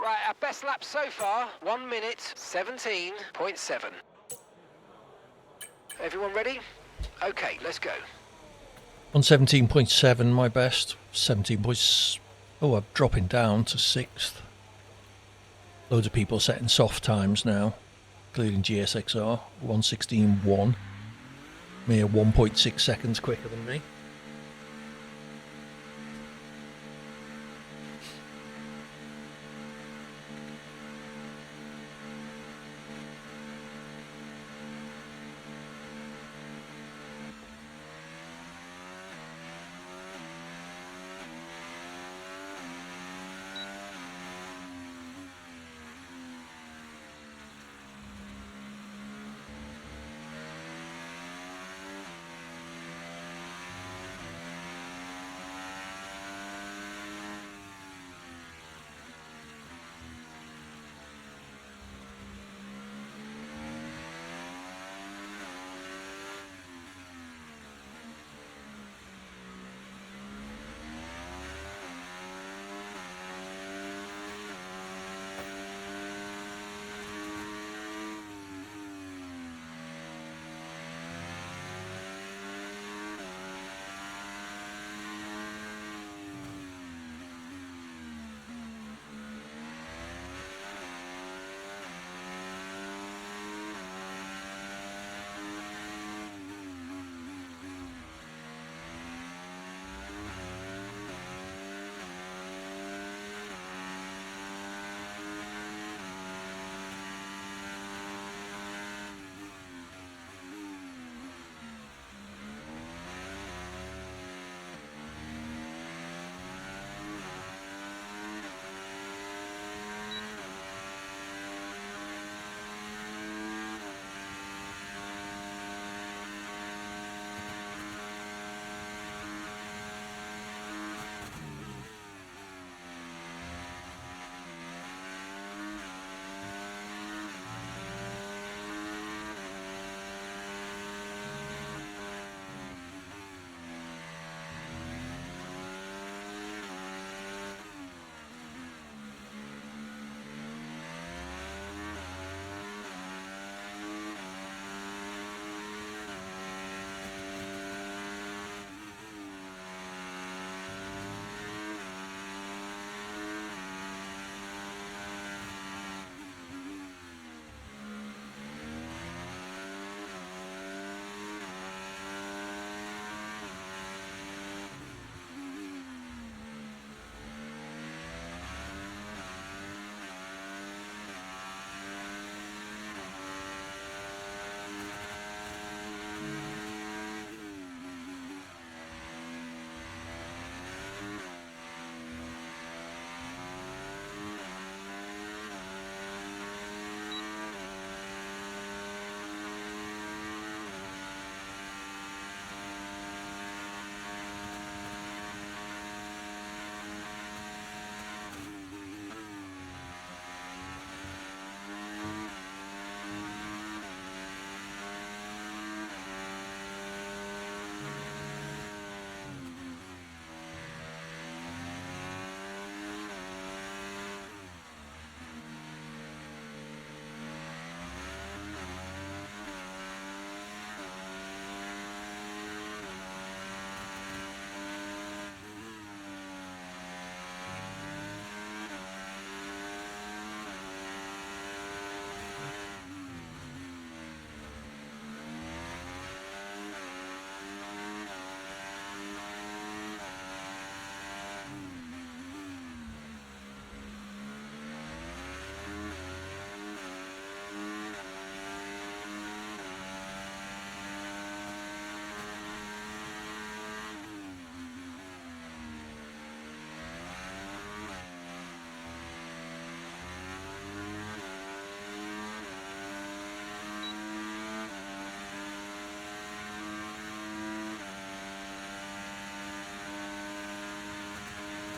Right, our best lap so far, 1 minute 17.7. Everyone ready? Okay, let's go. On 17.7, my best. 17. Oh, I'm dropping down to 6th. Loads of people setting soft times now, including GSXR. 1:16.1. Mere 1.6 seconds quicker than me.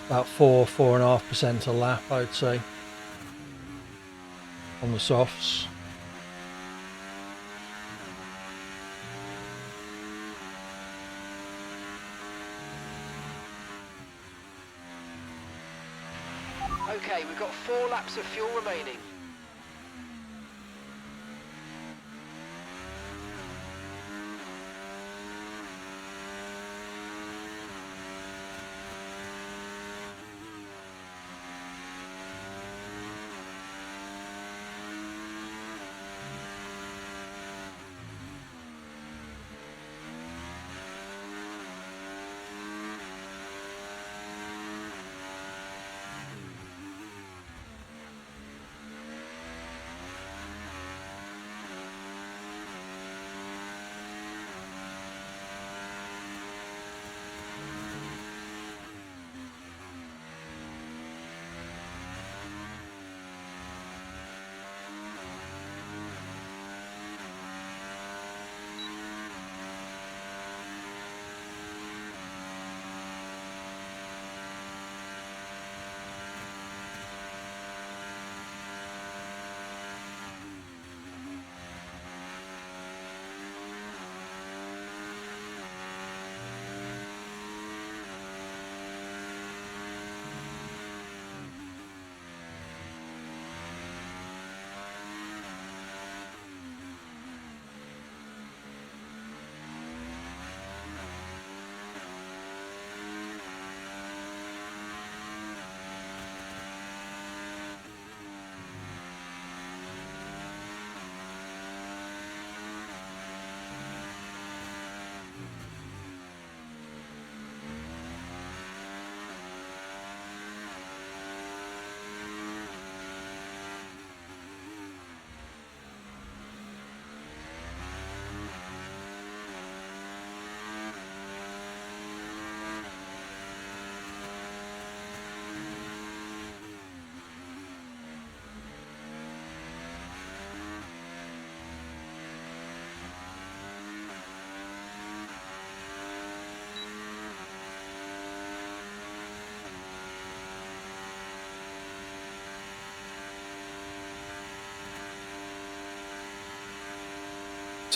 About 4.5% a lap, I'd say, on the softs. Okay, we've got 4 laps of fuel remaining.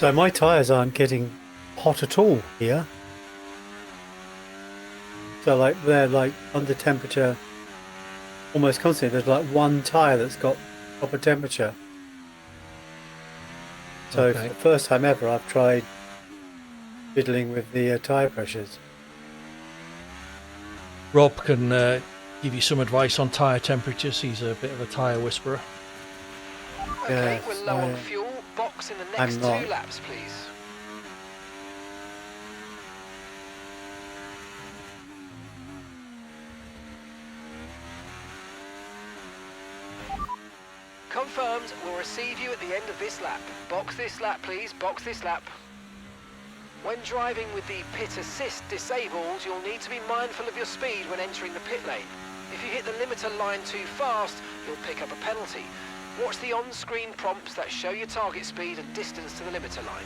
So my tyres aren't getting hot at all here. So like they're like under temperature almost constantly. There's like one tyre that's got proper temperature. So Okay. for the first time ever, I've tried fiddling with the tyre pressures. Rob can give you some advice on tyre temperatures. He's a bit of a tyre whisperer. Okay, Yes, we're low on fuel. Box in the next I'm 2 not. laps, please. Confirmed, we'll receive you at the end of this lap. Box this lap, please. Box this lap. When driving with the pit assist disabled, you'll need to be mindful of your speed when entering the pit lane. If you hit the limiter line too fast, you'll pick up a penalty. Watch the on-screen prompts that show your target speed and distance to the limiter line.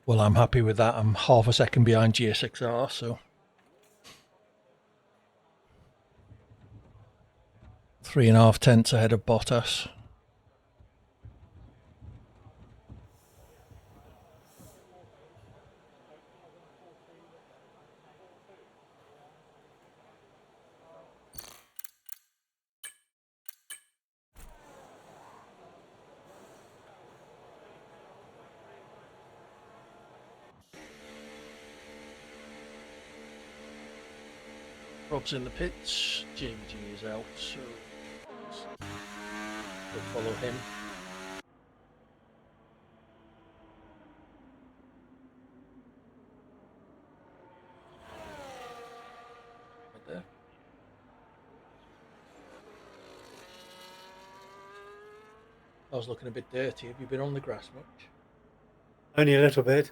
Well, I'm happy with that. I'm half a second behind GSXR, so 3.5 tenths ahead of Bottas. Rob's in the pits, JVG is out, so we'll follow him. Right there. I was looking a bit dirty. Have you been on the grass much? Only a little bit.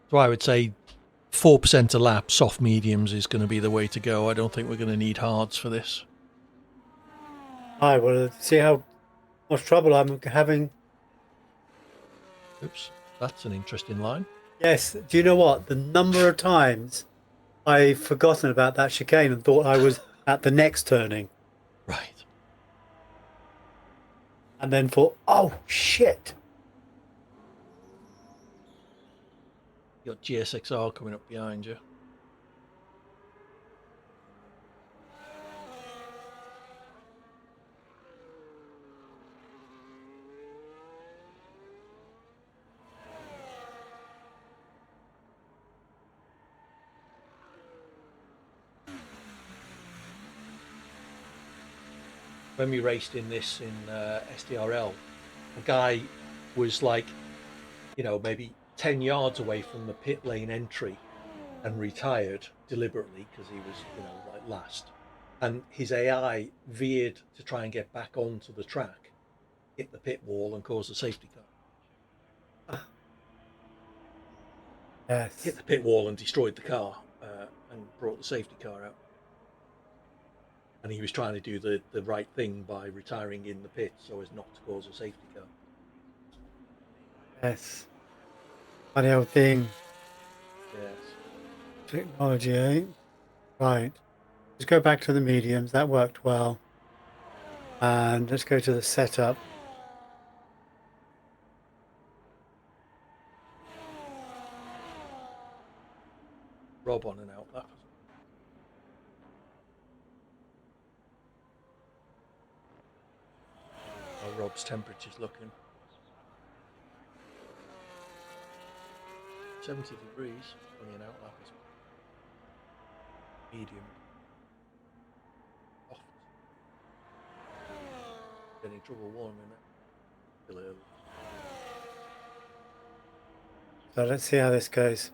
So I would say 4% a lap, soft mediums is going to be the way to go. I don't think we're going to need hards for this. I will see how much trouble I'm having. Oops, that's an interesting line. Yes. Do you know what? The number of times I've forgotten about that chicane and thought I was at the next turning. Right. And then thought, oh, shit. You got GSXR coming up behind you. When we raced in this in SDRL, a guy was like, maybe 10 yards away from the pit lane entry and retired deliberately because he was, like last. And his AI veered to try and get back onto the track, hit the pit wall and caused a safety car. Yes. Hit the pit wall and destroyed the car and brought the safety car out. And he was trying to do the right thing by retiring in the pit so as not to cause a safety car. Yes. Funny old thing. Yes. Technology, eh? Right. Let's go back to the mediums. That worked well. And let's go to the setup. Rob on and out. That was... How Rob's temperature's looking. 70 degrees. Only an outlap is medium. Off. Getting trouble warming it. Still early. So let's see how this goes.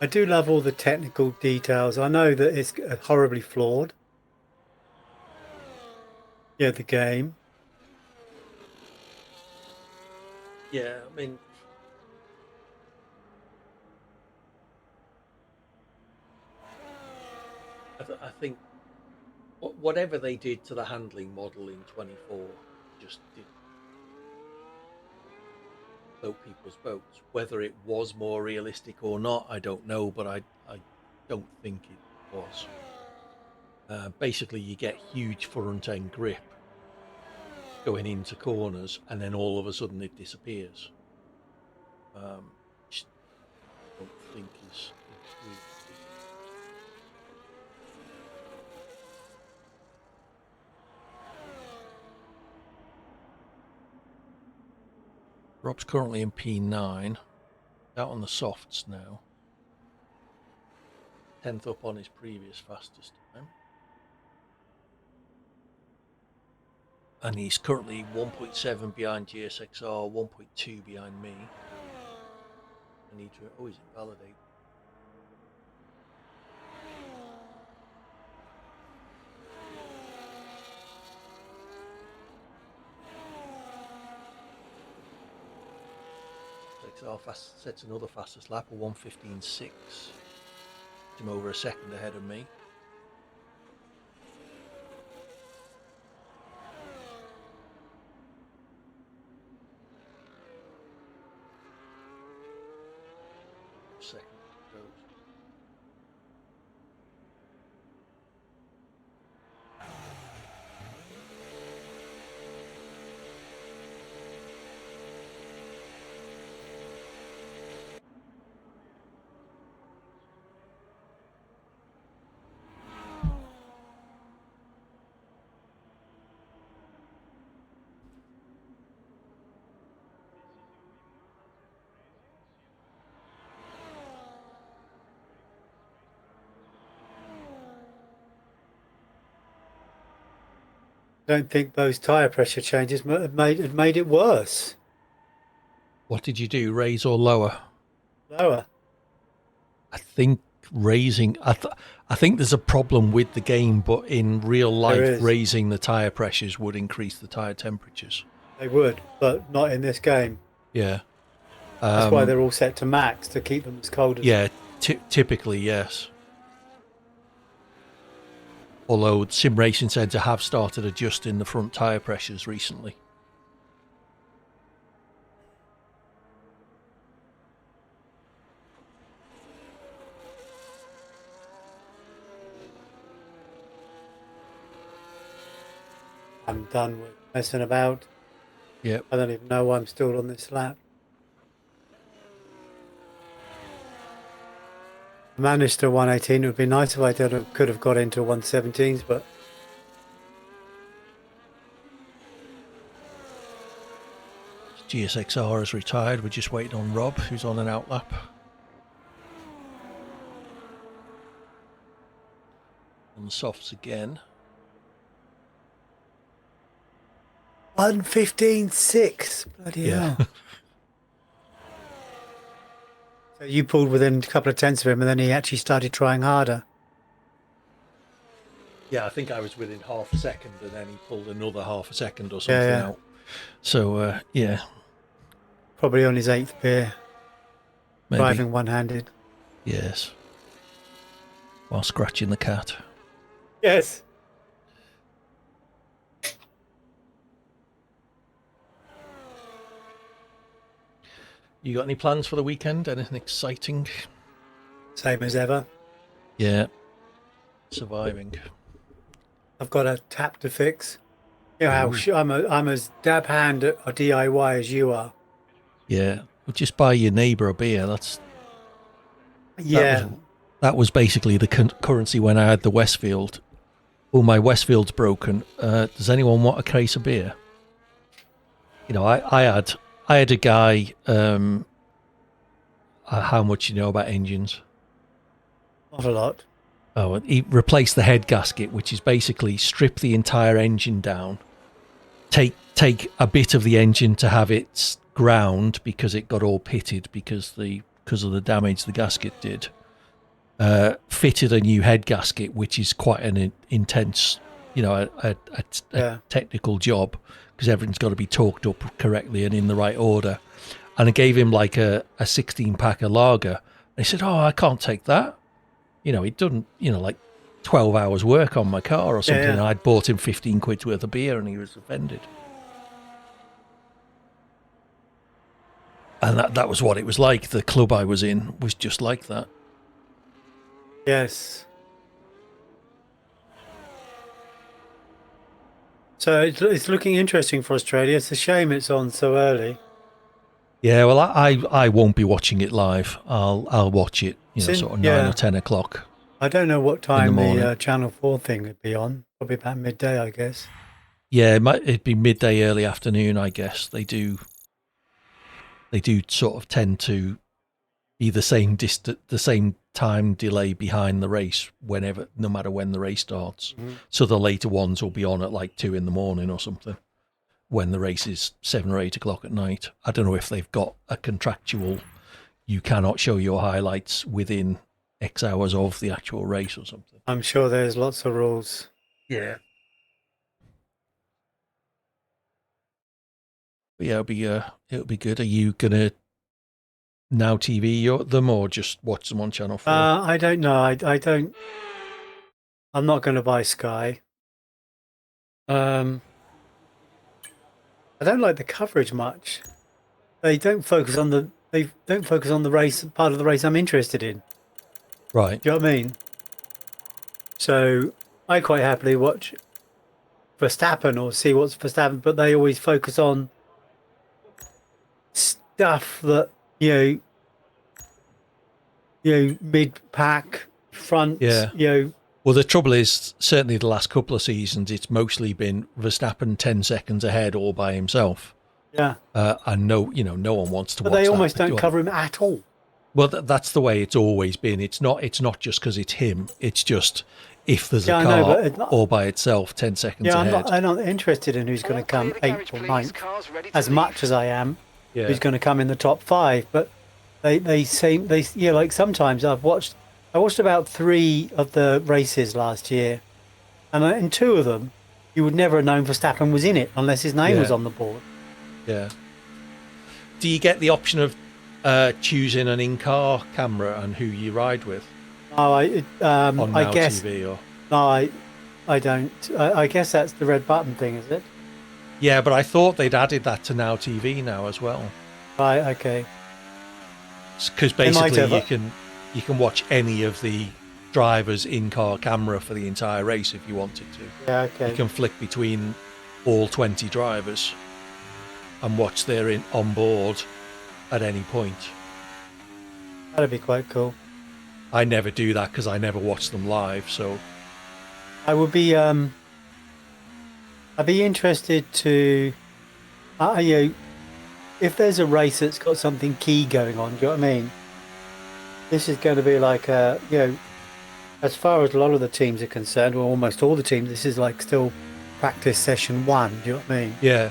I do love all the technical details. I know that it's horribly flawed. Yeah, the game. Yeah, I mean, I think whatever they did to the handling model in 24 just didn't float people's boats. Whether it was more realistic or not, I don't know, but I don't think it was. Basically, you get huge front end grip going into corners, and then all of a sudden it disappears. Which I don't think is really... Rob's currently in P9, out on the softs now. 10th up on his previous fastest time. And he's currently 1.7 behind GSXR, 1.2 behind me. I need to... Oh, he's invalidate. XR fast, sets another fastest lap, a 1:15.6. Him over a second ahead of me. Second goes. I don't think those tyre pressure changes made it worse. What did you do, raise or lower? Lower. I think raising, I think there's a problem with the game, but in real life, raising the tyre pressures would increase the tyre temperatures. They would, but not in this game. Yeah. That's why they're all set to max, to keep them as cold as... Yeah, typically, yes. Although Sim Racing Centre have started adjusting the front tyre pressures recently. I'm done with messing about. Yep. I don't even know why I'm still on this lap. I managed to 118. It would be nice if I could have got into 117s, but GSXR has retired. We're just waiting on Rob, who's on an outlap. On the softs again. 115.6. Bloody hell. So you pulled within a couple of tenths of him, and then he actually started trying harder. Yeah, I think I was within half a second, and then he pulled another half a second or something out. So, yeah. Probably on his 8th beer. Maybe. Driving one-handed. Yes. While scratching the cat. Yes. You got any plans for the weekend? Anything exciting? Same as ever. Yeah. Surviving. I've got a tap to fix. You know how I'm as dab hand at a DIY as you are. Yeah. Well, just buy your neighbour a beer. Yeah. That was basically the currency when I had the Westfield. Oh, my Westfield's broken. Does anyone want a case of beer? You know, I had a guy. How much you know about engines? Not a lot. Oh, he replaced the head gasket, which is basically strip the entire engine down, take a bit of the engine to have it ground because it got all pitted because of the damage the gasket did. Fitted a new head gasket, which is quite an intense, a technical job because everything's got to be torqued up correctly and in the right order. And I gave him like a 16-pack of lager. And he said, "Oh, I can't take that. He'd done, like 12 hours work on my car or something. And I'd bought him 15 quid worth of beer and he was offended." And that was what it was like. The club I was in was just like that. Yes. So it's looking interesting for Australia. It's a shame it's on so early. Yeah, well, I won't be watching it live. I'll watch it, sort of 9 or 10 o'clock. I don't know what time the Channel 4 thing would be on. Probably about midday, I guess. Yeah, it'd be midday, early afternoon, I guess. They do sort of tend to be the same time delay behind the race no matter when the race starts. Mm-hmm. So the later ones will be on at like 2 a.m. or something when the race is 7 or 8 o'clock at night. I don't know if they've got a contractual, you cannot show your highlights within X hours of the actual race or something. I'm sure there's lots of rules. Yeah. But yeah, it'll be good. Are you gonna now TV them or just watch them on Channel 4? I don't know. I don't. I'm not going to buy Sky. I don't like the coverage much. They don't focus on the race, part of the race I'm interested in. Right. Do you know what I mean? So I quite happily watch Verstappen or see what's Verstappen, but they always focus on stuff that mid-pack, front, Well, the trouble is, certainly the last couple of seasons, it's mostly been Verstappen 10 seconds ahead all by himself. Yeah. And no one wants to watch that. But they almost don't cover him at all. Well, that's the way it's always been. It's not just because it's him. It's just if there's a car all by itself 10 seconds ahead. I'm not interested in who's going to come 8th or 9th as much as I am who's going to come in the top 5. But they seem they yeah, like sometimes I watched about 3 of the races last year, and in 2 of them you would never have known Verstappen was in it unless his name was Yeah. on the board. Yeah. Do you get the option of choosing an in-car camera and who you ride with Oh, on I Now guess TV? Or no, I don't. I guess that's the red button thing, is it? yeah, but I thought they'd added that to Now TV now as well. Right. Okay. Because They might basically have. you can watch any of the drivers in-car camera for the entire race if you wanted to. Yeah. You Okay. can flick between all 20 drivers and watch their on board at any point. That'd be quite cool. I never do that because I never watch them live. So I would be. I'd be interested to. You know, if there's a race that's got something key going on, do you know what I mean? This is going to be like as far as a lot of the teams are concerned, or almost all the teams, this is like still practice session 1. Do you know what I mean? yeah,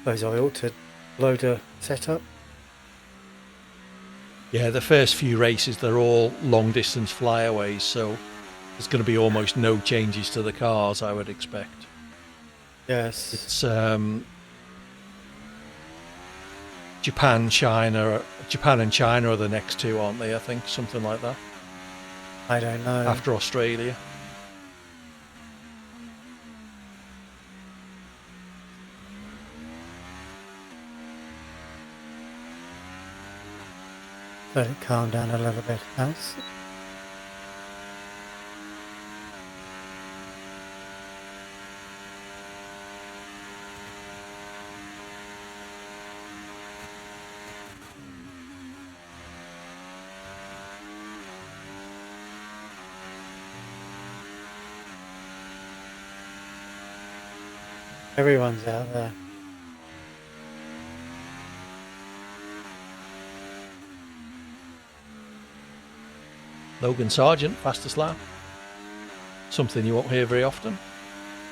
Suppose I ought to load a setup. yeah. The first few races they're all long distance flyaways, so there's going to be almost no changes to the cars, I would expect. Yes. It's Japan and China are the next 2, aren't they? I think something like that. I don't know. After Australia. Let it calm down a little bit. That's everyone's out there. Logan Sargent, fastest lap. Something you won't hear very often.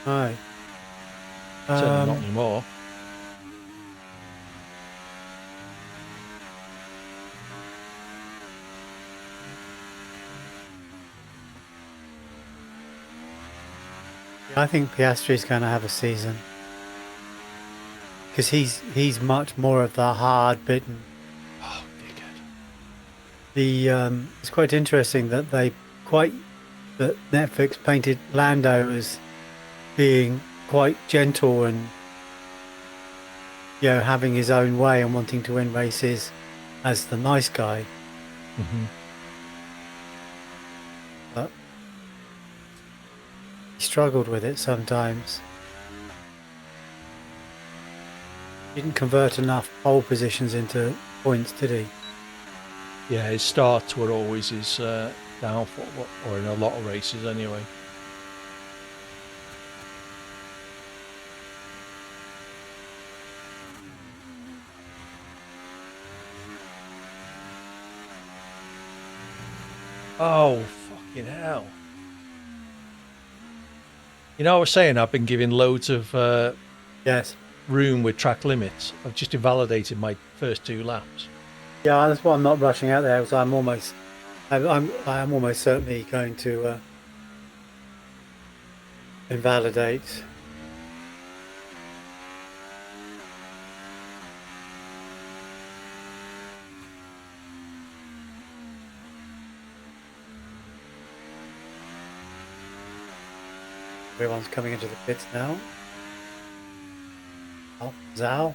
Right. Certainly not anymore. I think Piastri's going to have a season because he's much more of the hard bitten. Oh, dickhead. It's quite interesting that that Netflix painted Lando as being quite gentle and having his own way and wanting to win races as the nice guy. Mm-hmm. But he struggled with it sometimes. Didn't convert enough pole positions into points, did he? Yeah, his starts were always his downfall, or in a lot of races anyway. Oh, fucking hell. You know, I was saying I've been giving loads of Yes. room with track limits. I've just invalidated my first 2 laps. Yeah, that's why I'm not rushing out there, because I am almost certainly going to invalidate. Everyone's coming into the pits now. Oh, Zhao.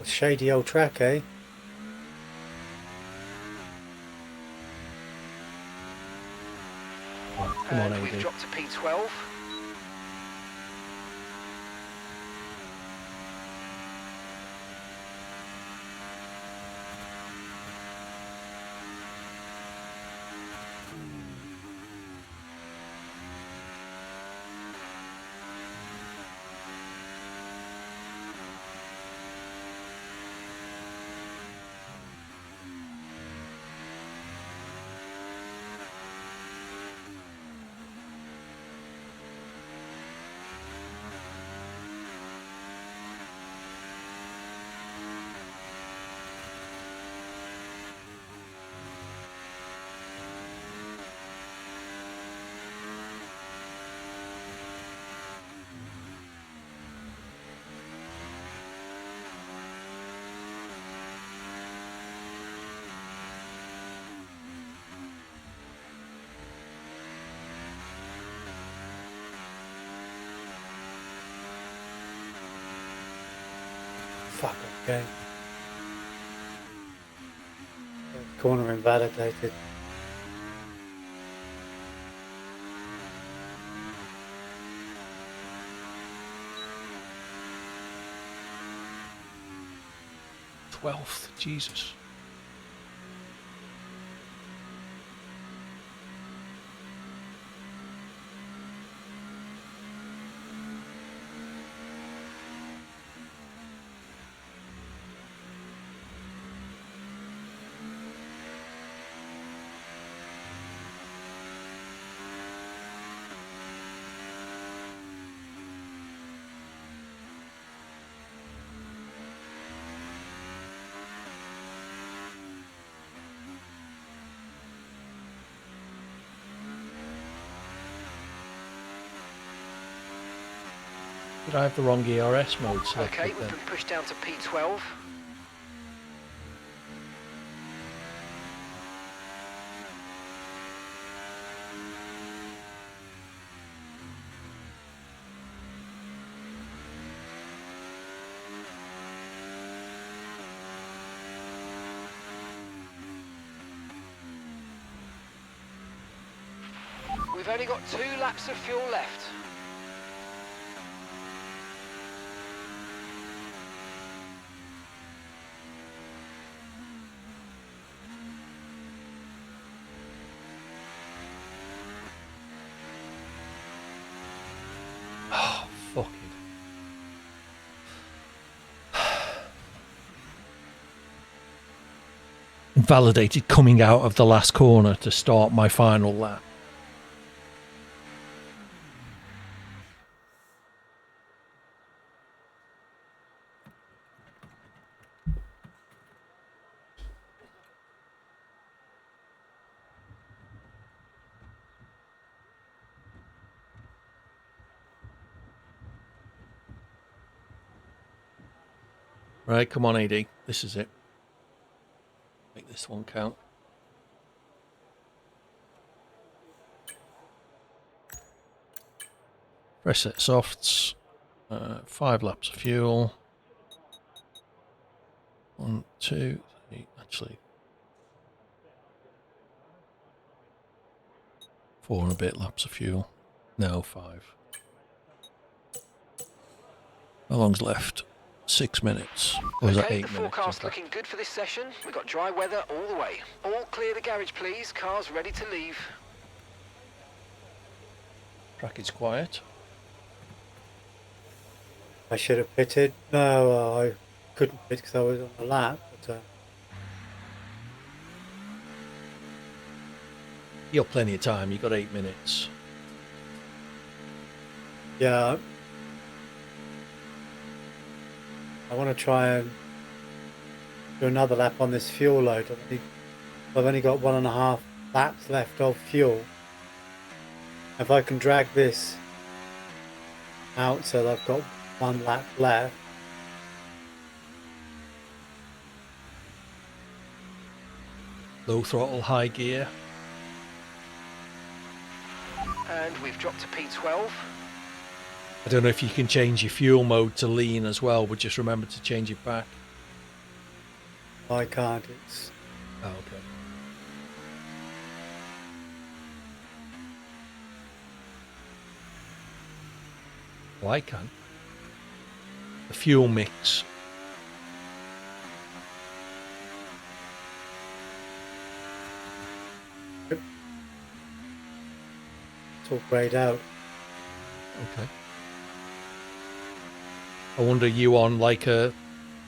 Shady old track, eh? Oh, come on, And we've AD. dropped to P12. fuck okay. Corner invalidated. Jesus. Did I have the wrong ERS mode selected? Okay, we've been pushed down to P12. We've only got 2 laps of fuel left. Oh, fuck it. Invalidated coming out of the last corner to start my final lap. Right, come on, AD. This is it. Make this one count. Fresh set softs. 5 laps of fuel. 1, 2, 3. Actually, 4 and a bit laps of fuel. No, 5. How long's left? 6 minutes. Or is that 8 Okay, minutes? the forecast looking good for this session. We've got dry weather all the way. All clear the garage, please. Cars ready to leave. Track is quiet. I should have pitted. No, I couldn't pit because I was on the lap. But, You've got plenty of time. You've got 8 minutes. yeah, I want to try and do another lap on this fuel load. I've only got 1.5 laps left of fuel. If I can drag this out so that I've got 1 lap left. Low throttle, high gear. And we've dropped to P12. I don't know if you can change your fuel mode to lean as well, but just remember to change it back. I can't. It's Oh, okay. Well, I can. The fuel mix. all greyed out. Okay. I wonder, you on like a...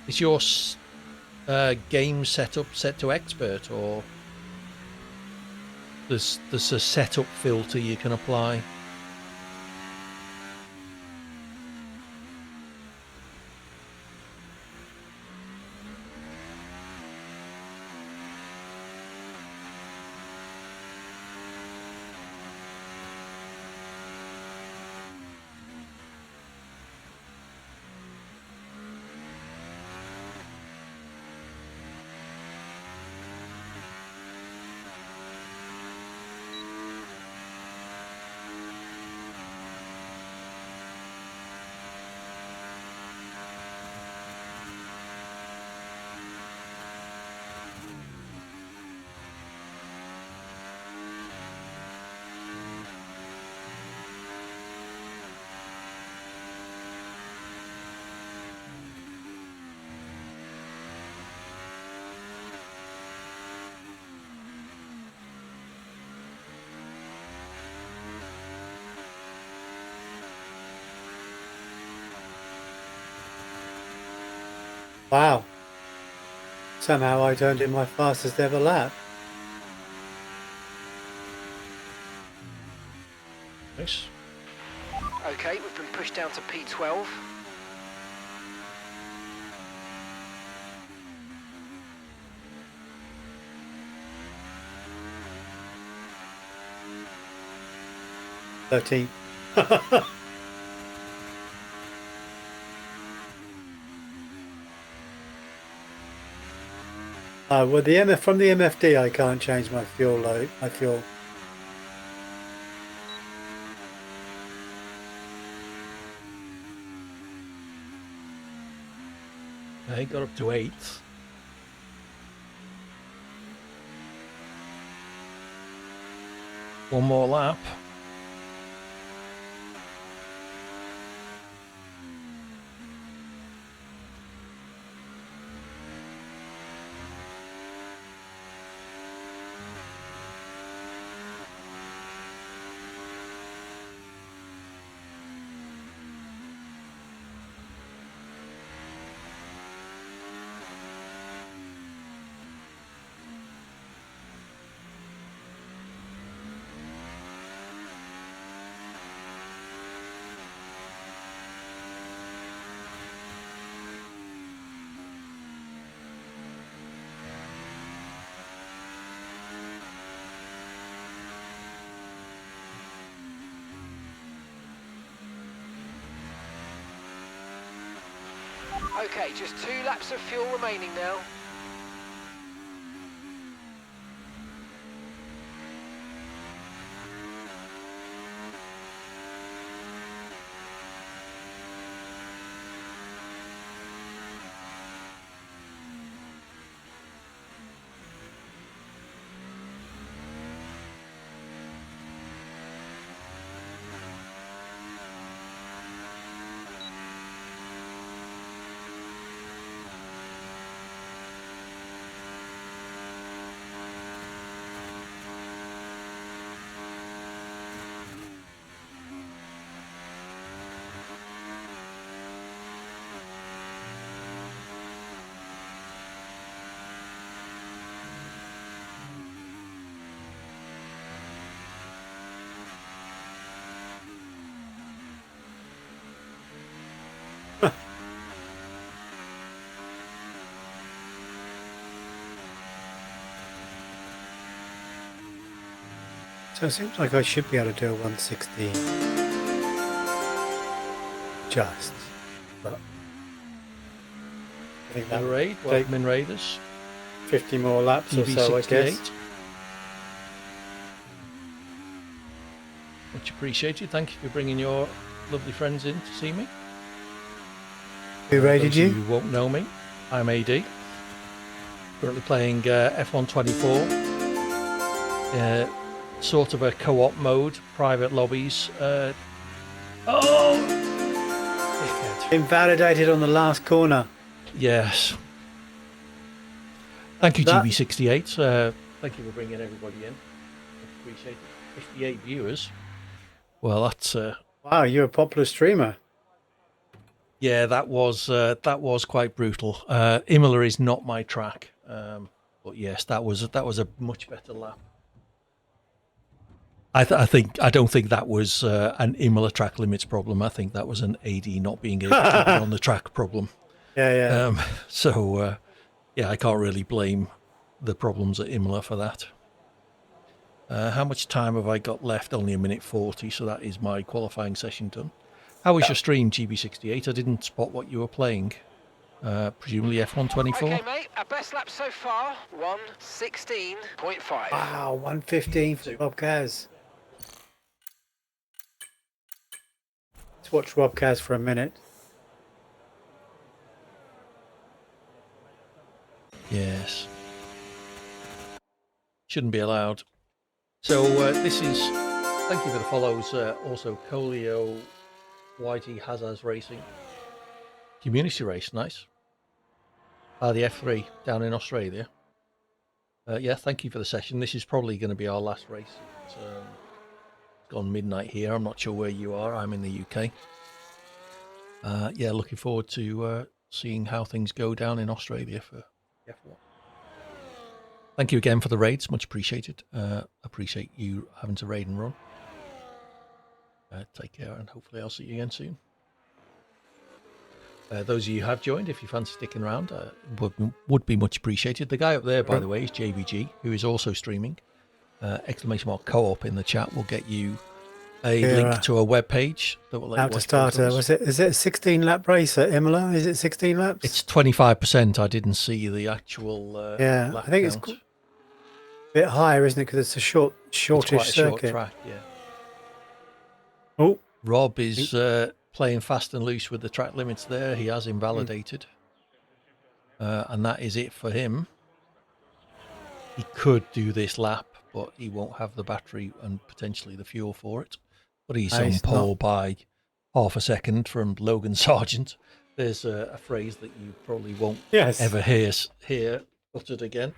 Is your game setup set to expert, or there's a setup filter you can apply? Wow. Somehow I turned in my fastest ever lap. Nice. Okay, we've been pushed down to P12. $13. Well, from the MFD, I can't change my fuel load. My fuel. I got up to 8. One more lap. Okay, just 2 laps of fuel remaining now. So it seems like I should be able to do a 116. Just. But I think that would Raid, welcome in Raiders. 50 more laps or so, I guess. Much appreciated. Thank you for bringing your lovely friends in to see me. Who raided you? You won't know me. I'm AD. Currently playing F124. Sort of a co-op mode, private lobbies. Invalidated on the last corner. Yes. Thank you, GB68. Thank you for bringing everybody in. Appreciate it. 58 viewers. Well, that's wow. You're a popular streamer. Yeah, that was quite brutal. Imola is not my track, but yes, that was a much better lap. I don't think that was an Imola track limits problem. I think that was an AD not being able to keep it on the track problem. Yeah. Yeah, I can't really blame the problems at Imola for that. How much time have I got left? Only 1:40, so that is my qualifying session done. How was your stream, GB68? I didn't spot what you were playing. Presumably F124? Okay, mate, our best lap so far, 1:16.5. Wow, 1:15 for Rob Kaz. Let's watch Rob Kaz for a minute. Yes. Shouldn't be allowed. So this is, thank you for the follows, also Colio Whitey Hazaz Racing. Community race, nice. The F3 down in Australia. Yeah, thank you for the session. This is probably going to be our last race. It's gone midnight here. I'm not sure where you are. I'm in the UK. Yeah, looking forward to seeing how things go down in Australia for F1. Thank you again for the raids, much appreciated. Appreciate you having to raid and run. Take care, and hopefully I'll see you again soon. Those of you who have joined, if you fancy sticking around, would be much appreciated. The guy up there, by the way, is JVG, who is also streaming. Exclamation mark CoOp in the chat will get you a link to a web page that will let you watch starter. Is it a 16 lap race at Imola? Is it 16 laps? It's 25%. I didn't see the actual lap I think count. it's a bit higher, isn't it? Because it's a shortish it's circuit. Short track, yeah. Oh, Rob is playing fast and loose with the track limits there. He has invalidated. And that is it for him. He could do this lap, but he won't have the battery and potentially the fuel for it. But he's on pole by half a second from Logan Sargent. There's a phrase that you probably won't ever hear uttered again.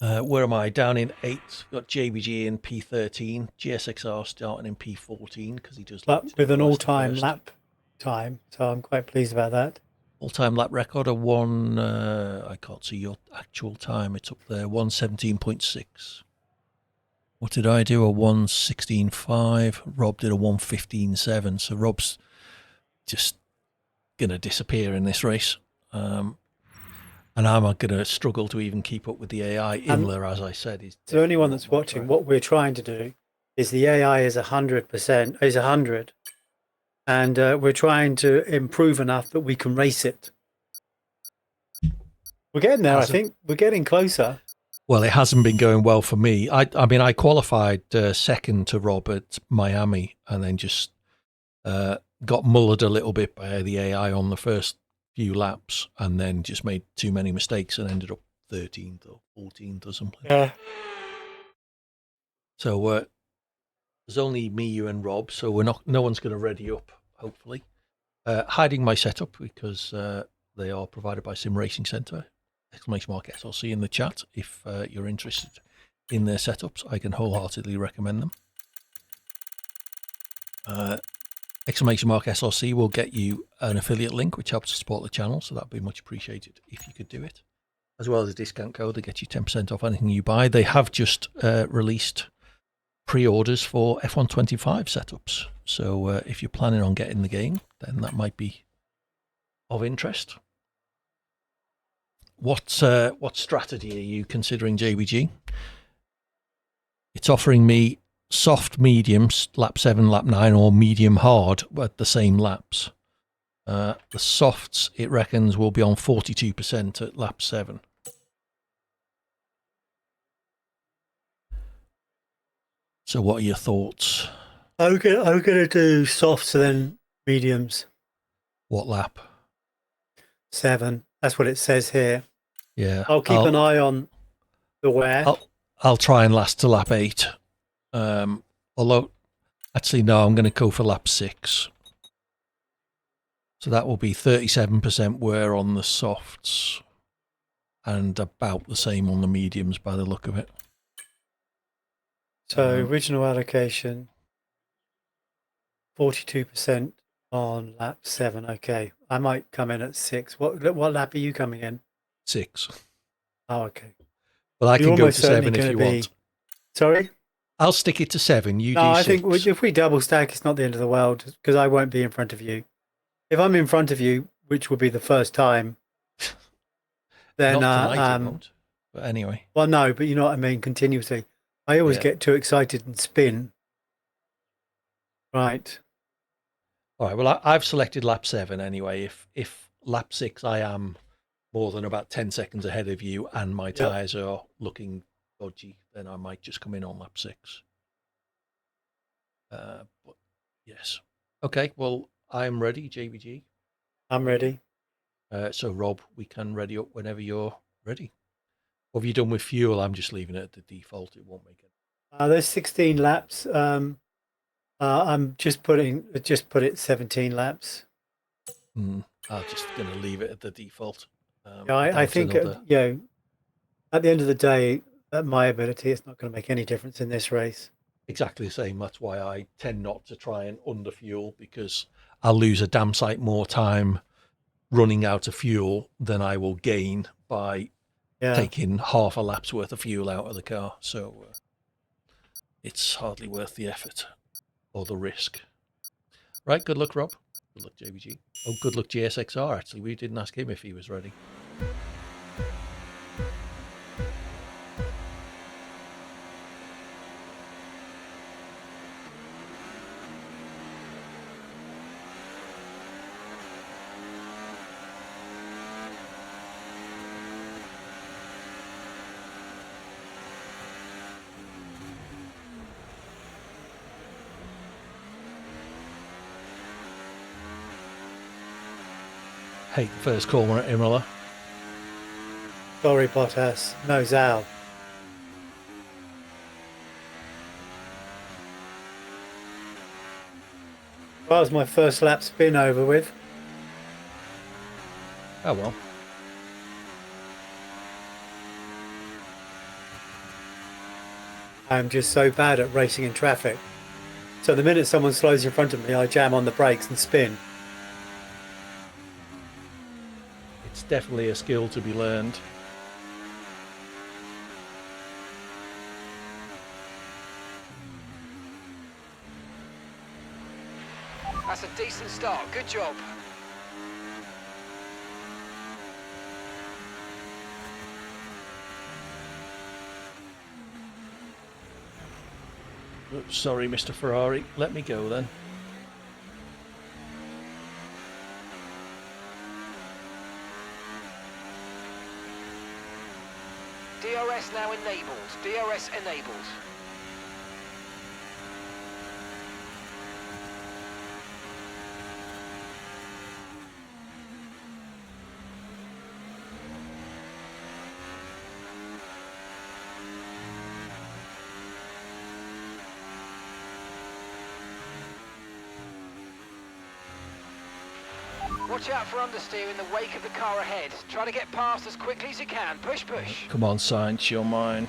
Where am I? Down in 8th. Got JBG in P13. GSXR starting in P14 because he does with an all-time lap time. So I'm quite pleased about that. All-time lap record of I can't see your actual time. It's up there, 1:17.6. What did I do? A 1:16.5. Rob did a 1:15.7. So Rob's just going to disappear in this race. And I'm going to struggle to even keep up with the AI. Imler, as I said, is... So anyone that's watching, what we're trying to do is the AI is 100%, is 100. And we're trying to improve enough that we can race it. We're getting there, I think. We're getting closer. Well, it hasn't been going well for me. I mean, I qualified second to Rob at Miami and then just got mullered a little bit by the AI on the first few laps and then just made too many mistakes and ended up 13th or 14th or something. Yeah. So there's only me, you, and Rob, so no one's going to ready up, hopefully. Hiding my setup because they are provided by Sim Racing Centre. Exclamation mark SLC in the chat. If you're interested in their setups, I can wholeheartedly recommend them. Exclamation mark SLC will get you an affiliate link, which helps to support the channel, so that'd be much appreciated if you could do it. As well as a discount code that gets you 10% off anything you buy. They have just released pre-orders for F125 setups. So if you're planning on getting the game, then that might be of interest. What strategy are you considering, JBG? It's offering me soft mediums, lap 7, lap 9, or medium hard at the same laps. The softs, it reckons, will be on 42% at lap 7. So what are your thoughts? I'm gonna do softs and then mediums. What lap? 7. That's what it says here. Yeah. I'll keep an eye on the wear. I'll try and last to lap 8. Although, actually, no, I'm going to go for lap 6. So that will be 37% wear on the softs and about the same on the mediums by the look of it. So original allocation, 42% on lap 7. Okay, I might come in at 6. What lap are you coming in? 6. Oh, okay. Well, I can go to 7 if you want. Sorry? I'll stick it to 7. You do 6. I think if we double stack, it's not the end of the world because I won't be in front of you. If I'm in front of you, which will be the first time, then not tonight, it won't. But anyway. Well, no, but you know what I mean. Continuously, I always get too excited and spin. Right. All right. Well, I've selected lap 7 anyway. If lap 6, I am more than about 10 seconds ahead of you, and my tyres are looking dodgy, then I might just come in on lap 6. But yes. Okay. Well, I'm ready, JBG. I'm ready. So, Rob, we can ready up whenever you're ready. What have you done with fuel? I'm just leaving it at the default. It won't make it. There's 16 laps. I'm just put it 17 laps. I'm just going to leave it at the default. I think at the end of the day, at my ability, it's not going to make any difference in this race. Exactly the same. That's why I tend not to try and underfuel, because I'll lose a damn sight more time running out of fuel than I will gain by taking half a lap's worth of fuel out of the car. So it's hardly worth the effort or the risk. Right, good luck, Rob. Good luck, JBG. Oh, good luck, GSXR, actually. We didn't ask him if he was ready. Hate the first corner at Imola. Sorry, Bottas. No, Zal. That was my first lap spin over with. Oh well. I'm just so bad at racing in traffic. So the minute someone slows in front of me, I jam on the brakes and spin. It's definitely a skill to be learned. That's a decent start. Good job. Oops, sorry, Mr. Ferrari. Let me go then. DRS now enabled. DRS enabled. Watch out for understeer in the wake of the car ahead. Try to get past as quickly as you can. Push, push. Come on, Sainz, you're mine.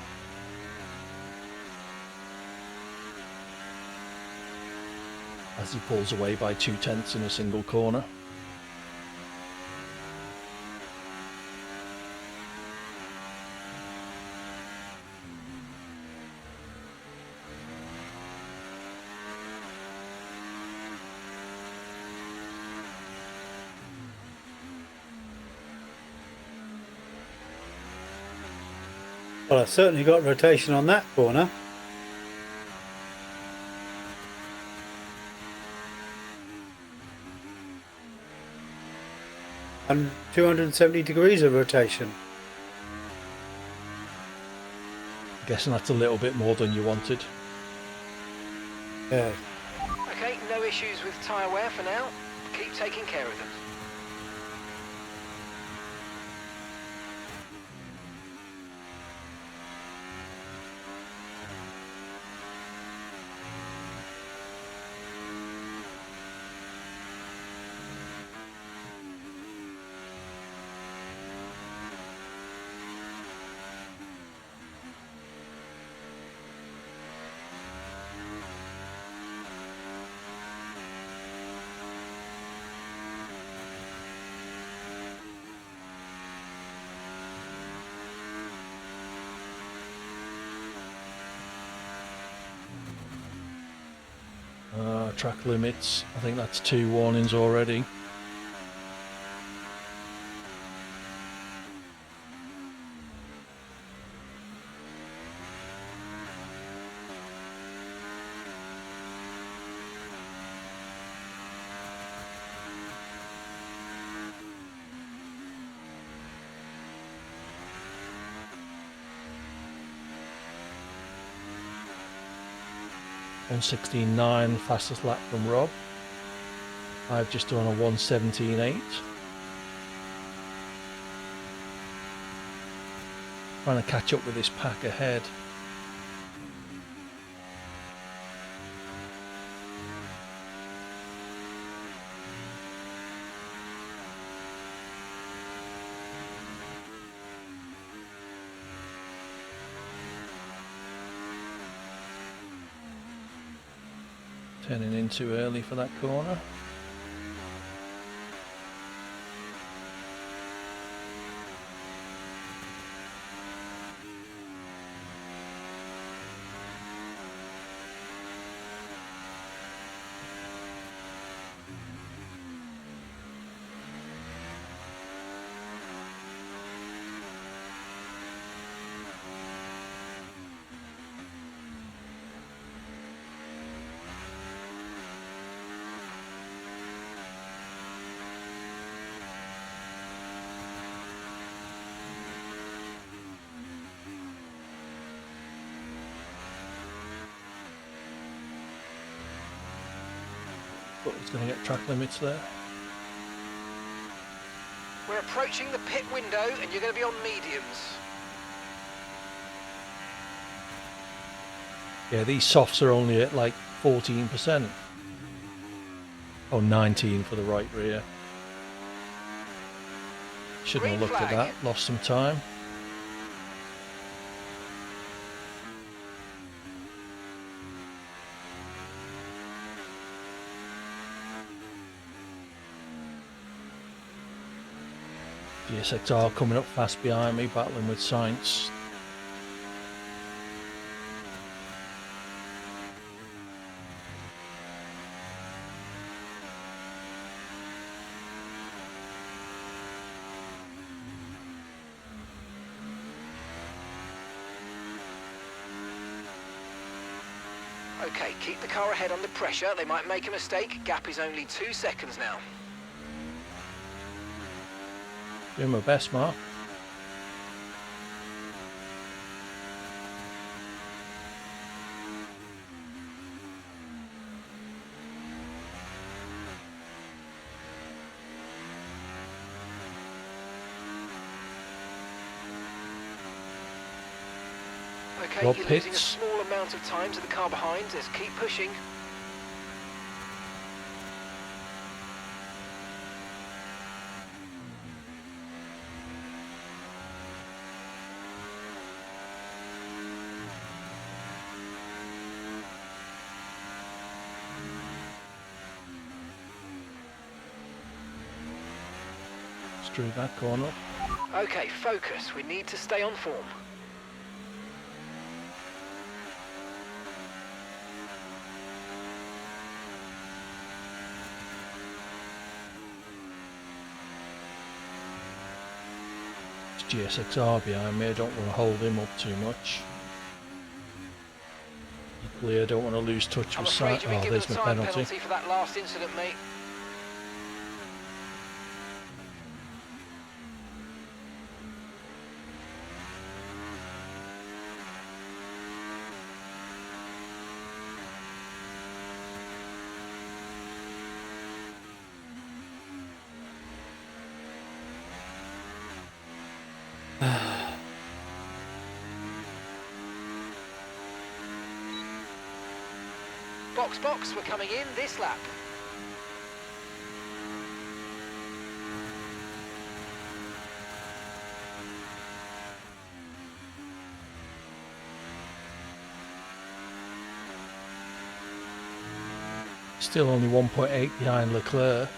As he pulls away by 2/10 in a single corner. Well, I certainly got rotation on that corner. And 270 degrees of rotation. Guessing that's a little bit more than you wanted. Yeah. Okay, no issues with tyre wear for now. Keep taking care of them. Track limits. I think that's 2 warnings already. On 16.9, fastest lap from Rob. I've just done a 1:17.8. Trying to catch up with this pack ahead. Turning in too early for that corner. But it's going to get track limits there. We're approaching the pit window and you're going to be on mediums. Yeah, these softs are only at like 14%. Oh, 19 for the right rear. Shouldn't have looked at that, lost some time. GSXR coming up fast behind me, battling with Science. Okay, keep the car ahead under pressure. They might make a mistake. Gap is only 2 seconds now. Doing my best, Mark. Okay, you're losing a small amount of time to the car behind. Let's keep pushing. Through that corner. Okay, focus. We need to stay on form. It's GSXR behind me. I don't want to hold him up too much. Equally, I don't want to lose touch with Science. Oh, there's my penalty for that last incident, mate. Box, we're coming in this lap. Still only 1.8 behind Leclerc.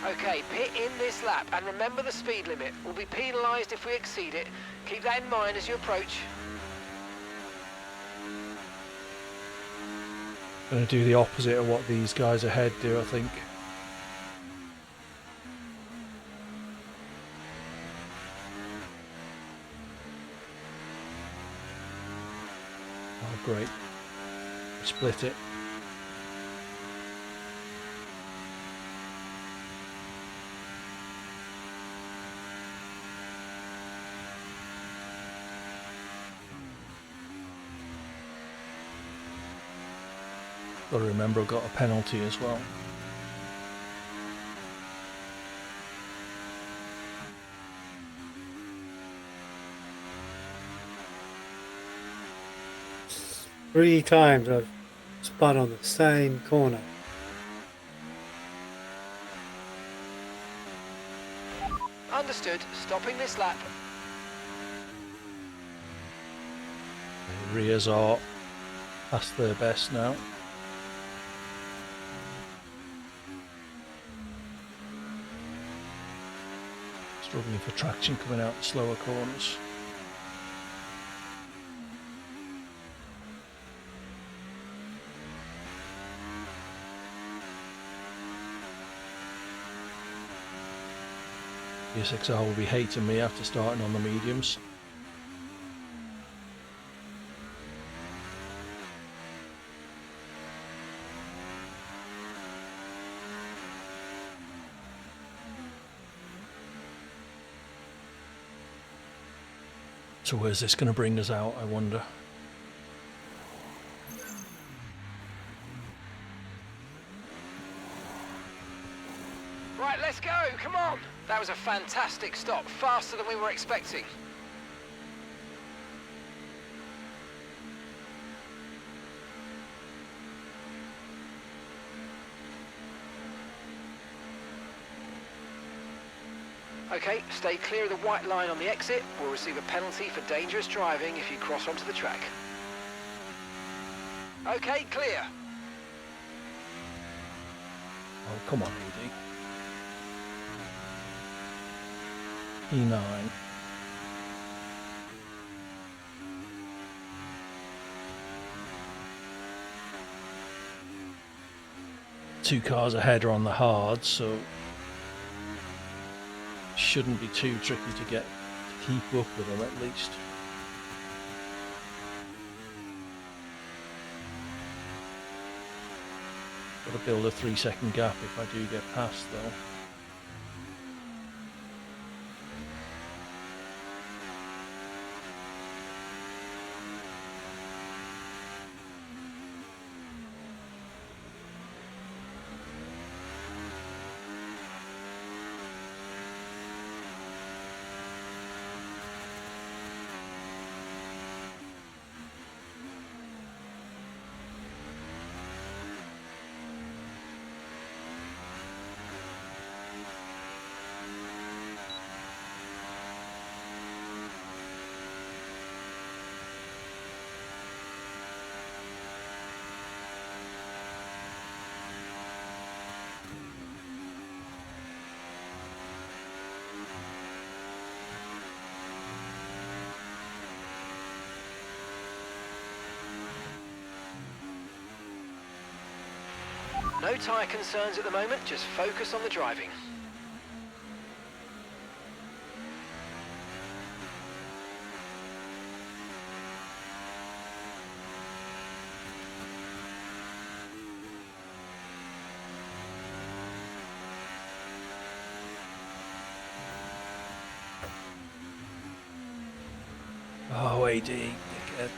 Okay, pit in this lap, and remember the speed limit. We'll be penalised if we exceed it. Keep that in mind as you approach. Going to do the opposite of what these guys ahead do, I think. Oh, great. Split it. Got to remember I've got a penalty as well. Three times I've spun on the same corner. Understood. Stopping this lap. The rears are past their best now. Struggling for traction coming out the slower corners. The SXR will be hating me after starting on the mediums. So where's this going to bring us out, I wonder? Right, let's go, come on! That was a fantastic stop, faster than we were expecting. Okay, stay clear of the white line on the exit. We'll receive a penalty for dangerous driving if you cross onto the track. Okay, clear. Oh, come on, AD. E9. Two cars ahead are on the hard, so shouldn't be too tricky to keep up with them at least. Got to build a 3-second gap if I do get past though. No tyre concerns at the moment, just focus on the driving. Oh, AD, dickhead.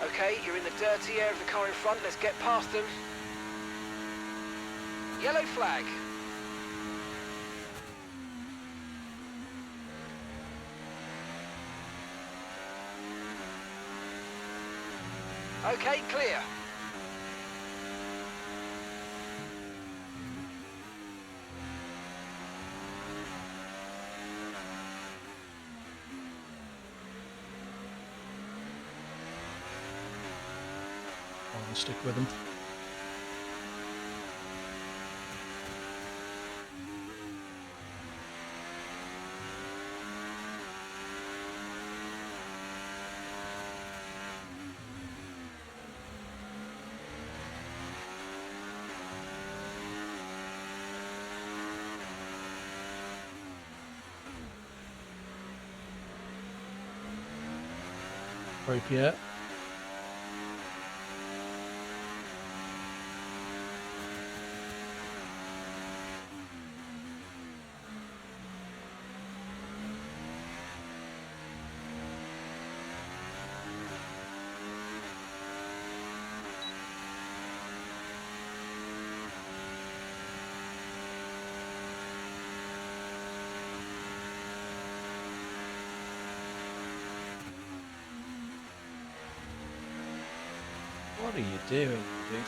Okay, you're in the dirty air of the car in front. Let's get past them. Yellow flag. Okay, clear. I'll stick with them. appropriate. What are you doing, dude?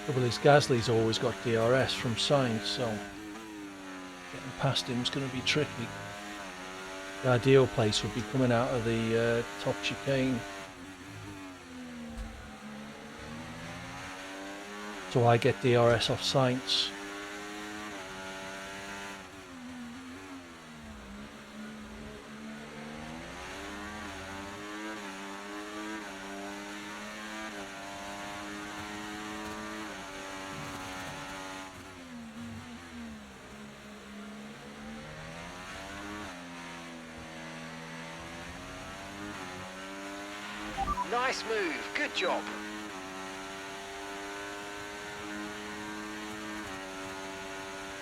Trouble is, Gasly's always got DRS from Sainz, so getting past him is going to be tricky. The ideal place would be coming out of the top chicane. So I get DRS off Sainz. Nice move, good job.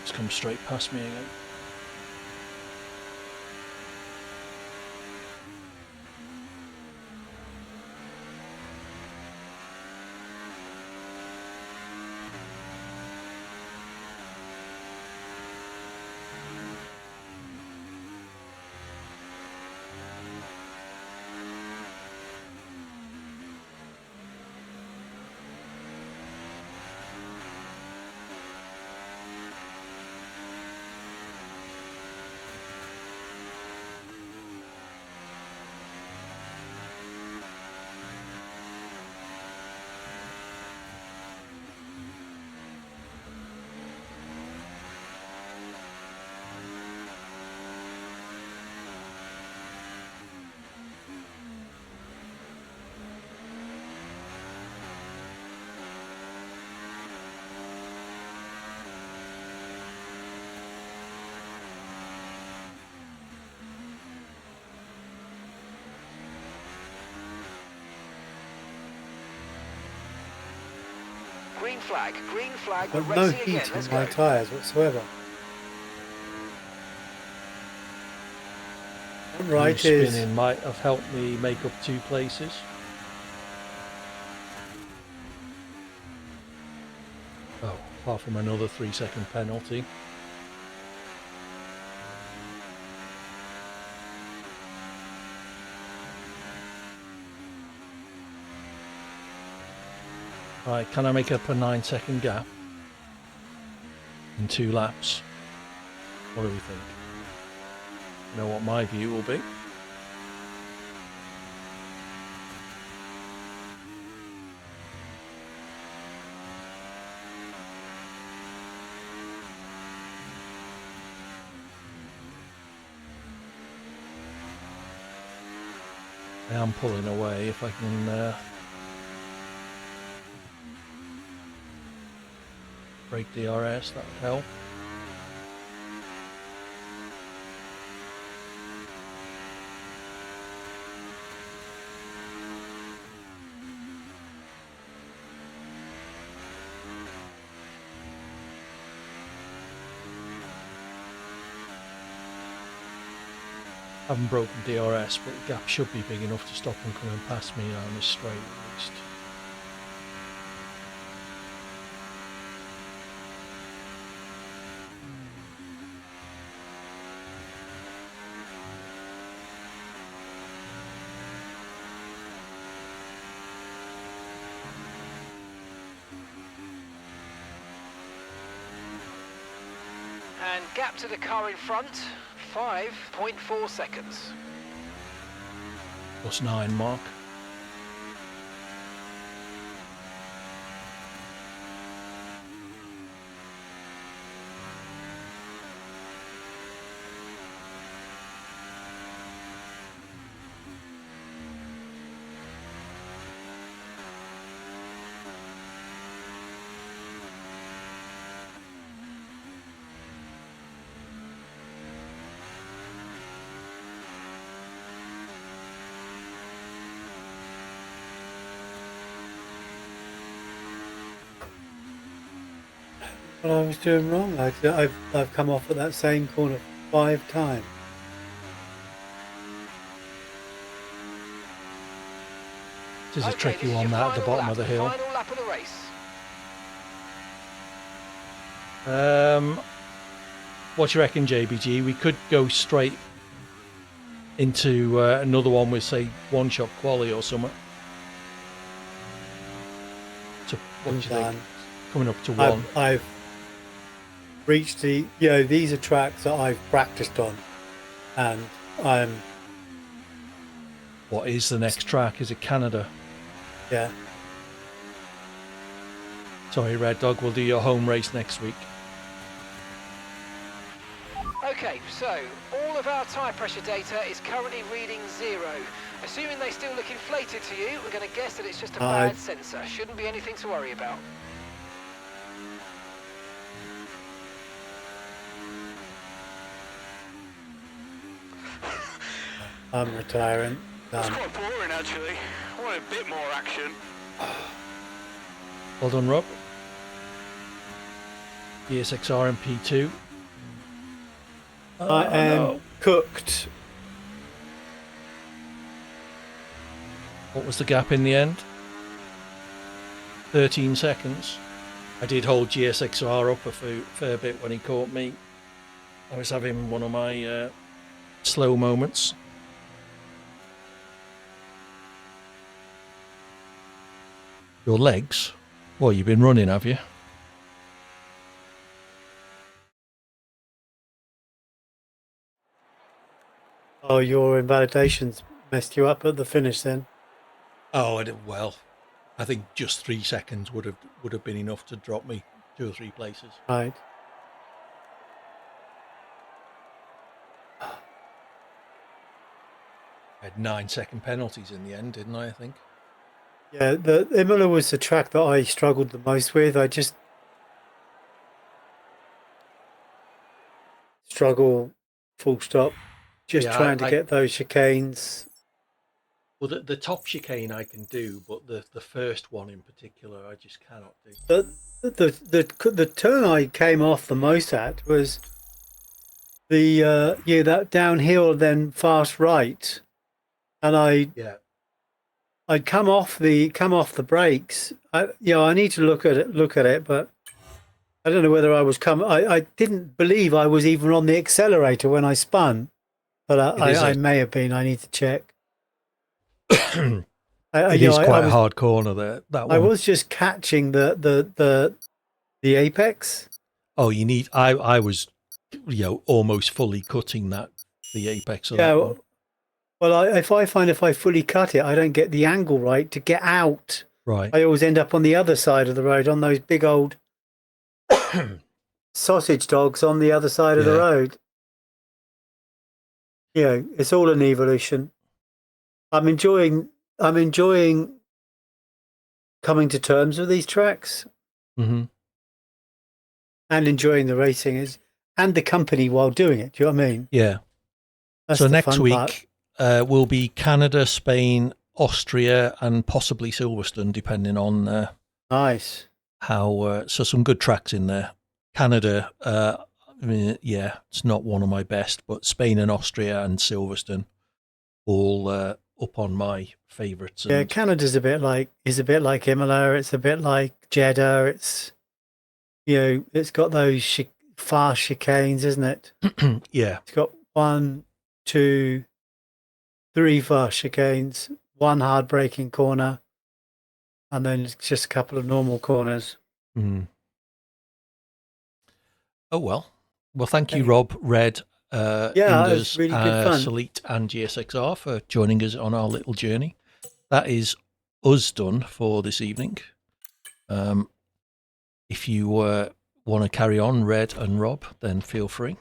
It's come straight past me again. Green flag, we're I've got no racing again, heat let's in my go. tyres whatsoever. Right is spinning might have helped me make up 2 places. Oh, apart from another 3-second penalty. Right, can I make up a 9-second gap in 2 laps? What do we think? You know what my view will be? I am pulling away. If I can break DRS, that would help. I haven't broken DRS, but the gap should be big enough to stop them coming past me on this straight at least. And gap to the car in front, 5.4 seconds. +9 mark. what I was doing wrong. I've come off at that same corner 5 times. This is a tricky one, that at the bottom of the hill. Final lap of the race. What do you reckon, JBG? We could go straight into another one with, say, one-shot quali or something. So, what do you think? Coming up to one. I've reached the, these are tracks that I've practiced on, and I'm. What is the next track? Is it Canada? Yeah. Sorry, Red Dog, we'll do your home race next week. Okay, so all of our tyre pressure data is currently reading 0. Assuming they still look inflated to you, we're going to guess that it's just a bad sensor. Shouldn't be anything to worry about. I'm retiring. That's quite boring, actually. I want a bit more action. Well done, Rob. ESXR and P2. I am cooked. What was the gap in the end? 13 seconds. I did hold GSXR up a fair bit when he caught me. I was having one of my slow moments. Your legs? Well, you've been running, have you? Oh, your invalidations messed you up at the finish then? Oh, well, I think just 3 seconds would have been enough to drop me 2 or 3 places. Right. I had 9-second penalties in the end, didn't I think? Yeah, the Imola was the track that I struggled the most with. I just struggle, full stop, just trying to get those chicanes. Well, the top chicane I can do, but the first one in particular, I just cannot do. The turn I came off the most at was that downhill, then fast right, and I'd come off the brakes. I need to look at it, but I don't know whether I was I didn't believe I was even on the accelerator when I spun, but I may have been. I need to check. It is quite a hard corner there. That one. I was just catching the apex. Oh, you need. I was, almost fully cutting the apex of that one. Well, if I fully cut it, I don't get the angle right to get out. Right. I always end up on the other side of the road, on those big old sausage dogs on the other side of the road. It's all an evolution. I'm enjoying coming to terms with these tracks, and enjoying the racing and the company while doing it. Do you know what I mean? Yeah. That's so the next fun week part. will be Canada, Spain, Austria, and possibly Silverstone, depending on nice how. So some good tracks in there. Canada, it's not one of my best, but Spain and Austria and Silverstone, all up on my favourites. Yeah, Canada's a bit like Imola. It's a bit like Jeddah. It's it's got those fast chicanes, isn't it? Yeah, it's got 1, 2, 3 fast chicanes, 1 hard braking corner, and then it's just a couple of normal corners. Oh well, thank you, Rob, Red, Indus, really good fun. Salit, and GSXR for joining us on our little journey. That is us done for this evening. If you want to carry on, Red and Rob, then feel free.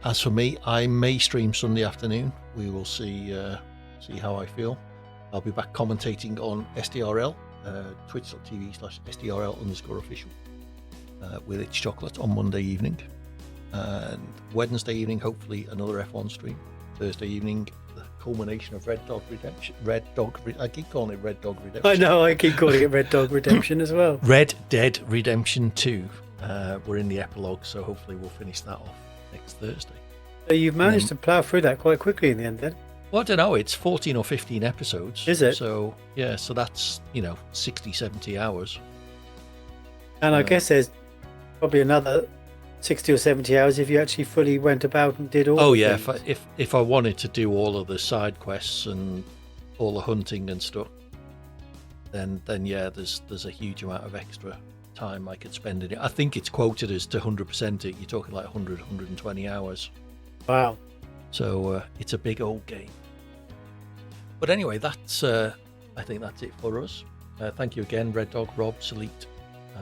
As for me, I may stream Sunday afternoon. We will see how I feel. I'll be back commentating on SDRL, twitch.tv/SDRL_official with It's Chocolate on Monday evening. And Wednesday evening, hopefully another F1 stream. Thursday evening, the culmination of Red Dog Redemption. I keep calling it Red Dog Redemption. I know, I keep calling it Red Dog Redemption as well. Red Dead Redemption 2. We're in the epilogue, so hopefully we'll finish that off next Thursday. So you've managed to plough through that quite quickly in the end then? Well, I don't know. It's 14 or 15 episodes. Is it? So, yeah, so that's, 60, 70 hours. And I guess there's probably another 60 or 70 hours if you actually fully went about and did all Oh, the yeah. things. If I wanted to do all of the side quests and all the hunting and stuff, then yeah, there's a huge amount of extra time I could spend in it. I think it's quoted as to 100% it. You're talking like 100, 120 hours. Wow. So it's a big old game. But anyway, I think that's it for us. Thank you again, Red Dog, Rob, Salite.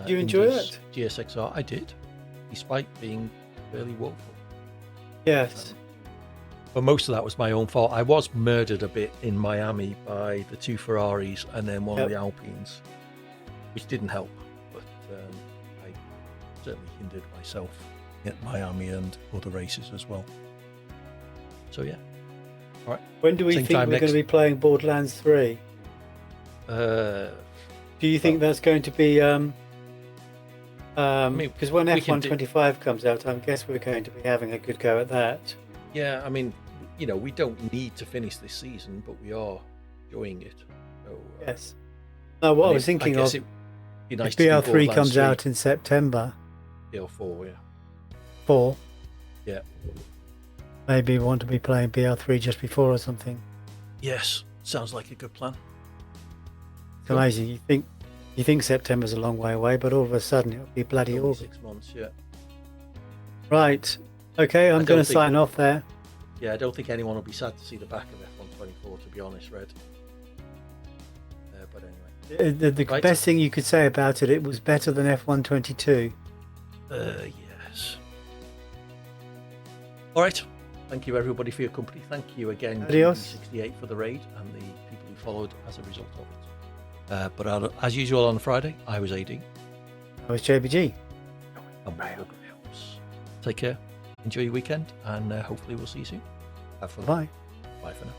Did you enjoy it? GSXR, I did, despite being fairly woeful. Yes. But most of that was my own fault. I was murdered a bit in Miami by the 2 Ferraris and then one of the Alpines, which didn't help. But I certainly hindered myself at Miami and other races as well. So yeah. All right. When do we think we're going to be playing Borderlands 3? Do you think that's going to be... because when F125 comes out, I guess we're going to be having a good go at that. Yeah, I mean, we don't need to finish this season, but we are enjoying it. So, yes. No, what I was thinking of, if BR3 comes out in September. BR4, yeah. 4. Yeah. Maybe we want to be playing BR3 just before or something. Yes, sounds like a good plan. It's amazing. You think September's a long way away, but all of a sudden it'll be bloody August. 6 months, yeah. Right. Okay, I'm going to sign off there. Yeah, I don't think anyone will be sad to see the back of F124, to be honest, Red. But anyway. The best thing you could say about it, it was better than F122. Yes. All right. Thank you, everybody, for your company. Thank you again Adios. to 68 for the raid and the people who followed as a result of it. But as usual on Friday, I was AD. I was JBG. And we were GreyOps. Take care. Enjoy your weekend, and hopefully we'll see you soon. Have fun. Bye. Bye for now.